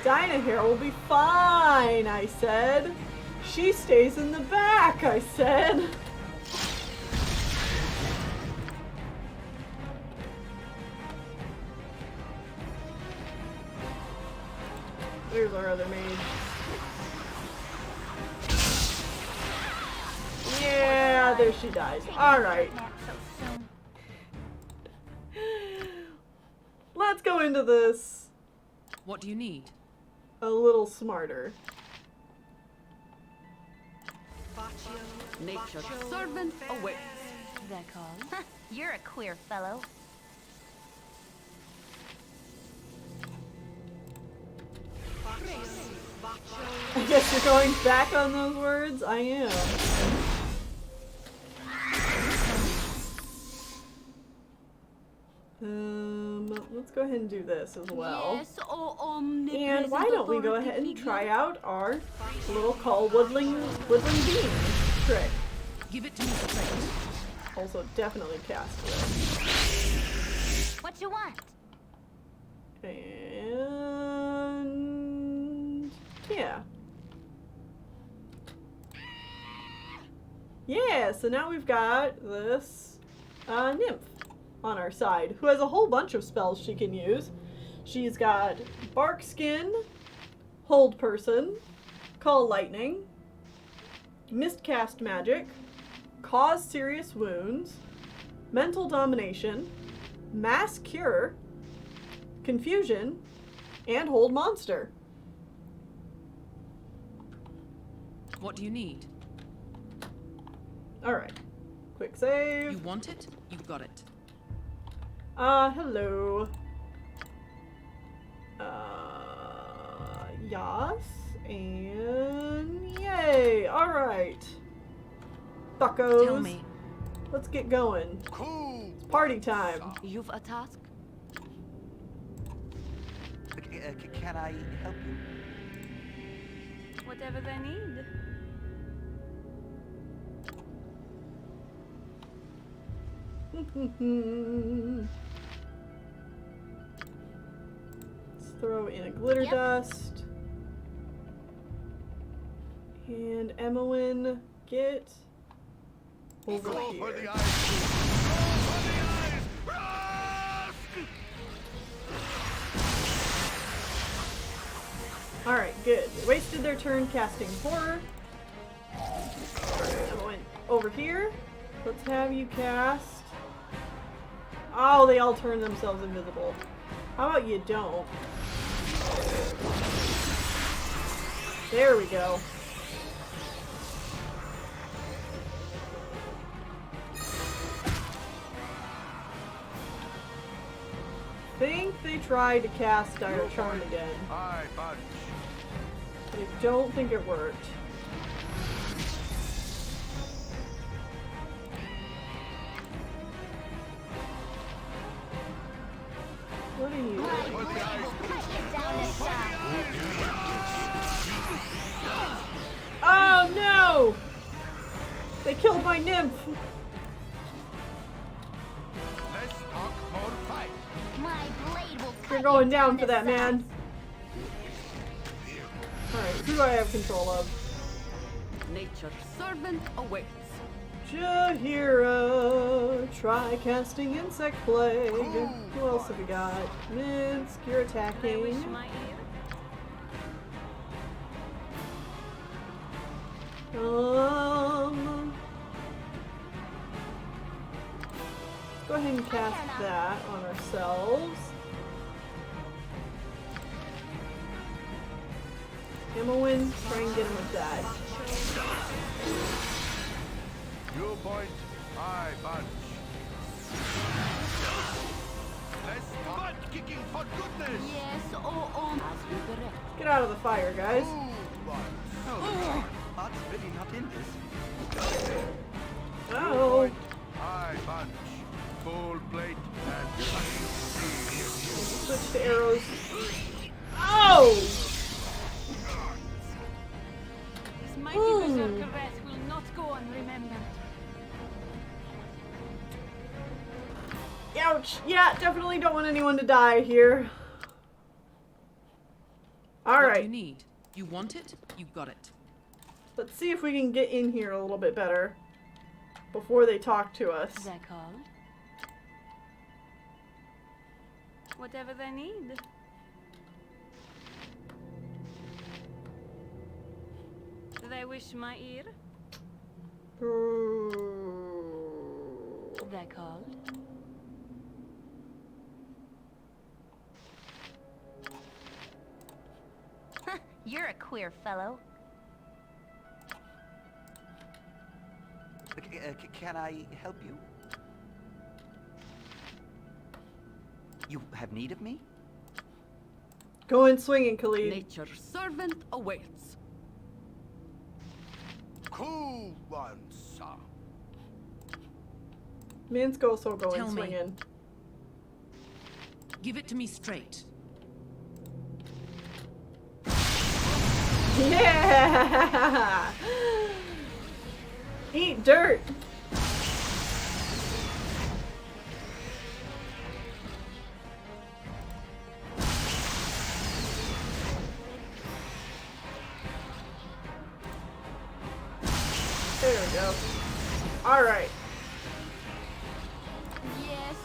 Dinah here will be fine, I said. She stays in the back, I said. There's our other mage. Yeah, there she dies. Alright. Let's go into this What do you need? a little smarter. Nature's servant awaits. That call? You're a queer fellow. I guess you're going back on those words? I am. Let's go ahead and do this as well. Yes, oh, And why don't we go ahead and try out our little call woodland beam trick. Give it to me straight. Also definitely cast it. What you want? And yeah. Yeah, so now we've got this nymph on our side, who has a whole bunch of spells she can use. She's got Bark Skin, Hold Person, Call Lightning, Mistcast Magic, Cause Serious Wounds, Mental Domination, Mass Cure, Confusion, and Hold Monster. What do you need? Alright. Quick save. You want it? You've got it. Hello. Yas, and yay! Alright. Buckos. Tell me. Let's get going. Cool. It's party time. You've a task? Can I help you? Whatever they need. Let's throw in a glitter dust. And Emma-Win, get over here. Alright, good. They wasted their turn casting horror. Emma-Win, over here. Let's have you cast. Oh, they all turn themselves invisible. How about you don't? There we go. I think they tried to cast Dire Charm again. But I don't think it worked. What are you? Oh no! They killed my nymph! You're going down for that, man. Alright, who do I have control of? Nature's servant awaits. Jahira, try casting Insect Plague. Who else have we got? Minsk, you're attacking. Let's go ahead and cast that on ourselves. Emma-Win, try and get him with that. You point, I punch. Less butt kicking for goodness. Yes, oh, as you direct. Get out of the fire, guys. Oh, heart's really not in this. remembered. Ouch! Yeah, definitely don't want anyone to die here. What do you Alright. need? You want it? You got it. Let's see if we can get in here a little bit better before they talk to us. They're called. Whatever they need. Do they wish my ear? They're called. You're a queer fellow. Can I help you? You have need of me? Go in swinging, Khalid. Nature's servant awaits. Cool one, sir. Minsk also go in Tell me. swinging. Give it to me straight. Yeah! Eat dirt! There we go. Alright. Yes,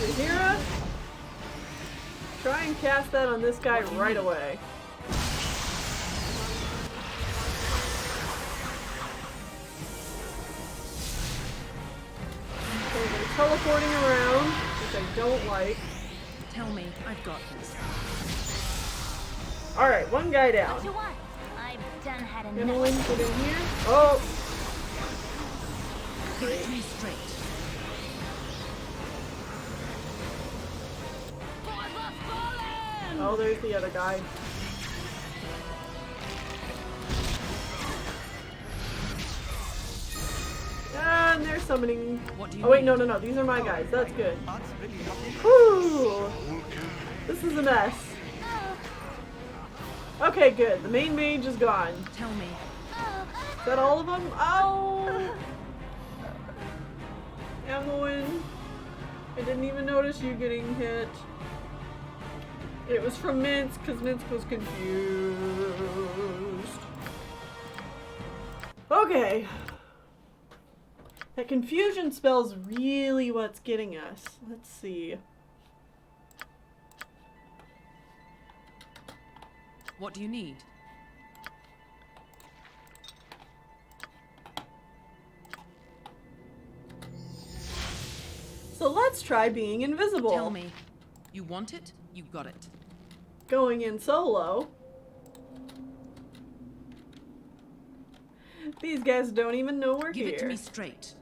Zahira? Try and cast that on this guy right away. Okay, they're teleporting around, which I don't like. Tell me, I've got this. Alright, one guy What down. you want? I've done had enough. Emily, get in here. Oh! Give it to me straight. Oh, there's the other guy. And they're summoning. What do you Oh wait, need? no. These are my guys. That's good. Whew. This is a mess. Okay, good. The main mage is gone. Tell me. Is that all of them? Oh! Emmeline. I didn't even notice you getting hit. It was from Minsk, because Minsk was confused. Okay. That confusion spell's really what's getting us. Let's see. What do you need? So let's try being invisible. Tell me. You want it? You got it. Going in solo. These guys don't even know we're Give here. it to me straight.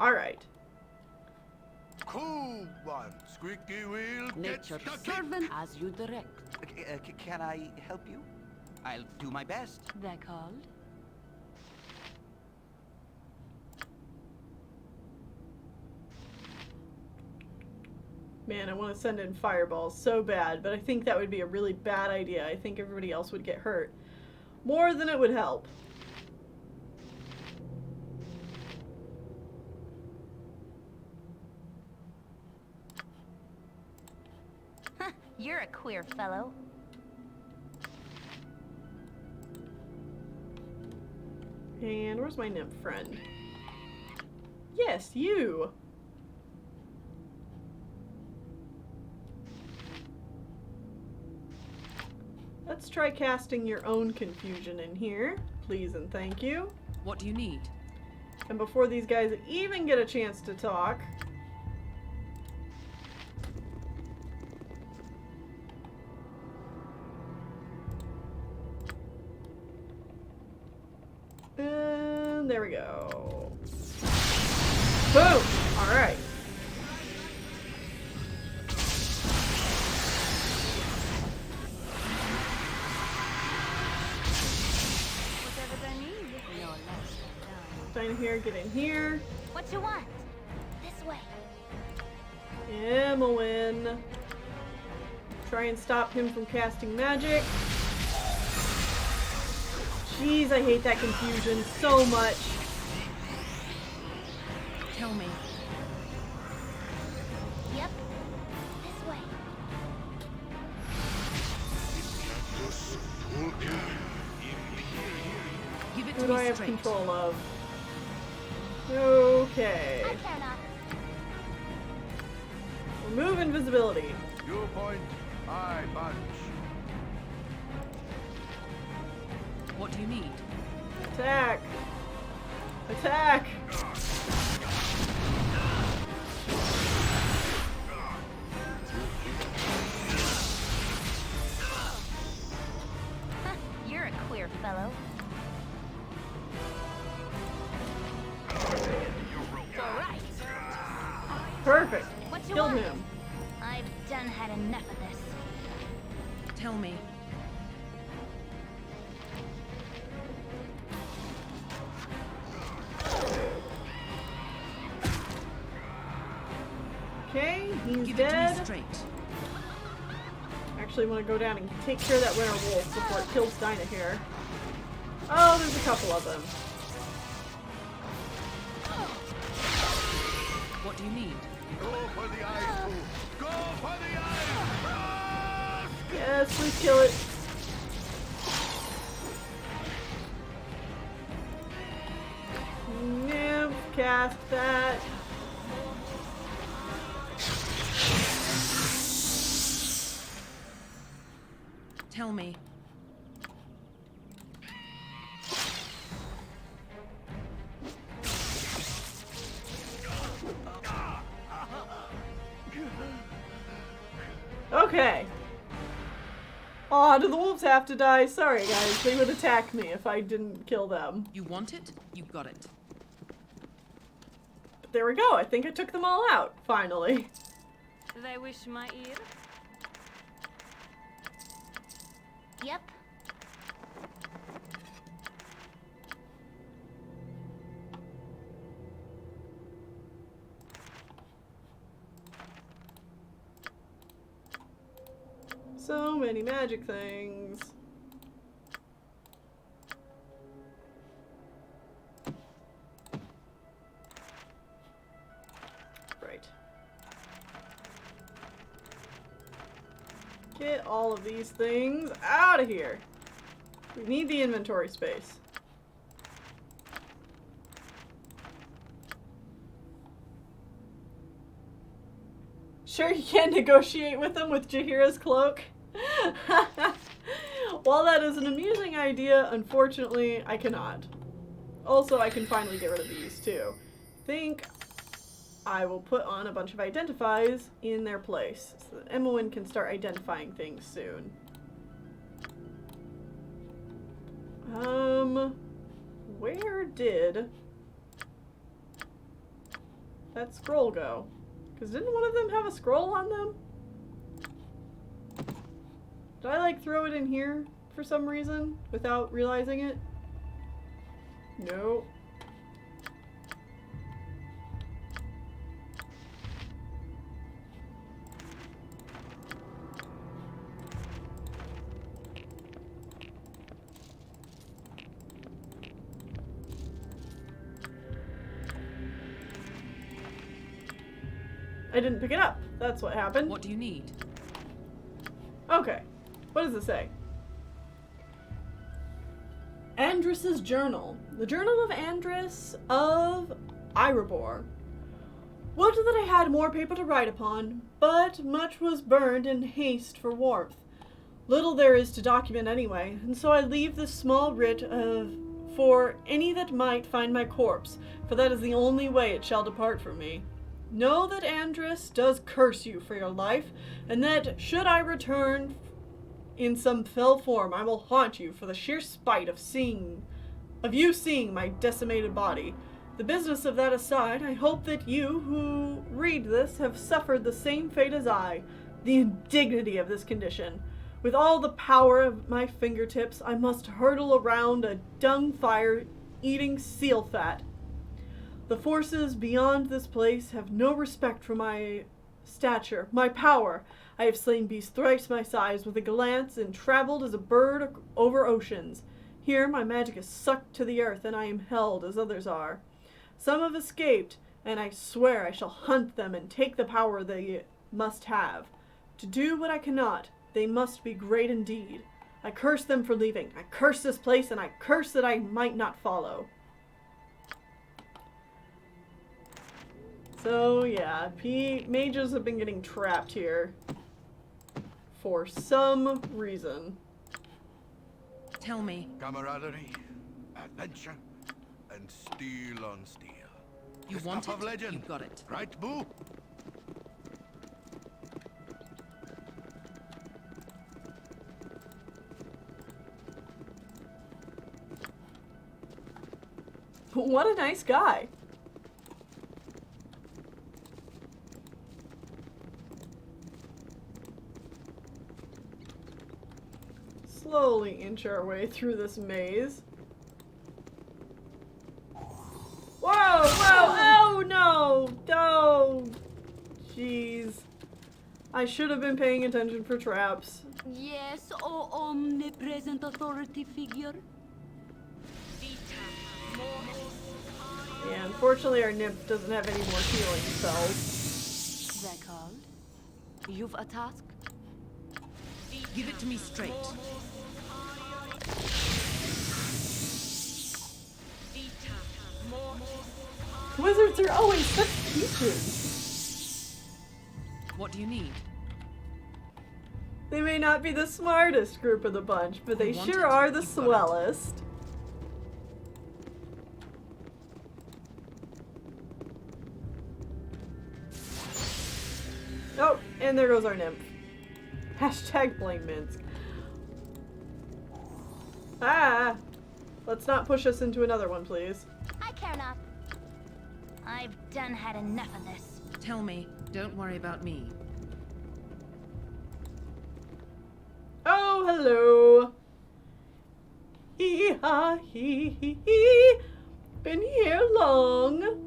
Alright. Cool one, squeaky wheel, get Nature's stuck servant as you direct. Can I help you? I'll do my best. They're called. Man, I want to send in fireballs so bad, but I think that would be a really bad idea. I think everybody else would get hurt. More than it would help. You're a queer fellow. And where's my nymph friend? Yes, you! Let's try casting your own confusion in here. Please and thank you. What do you need? And before these guys even get a chance to talk... And there we go. Boom! Alright. Whatever they need. No less than done. Sign here, get in here. What you want? This way. Emmeline. Try and stop him from casting magic. Jeez, I hate that confusion so much. Tell me. Yep. This way. Give it Who to do I me have straight. control of? Okay. I cannot. Remove invisibility. You point, I punch. What do you need? Attack! Attack! You're a queer fellow. Alright. Perfect. What you Killed want? him. I've done had enough of this. Tell me. Okay, he's Give it to me dead. straight. Actually, want to go down and take care of that werewolf before it kills Dinah here. Oh, there's a couple of them. What do you need? Go for the eyes, too. Go for the eyes! Yes, please kill it. Nymph, cast that. Tell me. Okay. Aw, do the wolves have to die? Sorry, guys. They would attack me if I didn't kill them. You want it? You got it. But there we go. I think I took them all out, finally. They wish my ear? Yep. So many magic things. Right. Get all of these things out of here. We need the inventory space. Sure you can negotiate with them with Jaheira's cloak? While that is an amusing idea, unfortunately, I cannot. Also, I can finally get rid of these, too. Think I will put on a bunch of identifies in their place, so that Emmeline can start identifying things soon. Where did that scroll go? Because didn't one of them have a scroll on them? Did I, like, throw it in here for some reason without realizing it? No. I didn't pick it up. That's what happened. What do you need? Okay. What does it say? Andrus's journal. The journal of Andrus of Erebor. Would that I had more paper to write upon, but much was burned in haste for warmth. Little there is to document anyway, and so I leave this small writ for any that might find my corpse, for that is the only way it shall depart from me. Know that Andrus does curse you for your life, and that should I return in some fell form, I will haunt you for the sheer spite of you seeing my decimated body. The business of that aside, I hope that you who read this have suffered the same fate as I, the indignity of this condition. With all the power of my fingertips, I must hurtle around a dung fire eating seal fat. The forces beyond this place have no respect for my stature, my power. I have slain beasts thrice my size with a glance and traveled as a bird over oceans. Here, my magic is sucked to the earth, and I am held as others are. Some have escaped, and I swear I shall hunt them and take the power they must have. To do what I cannot, they must be great indeed. I curse them for leaving. I curse this place, and I curse that I might not follow. So, yeah, mages have been getting trapped here for some reason. Tell me. Camaraderie, adventure, and steel on steel. You The want stuff it? of legend. You got it. Right, Boo? What a nice guy. Slowly inch our way through this maze. Whoa! Whoa! Oh no! Oh! Jeez. I should have been paying attention for traps. Yes, oh omnipresent authority figure. Yeah, unfortunately our nymph doesn't have any more healing spells. That called? You've a task? Give it to me straight. Wizards are always such peaches. What do you need? They may not be the smartest group of the bunch, but they want sure it? are the You've got it. swellest. Oh, and there goes our nymph. Hashtag blame Minsk. Ah! Let's not push us into another one, please. I care not. I've done had enough of this. Tell me. Don't worry about me. Oh, hello. Hee-ha, hee-hee-hee. Been here long?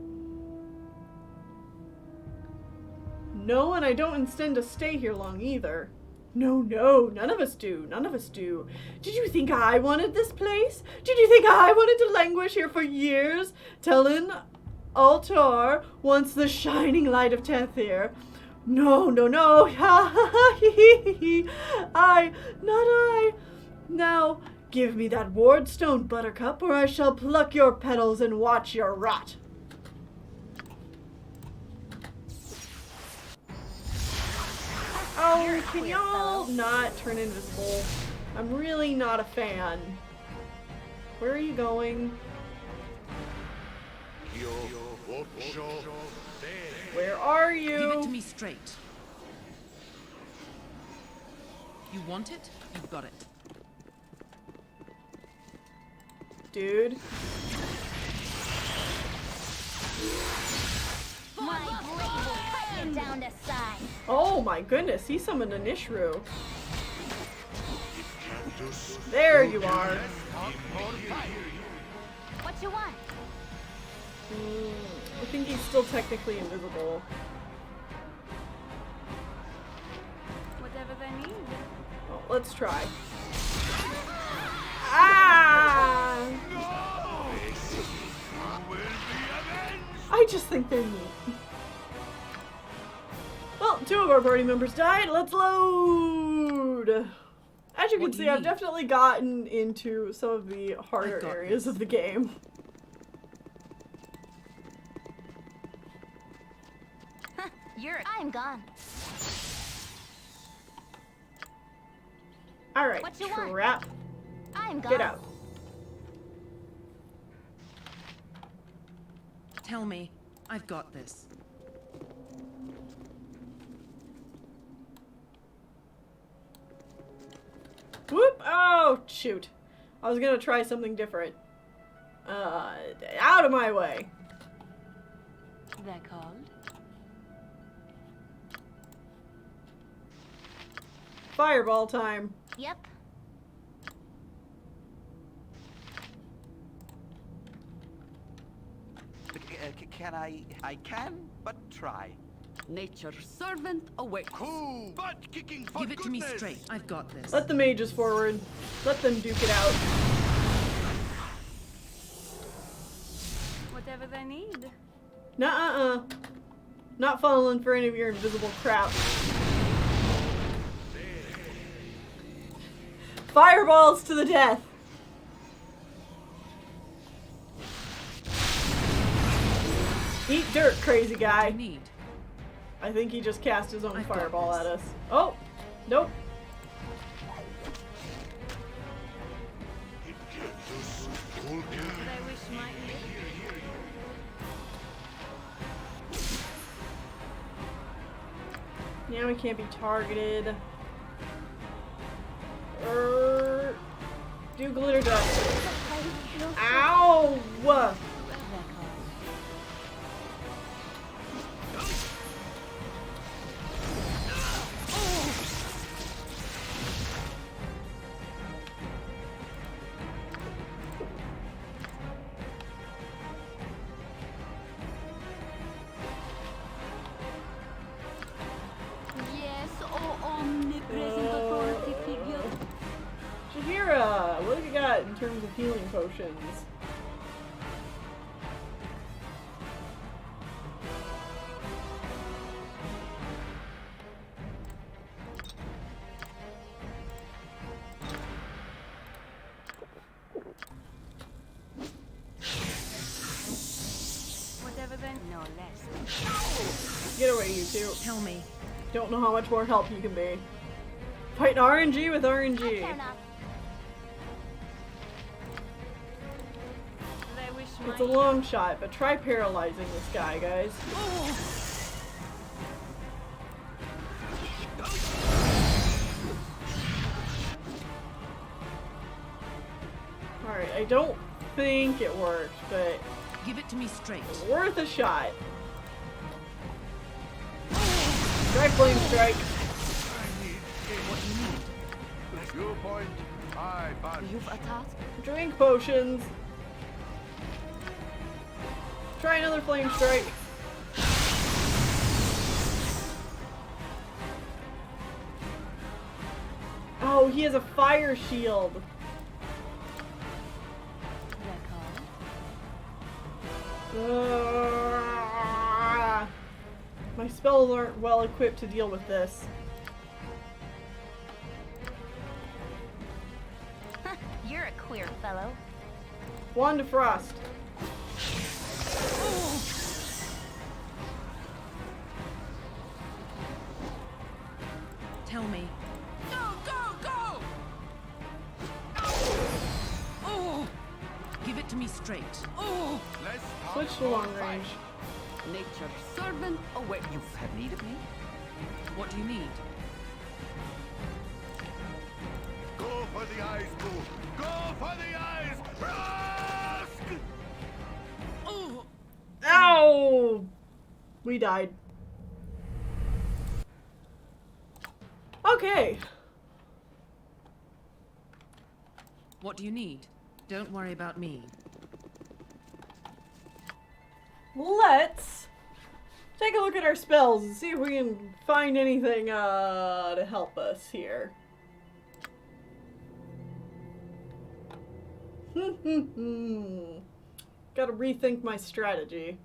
No, and I don't intend to stay here long either. No, none of us do. None of us do. Did you think I wanted this place? Did you think I wanted to languish here for years? Telling Altar wants the shining light of Tethir. No. Ha ha ha hee. Not I. Now, give me that ward stone, Buttercup, or I shall pluck your petals and watch your rot. Oh, can y'all not turn invisible? I'm really not a fan. Where are you going? Where are you? Give it to me straight. You want it? You've got it. Dude. My blade will cut you down to size. Oh my goodness, he summoned a Nishru. There you are. What you want? I think he's still technically invisible. Whatever they need. Well, let's try. Ah! I just think they're neat. Well, 2 of our party members died. Let's load! As you can see, I've definitely gotten into some of the harder areas of the game. I'm gone. Alright, What you want? trap. I'm gone. Get out. Tell me. I've got this. Whoop! Oh, shoot. I was gonna try something different. Out of my way. That called? Fireball time. Yep. Can I can, but try. Nature's servant awaits. Cool! Butt kicking for Give it to me goodness. straight. I've got this. Let the mages forward. Let them duke it out. Whatever they need. Nuh-uh-uh. Not falling for any of your invisible crap. Fireballs to the death. Eat dirt, crazy guy. I think he just cast his own fireball at us. Oh, nope. Now we can't be targeted. Do glitter dust. Ow! Yes, oh omnipresent authority figure. Shahira, what have you got in terms of healing potions? Whatever then, no less. Get away, you two. Tell me. Don't know how much more help you can be. Fighting RNG with RNG. They wish It's a long shot, but try paralyzing this guy, guys. Alright, I don't think it worked, but Give it to me straight. worth a shot. Try flame strike. You point, I punch. You've attacked? Drink potions. Try another flame strike. Oh, he has a fire shield. My spells aren't well equipped to deal with this. You're a queer fellow. Wand of Frost. Tell me. Go! Oh! Give it to me straight. Oh! Switch to long range. Nature's servant. Oh, wait, you have need of me? What do you need? Go for the eyes, Boo! Go for the eyes! Rusk! Oh! Ow! We died. Okay. What do you need? Don't worry about me. Let's take a look at our spells and see if we can find anything to help us here. Gotta rethink my strategy.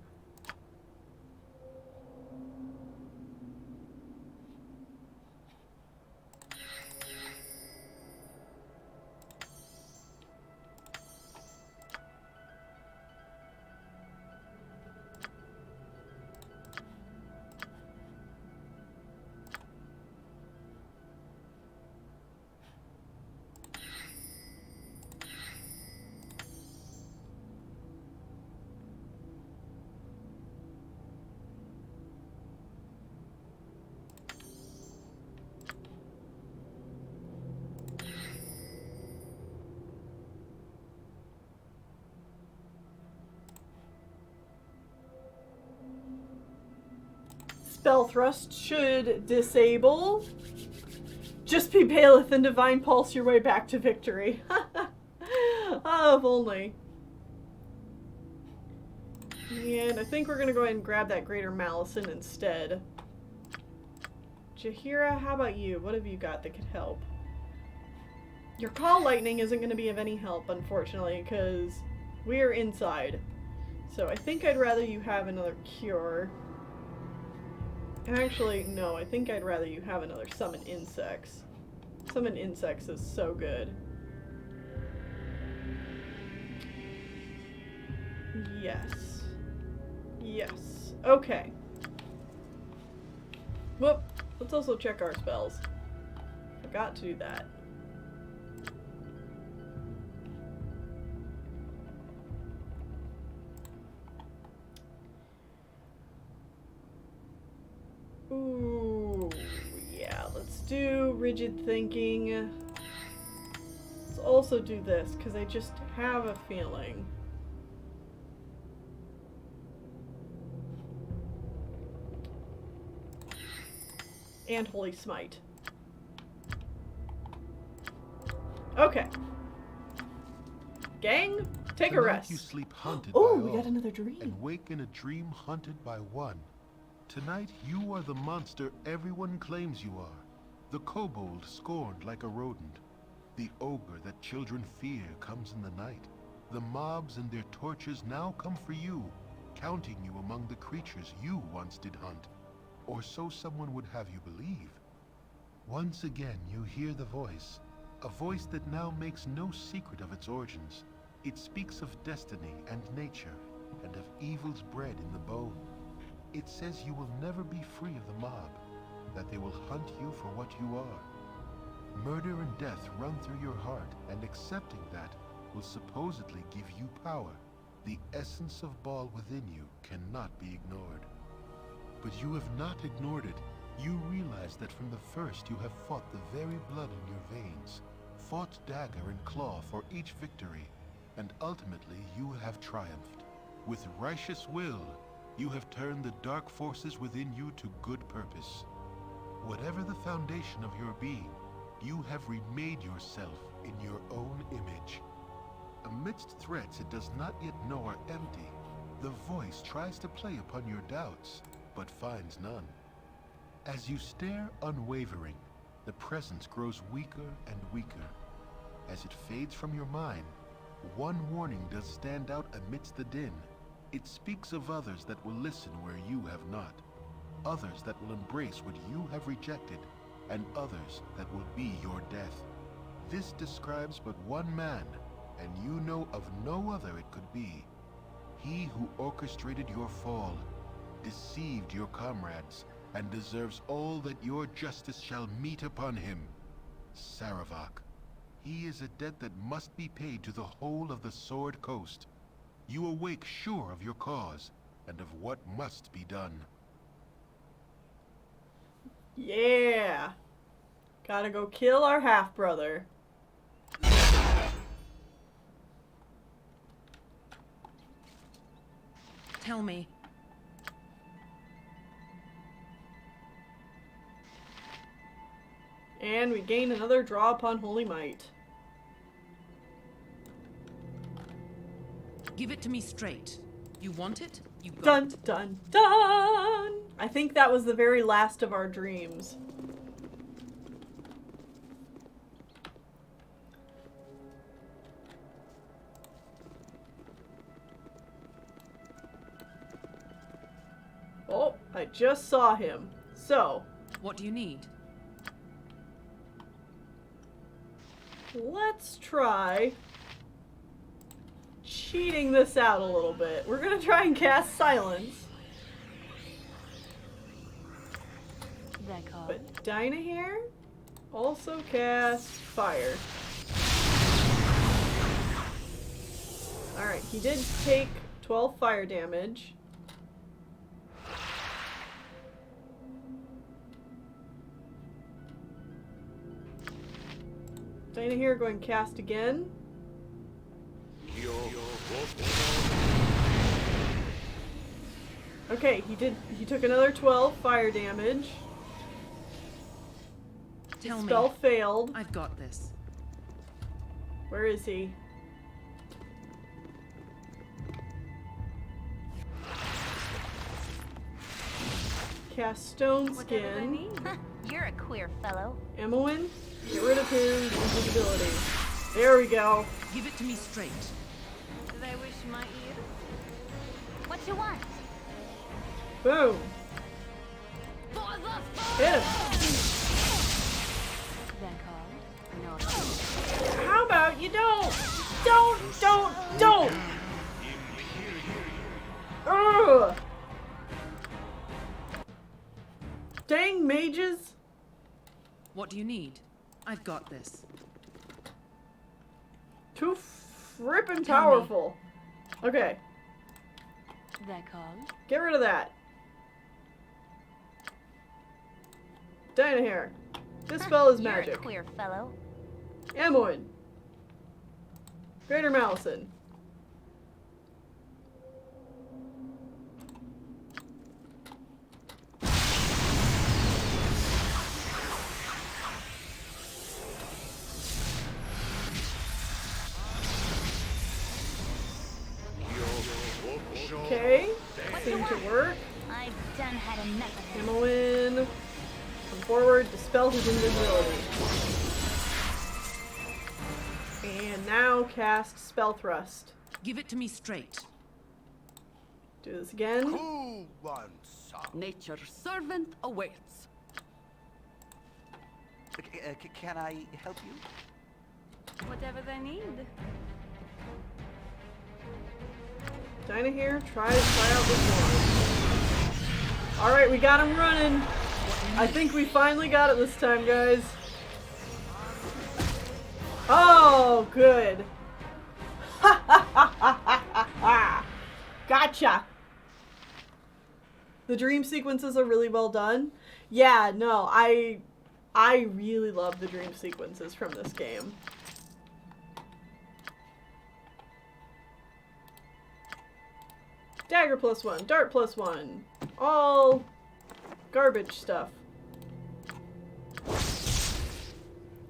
Spell Thrust should disable. Just be Bailiff and Divine Pulse your way back to victory. Oh, if only. And I think we're gonna go ahead and grab that Greater Malison instead. Jahira, how about you? What have you got that could help? Your Call Lightning isn't gonna be of any help, unfortunately, because we're inside. So I think I'd rather you have another cure. Actually, no, I think I'd rather you have another summon insects. Summon insects is so good. Yes. Yes. Okay. Whoop. Let's also check our spells. Forgot to do that. Ooh, yeah, let's do rigid thinking. Let's also do this, because I just have a feeling. And Holy Smite. Okay. Gang, take a rest. You sleep haunted oh, by we got all, another dream. and wake in a dream haunted by one. Tonight you are the monster everyone claims you are. The kobold scorned like a rodent. The ogre that children fear comes in the night. The mobs and their torches now come for you, counting you among the creatures you once did hunt. Or so someone would have you believe. Once again you hear the voice, a voice that now makes no secret of its origins. It speaks of destiny and nature, and of evils bred in the bone. It says you will never be free of the mob, that they will hunt you for what you are. Murder and death run through your heart, and accepting that will supposedly give you power. The essence of Baal within you cannot be ignored. But you have not ignored it. You realize that from the first you have fought the very blood in your veins, fought dagger and claw for each victory, and ultimately you have triumphed. With righteous will, you have turned the dark forces within you to good purpose. Whatever the foundation of your being, you have remade yourself in your own image. Amidst threats it does not yet know are empty, the voice tries to play upon your doubts, but finds none. As you stare unwavering, the presence grows weaker and weaker. As it fades from your mind, one warning does stand out amidst the din. It speaks of others that will listen where you have not, others that will embrace what you have rejected, and others that will be your death. This describes but one man, and you know of no other it could be. He who orchestrated your fall, deceived your comrades, and deserves all that your justice shall meet upon him. Saravak. He is a debt that must be paid to the whole of the Sword Coast. You awake sure of your cause, and of what must be done. Yeah. Gotta go kill our half-brother. Tell me. And we gain another draw upon Holy Might. Give it to me straight. You want it? You got Dun, it. dun, dun! I think that was the very last of our dreams. Oh, I just saw him. So, what do you need? Let's try cheating this out a little bit. We're gonna try and cast Silence. But Dinah here also casts Fire. Alright, he did take 12 fire damage. Dinah here going to cast again. Okay, he took another 12 fire damage. Tell me. Spell failed. I've got this. Where is he? Cast Stone Skin. You're a queer fellow. Emowyn, get rid of his invisibility. There we go. Give it to me straight. Did I wish my ear? What you want? Boom. Hit him. That call? No. How about you don't? Don't! Ugh. Dang mages. What do you need? I've got this. Too frippin' powerful. Okay, That call? get rid of that. Dinah here. This spell is You're magic. a queer fellow. Amoin. Greater Malison. Okay, seemed to work. I've done had enough of him. Amoin. Come forward, dispel his invisibility. And now cast Spell Thrust. Give it to me straight. Do this again. Who wants some? Nature's servant awaits. Can I help you? Whatever they need. Dinah here, try out this one. Alright, we got him running. I think we finally got it this time, guys. Oh, good. Ha ha ha ha ha ha. Gotcha. The dream sequences are really well done. Yeah, no, I really love the dream sequences from this game. Dagger +1, dart +1, all garbage stuff.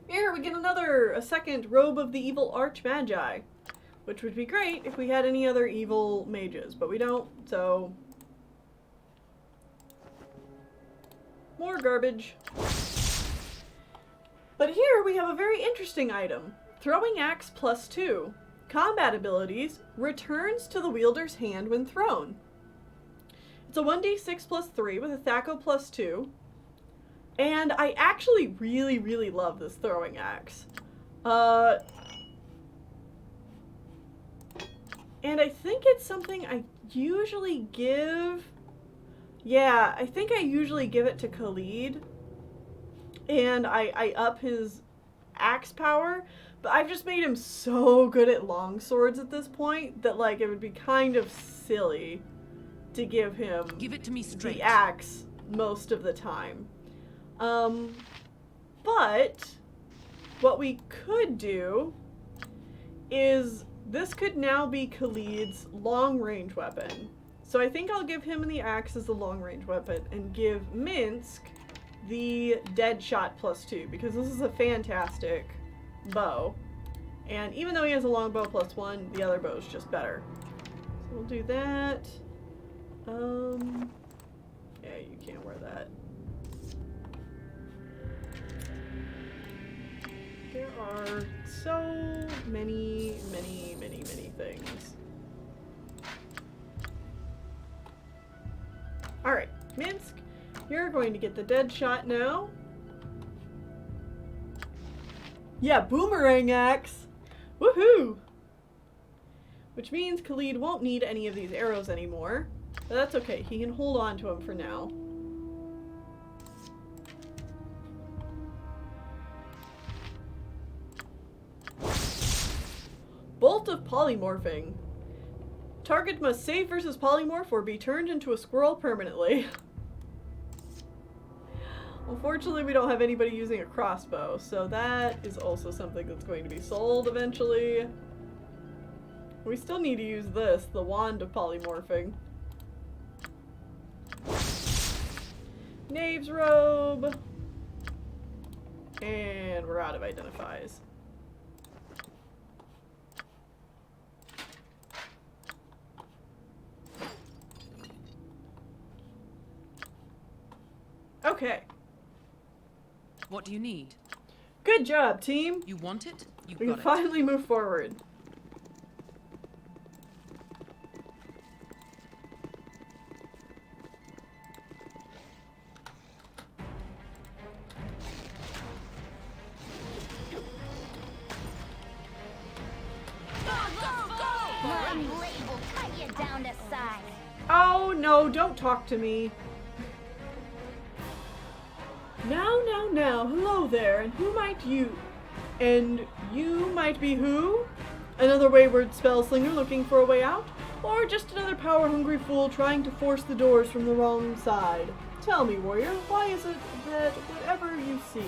Here we get a second Robe of the Evil Archmagi, which would be great if we had any other evil mages, but we don't, so more garbage. But here we have a very interesting item. Throwing Axe +2. Combat abilities, returns to the wielder's hand when thrown. It's a 1d6 +3 with a Thaco +2. And I actually really, really love this throwing axe. And I think it's something I usually give... Yeah, I think I usually give it to Khalid. And I up his axe power. But I've just made him so good at long swords at this point that, like, it would be kind of silly to give him Give it to me straight. the axe most of the time. But what we could do is this could now be Khalid's long-range weapon. So I think I'll give him the axe as the long-range weapon and give Minsk the dead shot +2 because this is a fantastic bow. And even though he has a longbow +1, the other bow is just better. So we'll do that. Yeah, you can't wear that. There are so many things. Alright, Minsk, you're going to get the dead shot now. Yeah, boomerang axe! Woohoo! Which means Khalid won't need any of these arrows anymore. But that's okay, he can hold on to them for now. Bolt of Polymorphing. Target must save versus polymorph or be turned into a squirrel permanently. Unfortunately, we don't have anybody using a crossbow, so that is also something that's going to be sold eventually. We still need to use this, the Wand of Polymorphing. Knave's Robe. And we're out of identifies. Okay. What do you need? Good job, team. You want it? You We got it. finally move forward. blade will cut you down to size. Oh no, don't talk to me. Now, hello there, and who might you? And you might be who? Another wayward spellslinger looking for a way out? Or just another power-hungry fool trying to force the doors from the wrong side? Tell me, warrior, why is it that whatever you seek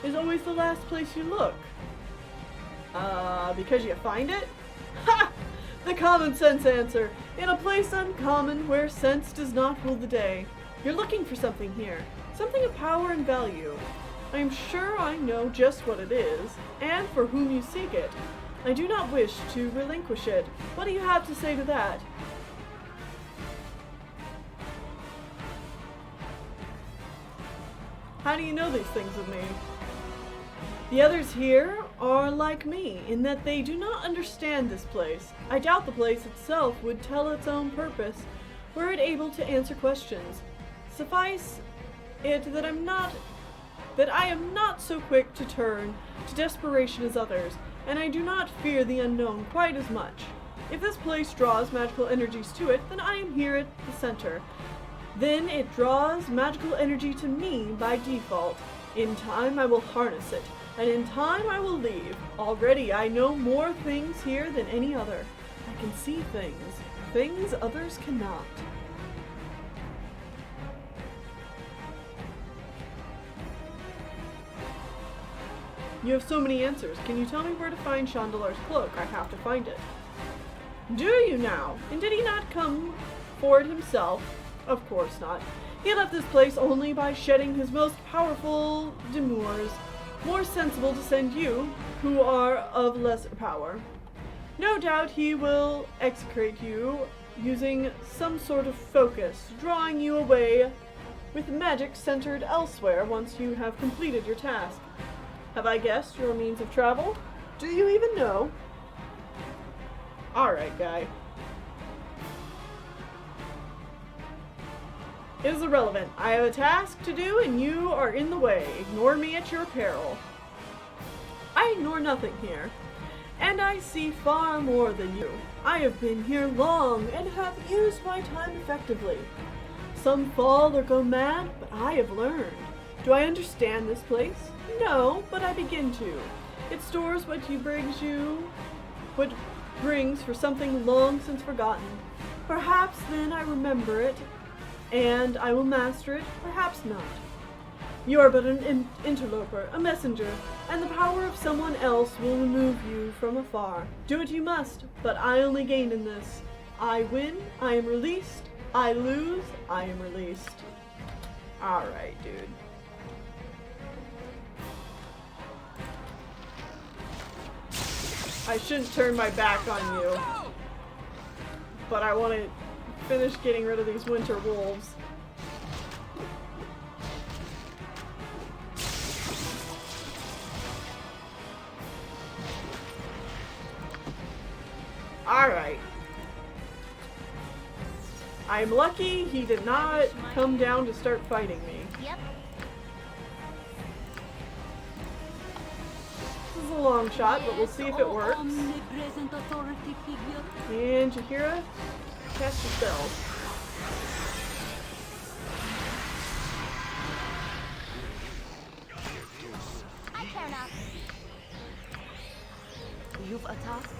is always the last place you look? Because you find it? Ha! The common sense answer. In a place uncommon where sense does not rule the day. You're looking for something here. Something of power and value. I am sure I know just what it is, and for whom you seek it. I do not wish to relinquish it. What do you have to say to that? How do you know these things of me? The others here are like me, in that they do not understand this place. I doubt the place itself would tell its own purpose, were it able to answer questions. Suffice it that I am not so quick to turn to desperation as others, and I do not fear the unknown quite as much. If this place draws magical energies to it, then I am here at the center. Then it draws magical energy to me by default. In time I will harness it, and in time I will leave. Already I know more things here than any other. I can see things others cannot. You have so many answers. Can you tell me where to find Chandelar's cloak? I have to find it. Do you now? And did he not come for it himself? Of course not. He left this place only by shedding his most powerful demurs. More sensible to send you, who are of lesser power. No doubt he will execrate you using some sort of focus, drawing you away with magic centered elsewhere once you have completed your task. Have I guessed your means of travel? Do you even know? Alright, guy. It is irrelevant. I have a task to do and you are in the way. Ignore me at your peril. I ignore nothing here. And I see far more than you. I have been here long and have used my time effectively. Some fall or go mad, but I have learned. Do I understand this place? No, but I begin to. It stores what brings for something long since forgotten. Perhaps then I remember it, and I will master it, perhaps not. You are but an interloper, a messenger, and the power of someone else will remove you from afar. Do what you must, but I only gain in this. I win, I am released. I lose, I am released. Alright, dude. I shouldn't turn my back on you, but I want to finish getting rid of these winter wolves. Alright. I'm lucky he did not come down to start fighting me. Yep. This is a long shot, but we'll see if it works. And Jahira, cast your spell. I care not. You've a task?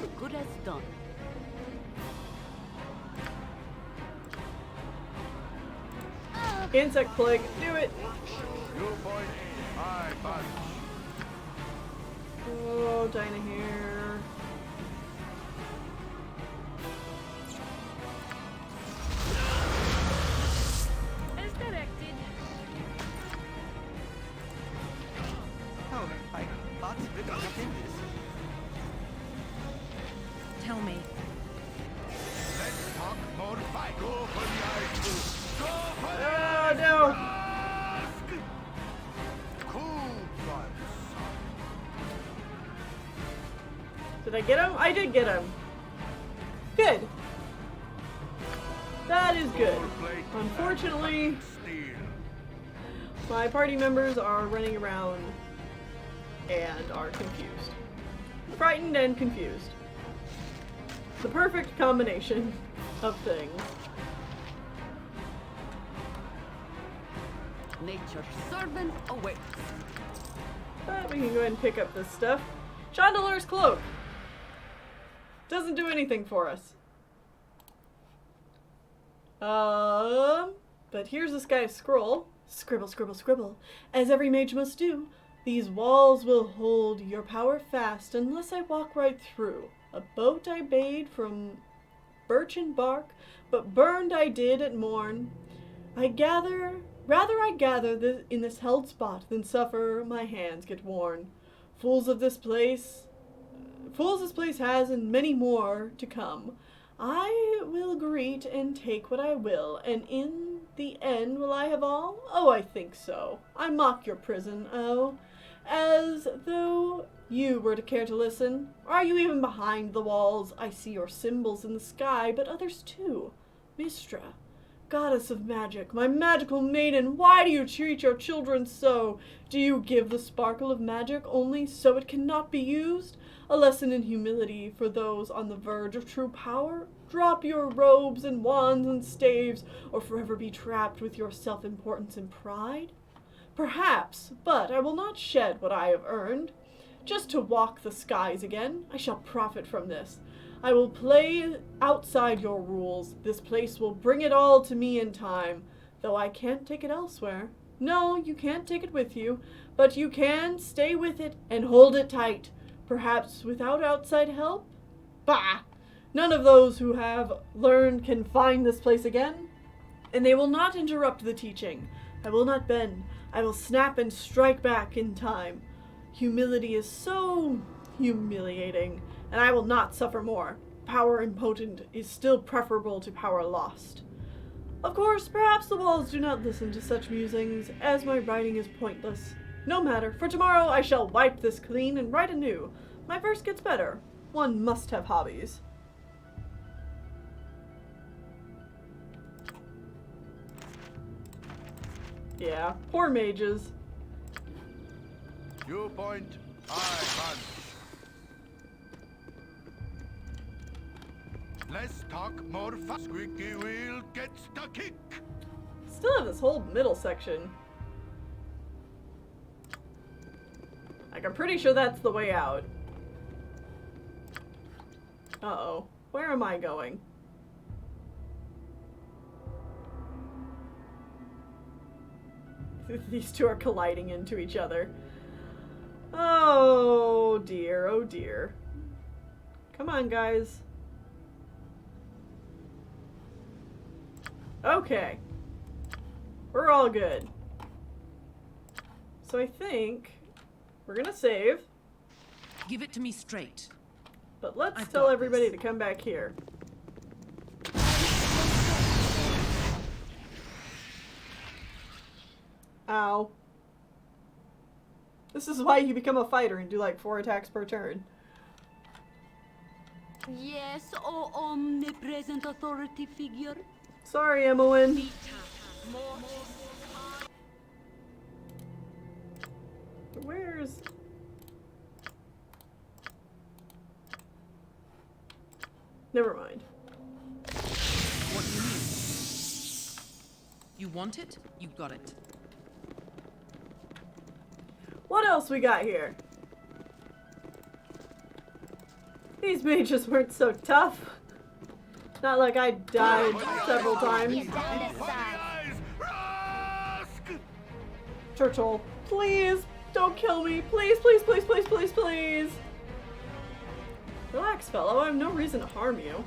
As good as done. Insect plague, do it! Oh, Dinah here. As directed. Oh, I thought we got nothing this. Tell me. Let's talk more fight. Go for the eyes. Go for the Oh no! Did I get him? I did get him. Good. That is good. Unfortunately, My party members are running around and are confused. Frightened and confused. The perfect combination of things. Nature's servant awaits. But we can go ahead and pick up this stuff. Chandeler's cloak. Doesn't do anything for us. But here's this guy's scroll. Scribble, scribble, scribble. As every mage must do, these walls will hold your power fast unless I walk right through. A boat I bade from birchen bark, but burned I did at morn. Rather I gather in this held spot than suffer my hands get worn. Fools this place has, and many more to come. I will greet and take what I will, and in the end will I have all? Oh, I think so. I mock your prison, oh, as though you were to care to listen. Are you even behind the walls? I see your symbols in the sky, but others too. Mistra, goddess of magic, my magical maiden, why do you treat your children so? Do you give the sparkle of magic only so it cannot be used? A lesson in humility for those on the verge of true power? Drop your robes and wands and staves, or forever be trapped with your self-importance and pride? Perhaps, but I will not shed what I have earned. Just to walk the skies again, I shall profit from this. I will play outside your rules. This place will bring it all to me in time, though I can't take it elsewhere. No, you can't take it with you, but you can stay with it and hold it tight. Perhaps without outside help? Bah! None of those who have learned can find this place again, and they will not interrupt the teaching. I will not bend. I will snap and strike back in time. Humility is so humiliating, and I will not suffer more. Power impotent is still preferable to power lost. Of course, perhaps the walls do not listen to such musings, as my writing is pointless. No matter, for tomorrow I shall wipe this clean and write anew. My verse gets better. One must have hobbies. Yeah, poor mages. You point, I punch. Less talk, more fast. Squeaky wheel gets the kick. Still have this whole middle section. Like, I'm pretty sure that's the way out. Uh-oh. Where am I going? These two are colliding into each other. Oh dear, oh dear. Come on, guys. Okay. We're all good. So I think we're gonna save. Give it to me straight. But let's tell everybody to come back here. Ow. This is why you become a fighter and do like 4 attacks per turn. Yes, oh omnipresent authority figure. Sorry, Emmeline. Where's... Never mind. What do you need? You want it? You got it. What else we got here? These mages weren't so tough. Not like I died several times. Churchill, please don't kill me. Please, please, please, please, please, please. Relax, fellow. I have no reason to harm you.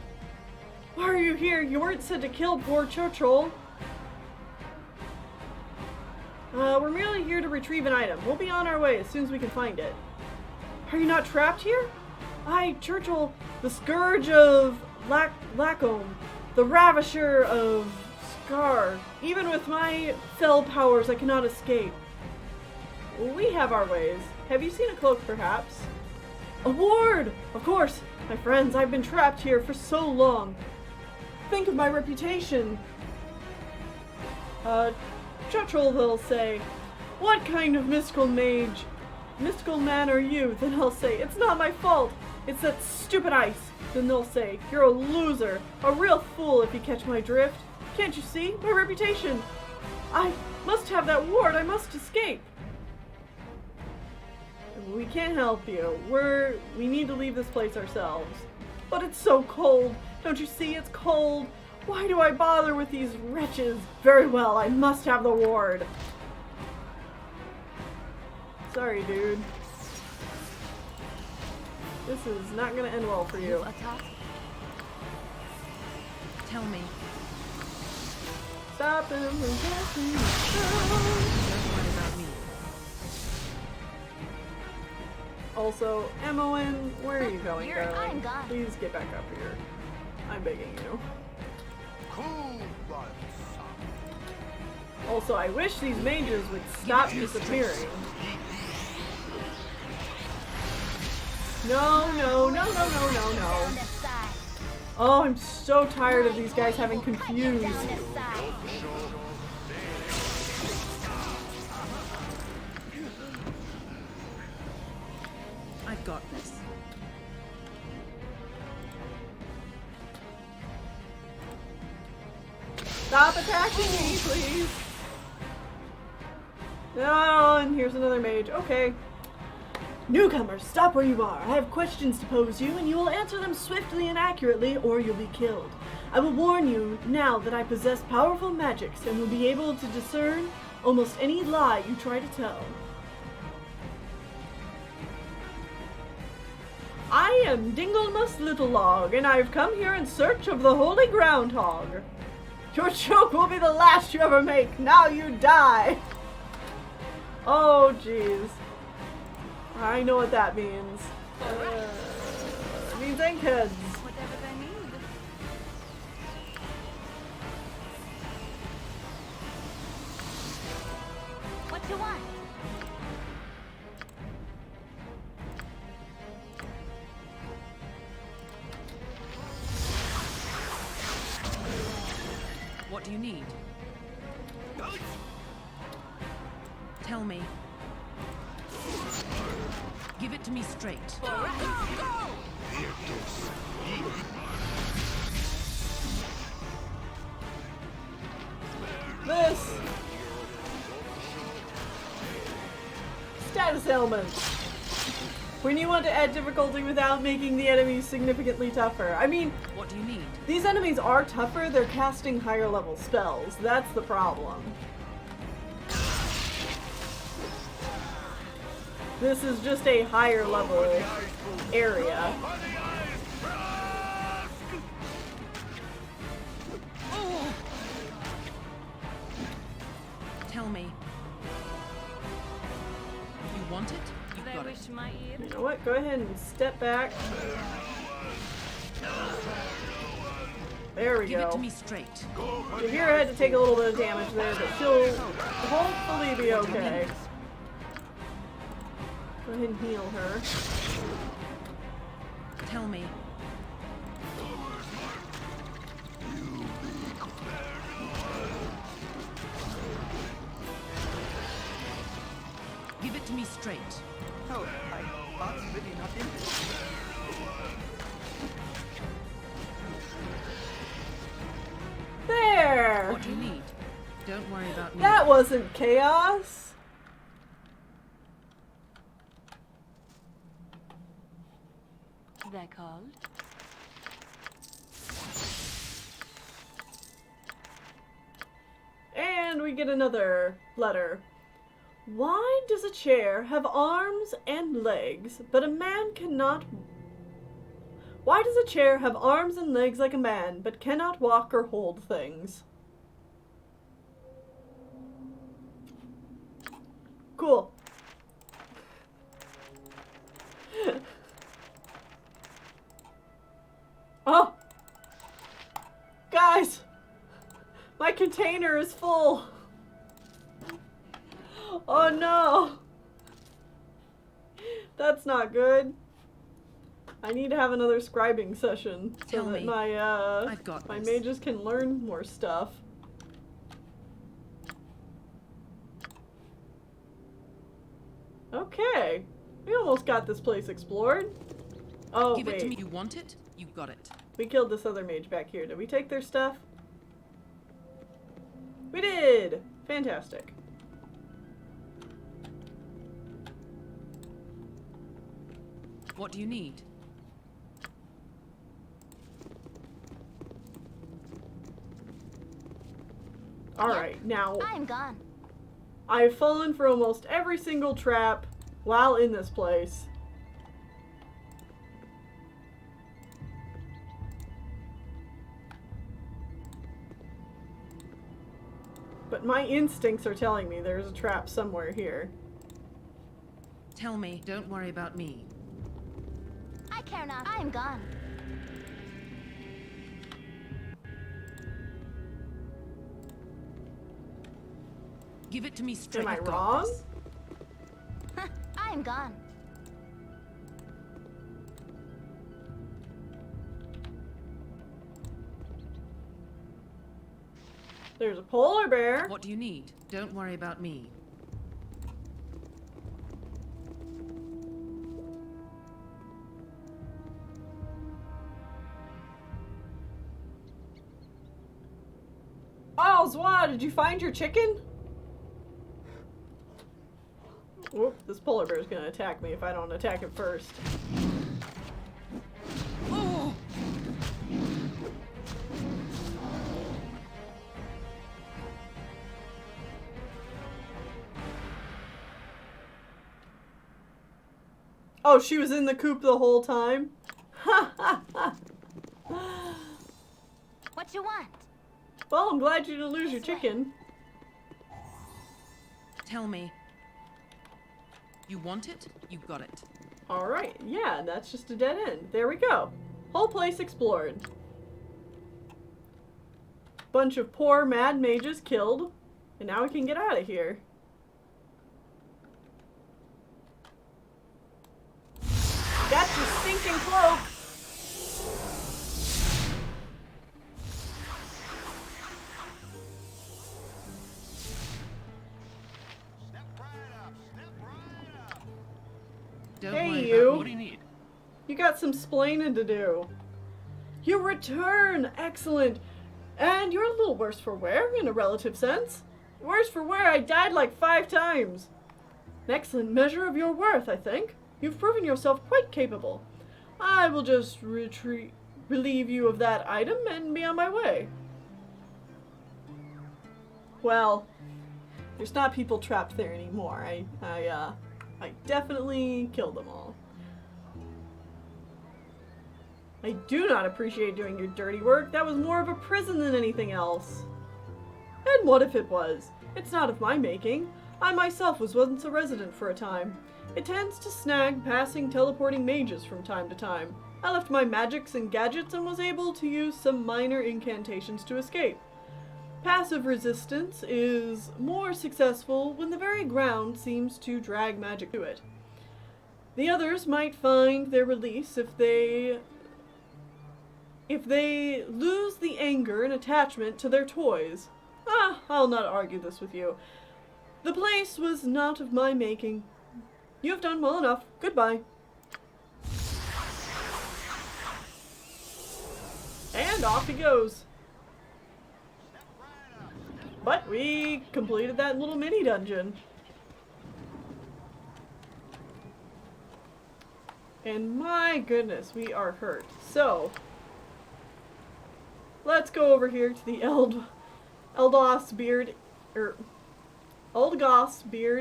Why are you here? You weren't sent to kill poor Churchill. We're merely here to retrieve an item. We'll be on our way as soon as we can find it. Are you not trapped here? I, Churchill, the scourge of Lacombe, the ravisher of Scar. Even with my fell powers, I cannot escape. We have our ways. Have you seen a cloak, perhaps? A ward! Of course! My friends, I've been trapped here for so long. Think of my reputation. Churchill will say, What kind of mystical man are you? Then he'll say, it's not my fault. It's that stupid ice. Then they'll say, you're a loser. A real fool if you catch my drift. Can't you see? My reputation. I must have that ward. I must escape. We can't help you. We need to leave this place ourselves. But it's so cold. Don't you see? It's cold. Why do I bother with these wretches? Very well, I must have the ward. Sorry, dude. This is not gonna end well for you. Tell me. Stop him from getting Don't worry about me. Also, Emmoen, where are you going, darling? I'm gone. Please get back up here. I'm begging you. Also, I wish these mages would stop disappearing. No, no, no, no, no, no, no. Oh, I'm so tired of these guys having confused. I've got this. Stop attacking me, please. No, and here's another mage. Okay. Newcomers, stop where you are. I have questions to pose you, and you will answer them swiftly and accurately, or you'll be killed. I will warn you now that I possess powerful magics and will be able to discern almost any lie you try to tell. I am Dinglemus Littlelog, and I've come here in search of the Holy Groundhog. Your joke will be the last you ever make. Now you die. Oh, jeez. I know what that means. It means eggheads. Whatever they need. What you want? What do you need? Tell me. Give it to me straight. This status ailment. When you want to add difficulty without making the enemies significantly tougher. I mean, what do you need? These enemies are tougher, they're casting higher level spells. That's the problem. This is just a higher level area. Tell me. You want it? You've got it. My ear. You know what? Go ahead and step back. There we Give go. it to me straight. Jahira had to take a little bit of damage there, but she'll hopefully be okay. Go ahead and heal her. Tell me. Give it to me straight. Oh, my bot's really not in this. There! What do you need? Don't worry about me. That wasn't chaos. They're called. And we get another letter. Why does a chair have arms and legs, but a man cannot... Why does a chair have arms and legs like a man, but cannot walk or hold things? Cool. Oh! Guys! My container is full! Oh no! That's not good. I need to have another scribing session so that my mages can learn more stuff. Okay. We almost got this place explored. Oh, Give wait. it to me. You want it? You got it. We killed this other mage back here. Did we take their stuff? We did! Fantastic. What do you need? Alright, now... I'm gone. I've fallen for almost every single trap while in this place. But my instincts are telling me there's a trap somewhere here. Tell me. Don't worry about me. I care not. I am gone. Give it to me straight. Am I I've got wrong? this. I am gone. There's a polar bear. What do you need? Don't worry about me. Oh, Zwa, did you find your chicken? Whoop, this polar bear is gonna attack me if I don't attack it first. Oh! Oh, she was in the coop the whole time? Ha ha ha! What you want? Well, I'm glad you didn't lose your chicken. Tell me. You want it? You got it. Alright, yeah, that's just a dead end. There we go. Whole place explored. Bunch of poor mad mages killed. And now we can get out of here. Got your stinking cloak! Don't Hey, worry you. about me. What do you need? You got some splaining to do. You return! Excellent! And you're a little worse for wear, in a relative sense. Worse for wear, I died like 5 times. An excellent measure of your worth, I think. You've proven yourself quite capable. I will just relieve you of that item and be on my way. Well, there's not people trapped there anymore. I definitely killed them all. I do not appreciate doing your dirty work. That was more of a prison than anything else. And what if it was? It's not of my making. I myself was once a resident for a time. It tends to snag passing teleporting mages from time to time. I left my magics and gadgets and was able to use some minor incantations to escape. Passive resistance is more successful when the very ground seems to drag magic to it. The others might find their release if they lose the anger and attachment to their toys. I'll not argue this with you. The place was not of my making. You have done well enough. Goodbye. And off he goes. But we completed that little mini dungeon. And my goodness, we are hurt. So, let's go over here to the Old Goss Beard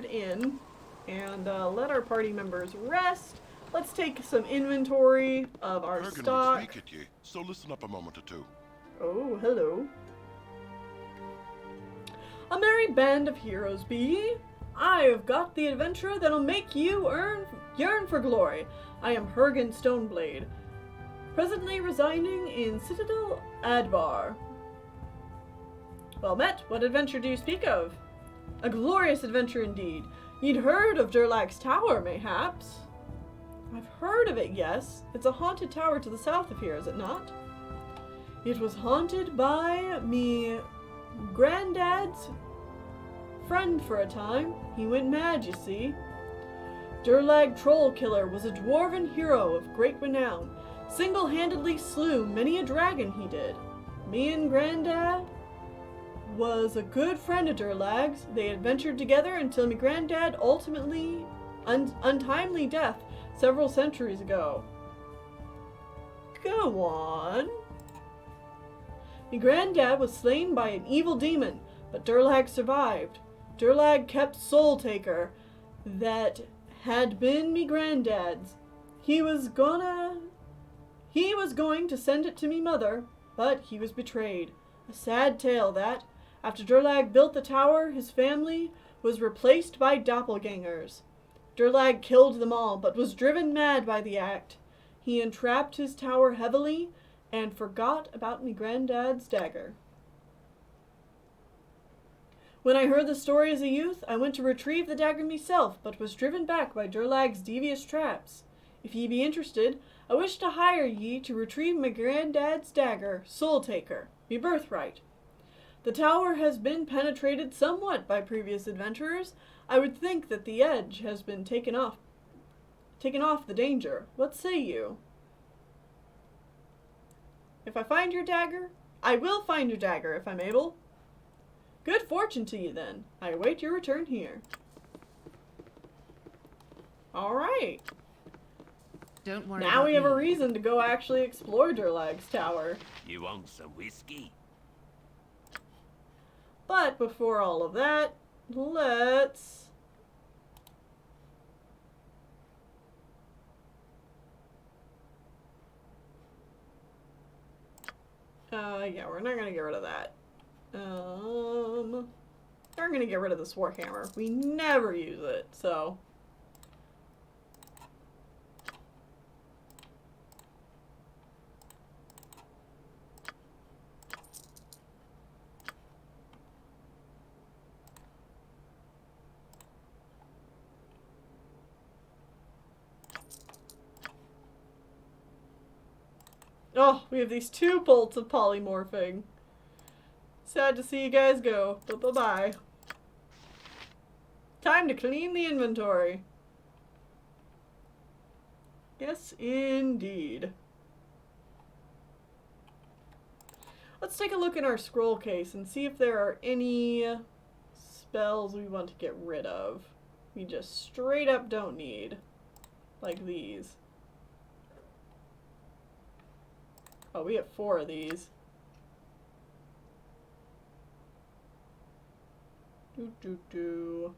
Inn and let our party members rest. Let's take some inventory of our Kurgan would stock. speak at you, so listen up a moment or two. Oh, hello. A merry band of heroes be ye. I have got the adventure that'll make you yearn for glory. I am Hergen Stoneblade, presently residing in Citadel Advar. Well met, what adventure do you speak of? A glorious adventure indeed. You'd heard of Durlag's Tower, mayhaps? I've heard of it, yes. It's a haunted tower to the south of here, is it not? It was haunted by me granddad's friend for a time. He went mad, you see. Durlag Trollkiller was a dwarven hero of great renown. Single-handedly slew many a dragon he did. Me and Granddad was a good friend of Durlag's. They adventured together until me Granddad ultimately untimely death several centuries ago. Go on. Me Granddad was slain by an evil demon, but Durlag survived. Durlag kept Soul Taker that had been me Granddad's. He was going to send it to me mother, but he was betrayed. A sad tale that, after Durlag built the tower, his family was replaced by doppelgangers. Durlag killed them all, but was driven mad by the act. He entrapped his tower heavily and forgot about me Granddad's dagger. When I heard the story as a youth, I went to retrieve the dagger myself, but was driven back by Durlag's devious traps. If ye be interested, I wish to hire ye to retrieve my Granddad's dagger, Soul Taker, me birthright. The tower has been penetrated somewhat by previous adventurers. I would think that the edge has been taken off the danger. What say you? If I find your dagger, I will find your dagger if I'm able. Good fortune to you then. I await your return here. Alright. Don't worry. Now we have a reason to go actually explore Durlag's tower. You want some whiskey? But before all of that, let's... yeah, we're not gonna get rid of that. We're gonna get rid of this Warhammer. We never use it, so... Oh, we have these 2 bolts of polymorphing. Sad to see you guys go, but bye-bye. Time to clean the inventory. Yes, indeed. Let's take a look in our scroll case and see if there are any spells we want to get rid of. We just straight up don't need. Like these. Oh, we have 4 of these. Do.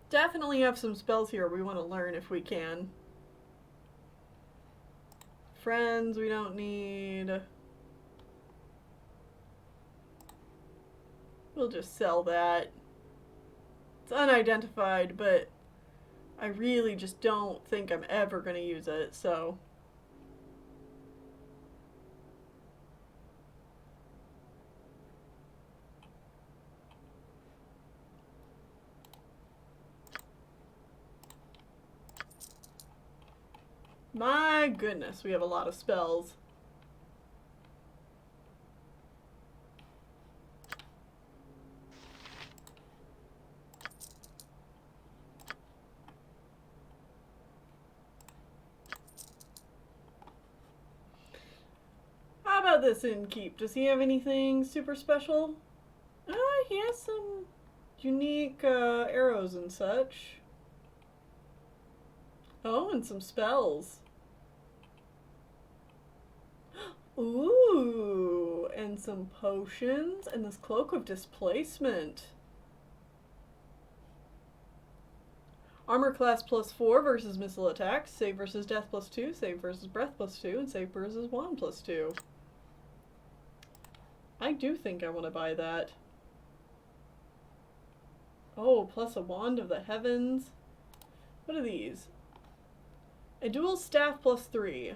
Definitely have some spells here we want to learn if we can. Friends we don't need. We'll just sell that. It's unidentified, but I really just don't think I'm ever going to use it, so... My goodness, we have a lot of spells. How about this innkeep? Does he have anything super special? He has some unique arrows and such. Oh, and some spells. Ooh, and some potions, and this cloak of displacement. Armor class +4 versus missile attacks, save versus death +2, save versus breath +2, and save versus wand +2. I do think I want to buy that. Oh, plus a wand of the heavens. What are these? A dual staff +3.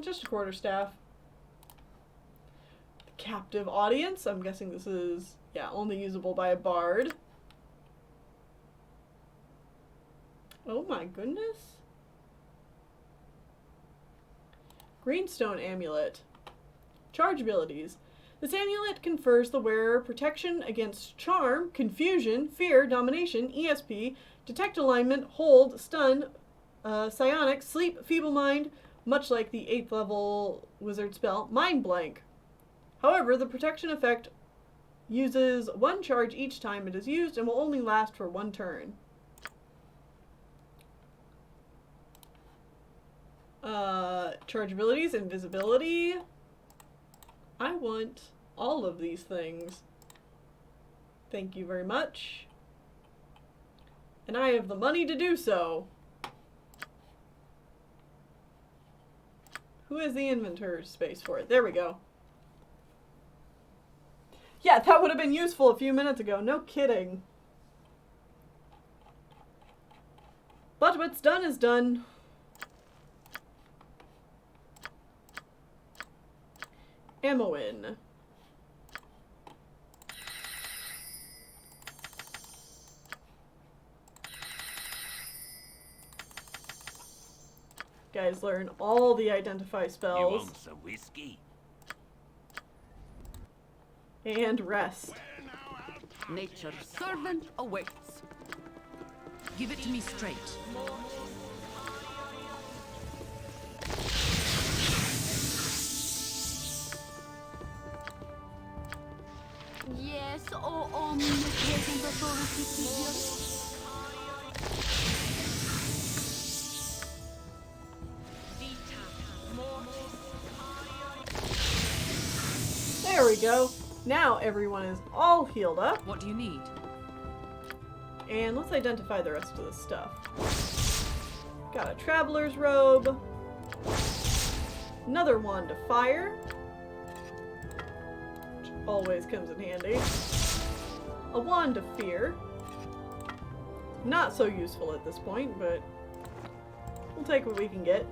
Just a quarterstaff. The captive audience. I'm guessing this is, yeah, only usable by a bard. Oh my goodness. Greenstone amulet. Charge abilities. This amulet confers the wearer protection against charm, confusion, fear, domination, ESP, detect alignment, hold, stun, psionic, sleep, feeble mind, much like the 8th level wizard spell, mind blank. However, the protection effect uses 1 charge each time it is used and will only last for 1 turn. Charge abilities, invisibility. I want all of these things. Thank you very much. And I have the money to do so. Who has the inventory space for it? There we go. Yeah, that would have been useful a few minutes ago. No kidding. But what's done is done. Ammo in. Guys, learn all the identify spells. You want some whiskey? And rest. Nature's servant awaits. Give it to me straight. Yes, oh, omnipresent authority, Dios. There we go. Now everyone is all healed up. What do you need? And let's identify the rest of this stuff. Got a traveler's robe. Another wand of fire. Which always comes in handy. A wand of fear. Not so useful at this point, but we'll take what we can get.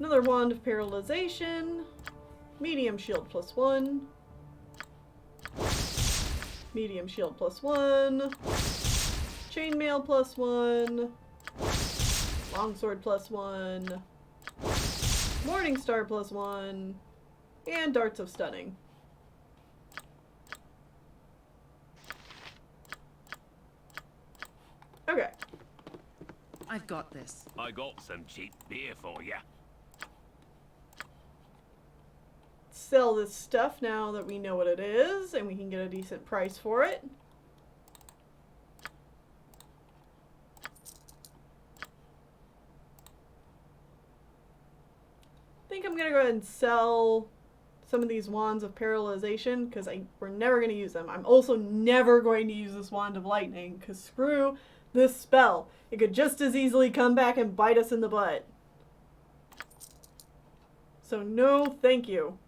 Another wand of paralyzation. Medium shield +1. Medium shield +1. Chainmail +1. Longsword +1. Morning Star +1. And Darts of Stunning. Okay. I've got this. I got some cheap beer for ya. Sell this stuff now that we know what it is, and we can get a decent price for it. I think I'm gonna go ahead and sell some of these wands of paralyzation because we're never gonna use them. I'm also never going to use this wand of lightning because screw this spell. It could just as easily come back and bite us in the butt. So no, thank you.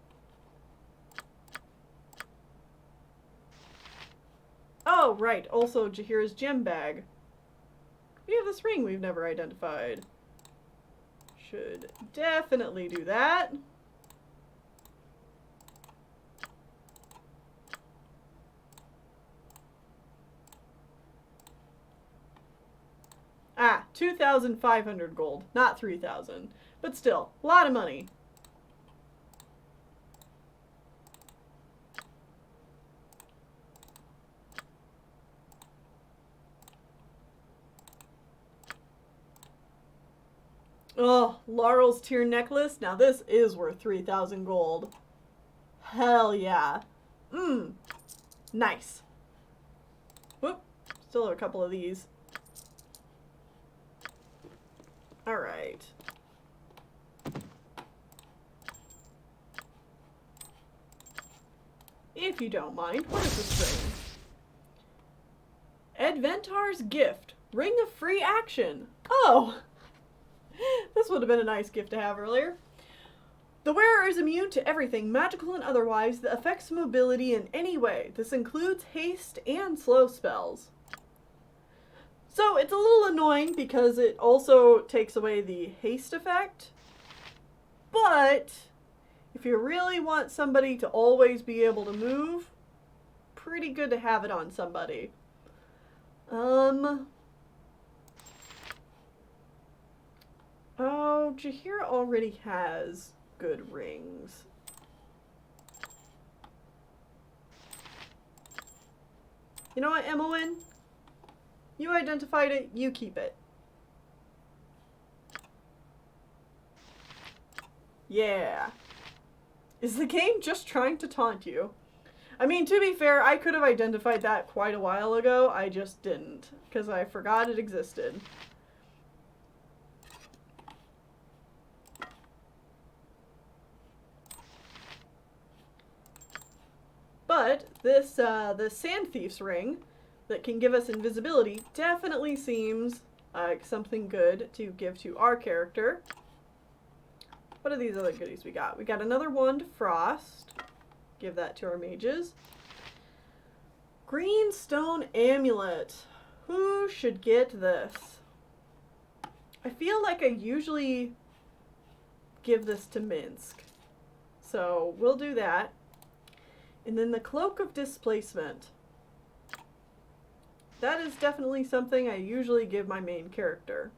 Oh, right. Also, Jahira's gem bag. We have this ring we've never identified. Should definitely do that. Ah, 2,500 gold. Not 3,000. But still, a lot of money. Oh, Laurel's Tear Necklace. Now this is worth 3,000 gold. Hell yeah. Nice. Whoop. Still have a couple of these. Alright. If you don't mind, what is this ring? Adventar's Gift. Ring of Free Action. Oh! This would have been a nice gift to have earlier. The wearer is immune to everything, magical and otherwise, that affects mobility in any way. This includes haste and slow spells. So it's a little annoying because it also takes away the haste effect. But If you really want somebody to always be able to move, pretty good to have it on somebody. Oh, Jaheira already has good rings. You know what, Emmeline? You identified it, you keep it. Yeah. Is the game just trying to taunt you? I mean, to be fair, I could have identified that quite a while ago. I just didn't, because I forgot it existed. But this, the Sand Thief's ring that can give us invisibility definitely seems like something good to give to our character. What are these other goodies we got? We got another Wand of Frost. Give that to our mages. Green Stone Amulet. Who should get this? I feel like I usually give this to Minsk. So we'll do that. And then the Cloak of Displacement. That is definitely something I usually give my main character.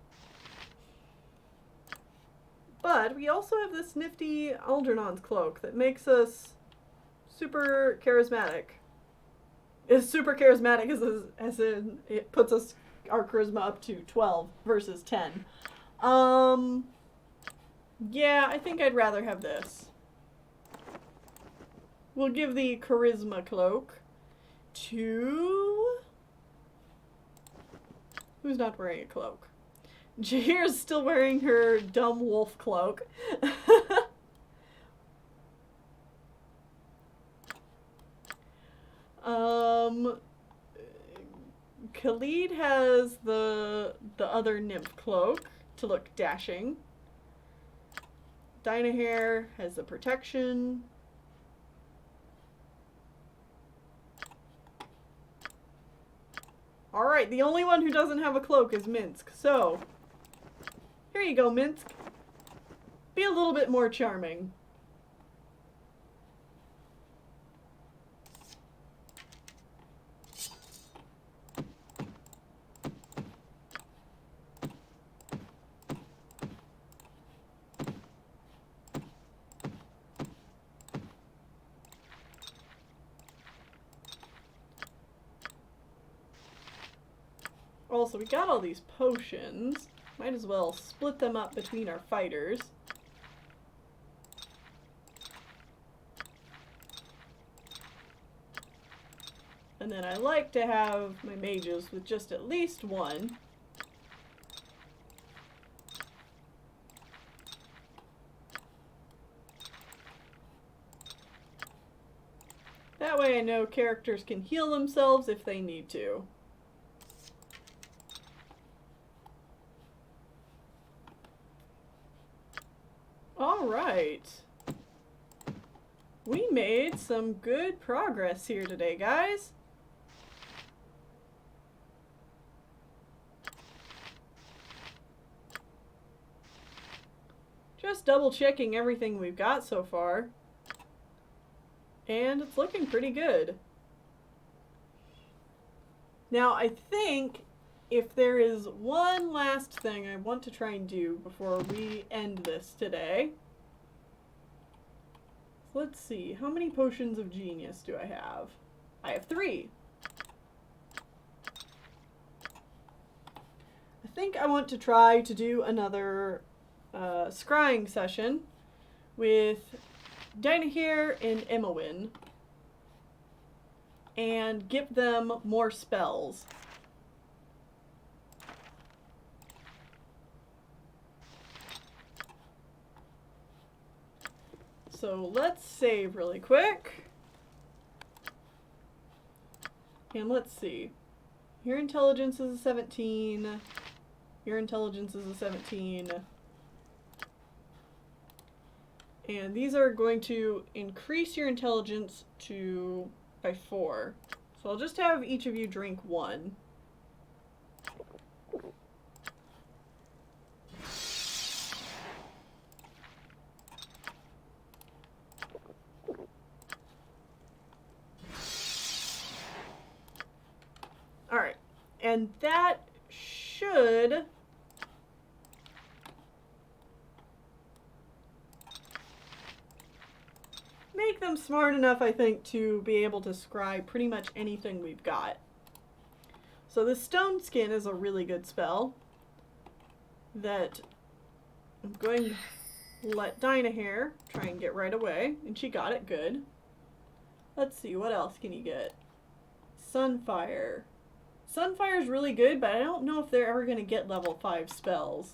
But we also have this nifty Aldernon's Cloak that makes us super charismatic. Is super charismatic as in it puts us our charisma up to 12 versus 10. Yeah, I think I'd rather have this. We'll give the Charisma Cloak to... Who's not wearing a cloak? Jaheira's still wearing her dumb wolf cloak. Khalid has the other nymph cloak to look dashing. Dynahair has the protection. Alright, the only one who doesn't have a cloak is Minsk, so here you go, Minsk. Be a little bit more charming. Also, we got all these potions. Might as well split them up between our fighters. And then I like to have my mages with just at least one. That way I know characters can heal themselves if they need to. Alright. We made some good progress here today, guys. Just double checking everything we've got so far. And it's looking pretty good. Now, I think if there is one last thing I want to try and do before we end this today. Let's see, how many potions of genius do I have? I have 3. I think I want to try to do another scrying session with Dynahair and Emmewin and give them more spells. So let's save really quick. And let's see. Your intelligence is a 17. Your intelligence is a 17. And these are going to increase your intelligence by 4. So I'll just have each of you drink 1. And that should make them smart enough, I think, to be able to scry pretty much anything we've got. So this stone skin is a really good spell that I'm going to let Dinah here try and get right away. And she got it good. Let's see, what else can you get? Sunfire. Sunfire is really good, but I don't know if they're ever going to get level 5 spells.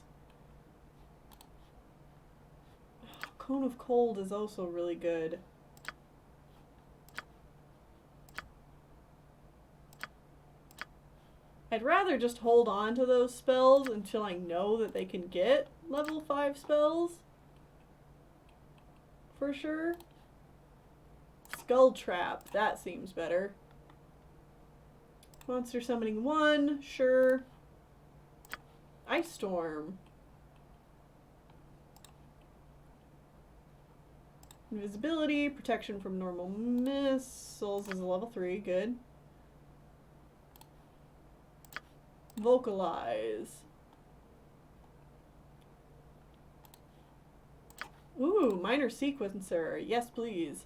Cone of Cold is also really good. I'd rather just hold on to those spells until I know that they can get level 5 spells. For sure. Skull Trap, that seems better. Monster Summoning 1, sure. Ice Storm. Invisibility, protection from normal missiles is a level 3, good. Vocalize. Ooh, minor sequencer. Yes, please.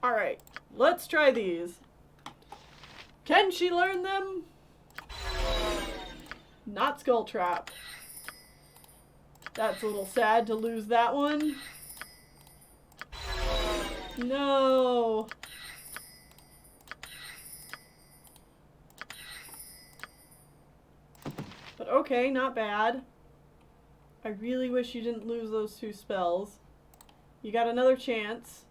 Alright, let's try these. Can she learn them? Not Skull Trap. That's a little sad to lose that one. No. But okay, not bad. I really wish you didn't lose those 2 spells. You got another chance.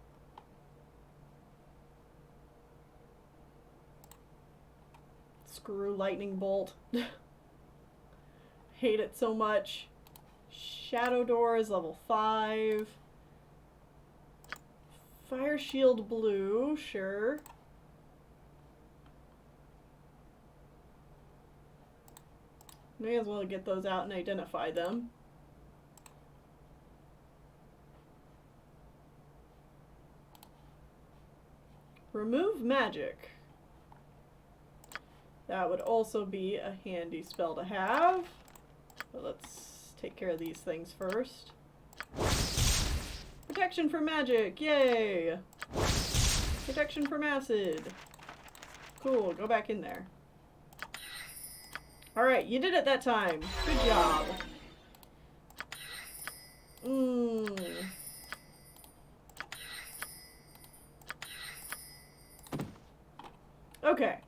Screw Lightning Bolt. Hate it so much. Shadow Door is level 5. Fire Shield Blue, sure. May as well get those out and identify them. Remove Magic. That would also be a handy spell to have. But let's take care of these things first. Protection from magic, yay! Protection from acid. Cool, go back in there. Alright, you did it that time. Good job. Okay.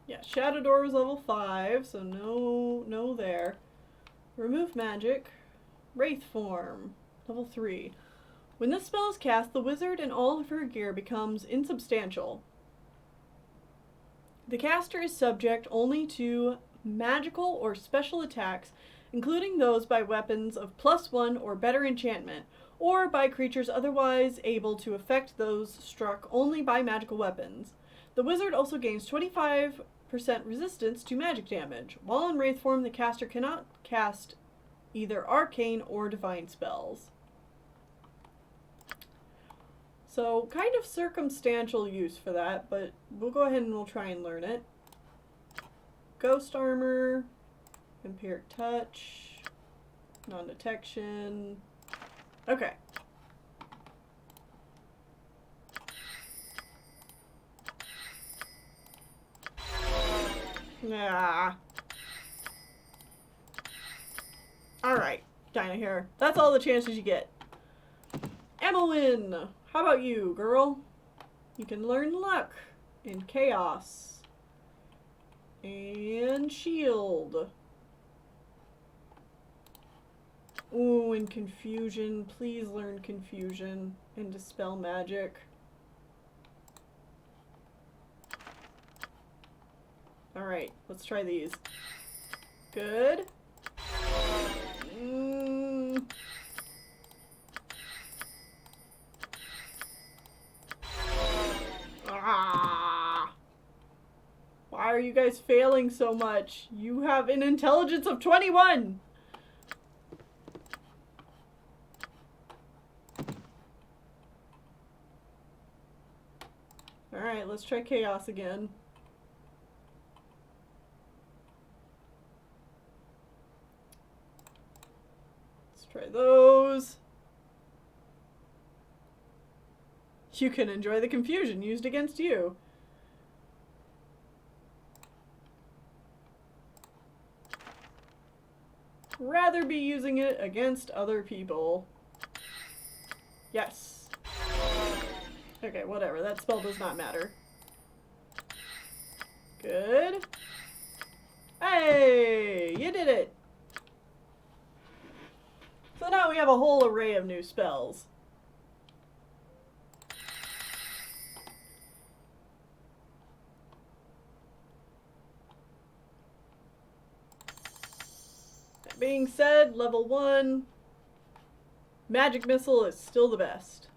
Yeah, Shadow Door is level 5, so no there. Remove Magic. Wraith Form, level 3. When this spell is cast, the wizard and all of her gear becomes insubstantial. The caster is subject only to magical or special attacks, including those by weapons of +1 or better enchantment, or by creatures otherwise able to affect those struck only by magical weapons. The wizard also gains 25% resistance to magic damage. While in wraith form, the caster cannot cast either arcane or divine spells. So, kind of circumstantial use for that, but we'll go ahead and we'll try and learn it. Ghost Armor, Vampiric Touch, Non-Detection. Okay. Ah. Alright, Dinah here. That's all the chances you get. Emmeline! How about you, girl? You can learn Luck and Chaos. And Shield. Ooh, and Confusion. Please learn Confusion and Dispel Magic. Alright, let's try these. Good. Why are you guys failing so much? You have an intelligence of 21! Alright, let's try Chaos again. Let's try those. You can enjoy the confusion used against you. Rather be using it against other people. Yes. Okay, whatever. That spell does not matter. Good. Hey! You did it! So now we have a whole array of new spells. That being said, level 1, Magic Missile is still the best.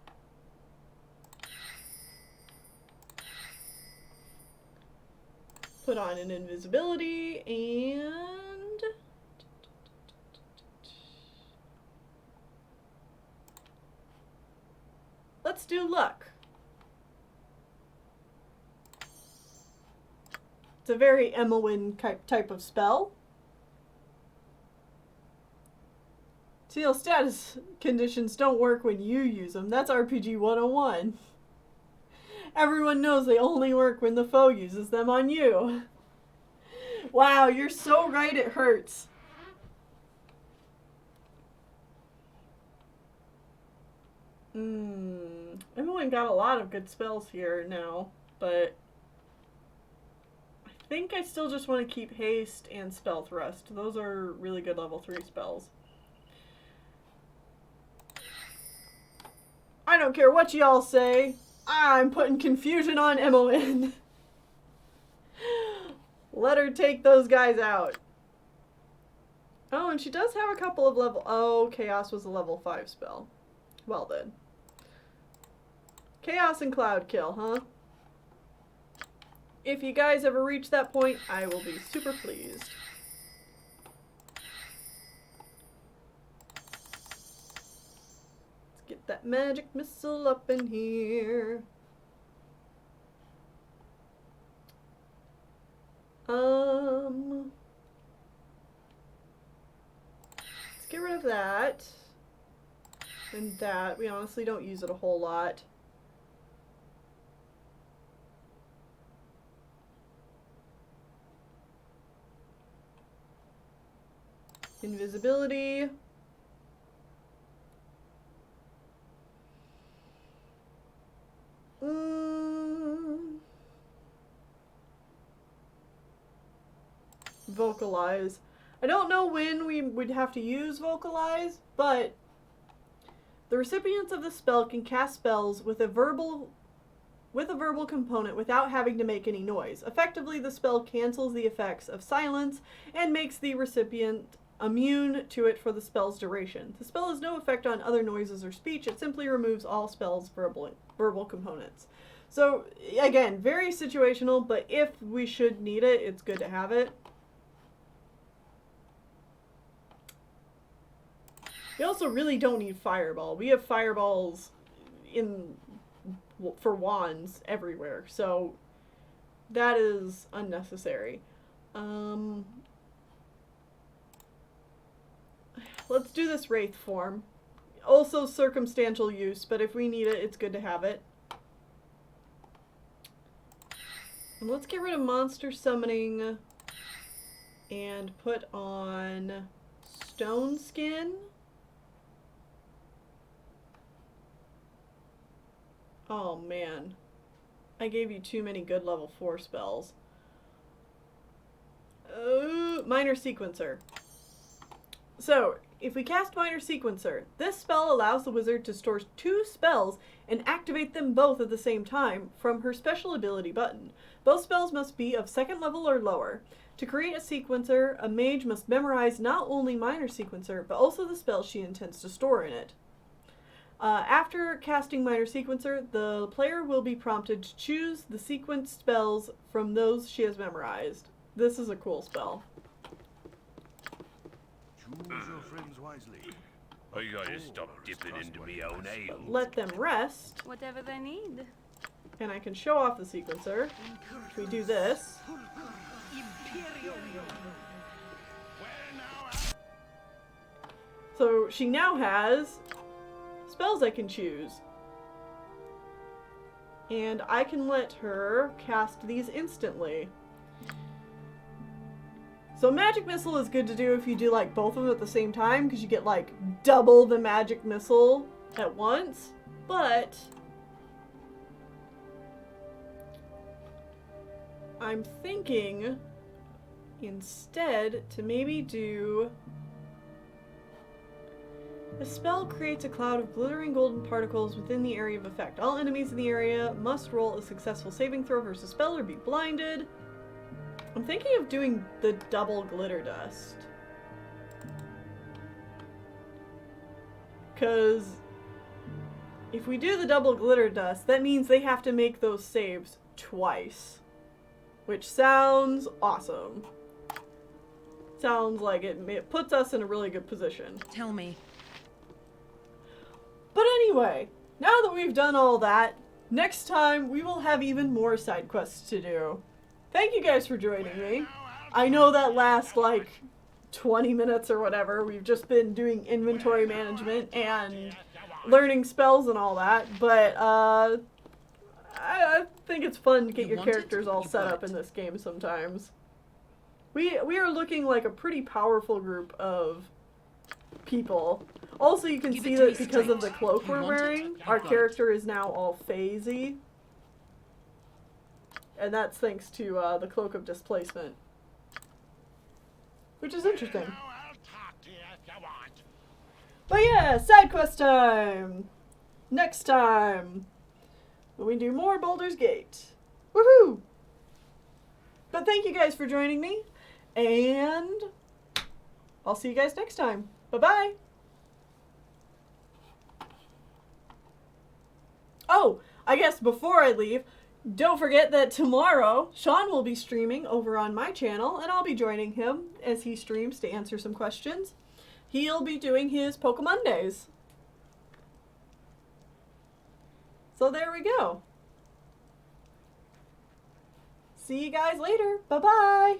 Put on an invisibility and... let's do luck. It's a very Emma-Wynn type of spell. Seal status conditions don't work when you use them. That's RPG 101. Everyone knows they only work when the foe uses them on you. Wow, you're so right, it hurts. Everyone got a lot of good spells here now, but I think I still just want to keep Haste and Spell Thrust. Those are really good level 3 spells. I don't care what y'all say. I'm putting confusion on Emmeline. Let her take those guys out. Oh, and she does have a couple of level... oh, Chaos was a level 5 spell. Well then. Chaos and Cloud Kill, huh? If you guys ever reach that point, I will be super pleased. Let's get that magic missile up in here. Let's get rid of that. And that. We honestly don't use it a whole lot. Invisibility. Vocalize. I don't know when we would have to use Vocalize, but the recipients of the spell can cast spells with a verbal component without having to make any noise. Effectively, the spell cancels the effects of silence and makes the recipient immune to it for the spell's duration. The spell has no effect on other noises or speech. It simply removes all spells' verbal components. So, again, very situational, but if we should need it, it's good to have it. We also really don't need Fireball. We have Fireballs for wands everywhere, so that is unnecessary. Let's do this Wraith form. Also circumstantial use, but if we need it, it's good to have it. And let's get rid of monster summoning and put on Stone Skin. Oh man, I gave you too many good level 4 spells. Minor Sequencer. So, if we cast Minor Sequencer, this spell allows the wizard to store 2 spells and activate them both at the same time from her special ability button. Both spells must be of 2nd level or lower. To create a sequencer, a mage must memorize not only Minor Sequencer, but also the spell she intends to store in it. After casting Minor Sequencer, the player will be prompted to choose the sequenced spells from those she has memorized. This is a cool spell. Choose your friends wisely. I gotta stop dipping into me own ale. Let them rest. Whatever they need. And I can show off the sequencer. If we do this. So she now has spells I can choose. And I can let her cast these instantly. So magic missile is good to do if you do like both of them at the same time, because you get like double the magic missile at once. But I'm thinking instead to maybe do a spell creates a cloud of glittering golden particles within the area of effect. All enemies in the area must roll a successful saving throw versus spell or be blinded. I'm thinking of doing the double glitter dust. Because if we do the double glitter dust, that means they have to make those saves twice. Which sounds awesome. Sounds like it puts us in a really good position. Tell me. But anyway, now that we've done all that, next time we will have even more side quests to do. Thank you guys for joining me. I know that last like 20 minutes or whatever, we've just been doing inventory management and learning spells and all that, but I think it's fun to get your characters all set up in this game sometimes. We are looking like a pretty powerful group of people. Also, you can see that because of the cloak we're wearing, our character is now all phasey. And that's thanks to the Cloak of Displacement. Which is interesting. But yeah, side quest time! Next time, when we do more Baldur's Gate. Woohoo! But thank you guys for joining me, and I'll see you guys next time. Bye-bye! Oh, I guess before I leave, don't forget that tomorrow, Sean will be streaming over on my channel, and I'll be joining him as he streams to answer some questions. He'll be doing his Pokemon Days. So there we go. See you guys later. Bye-bye.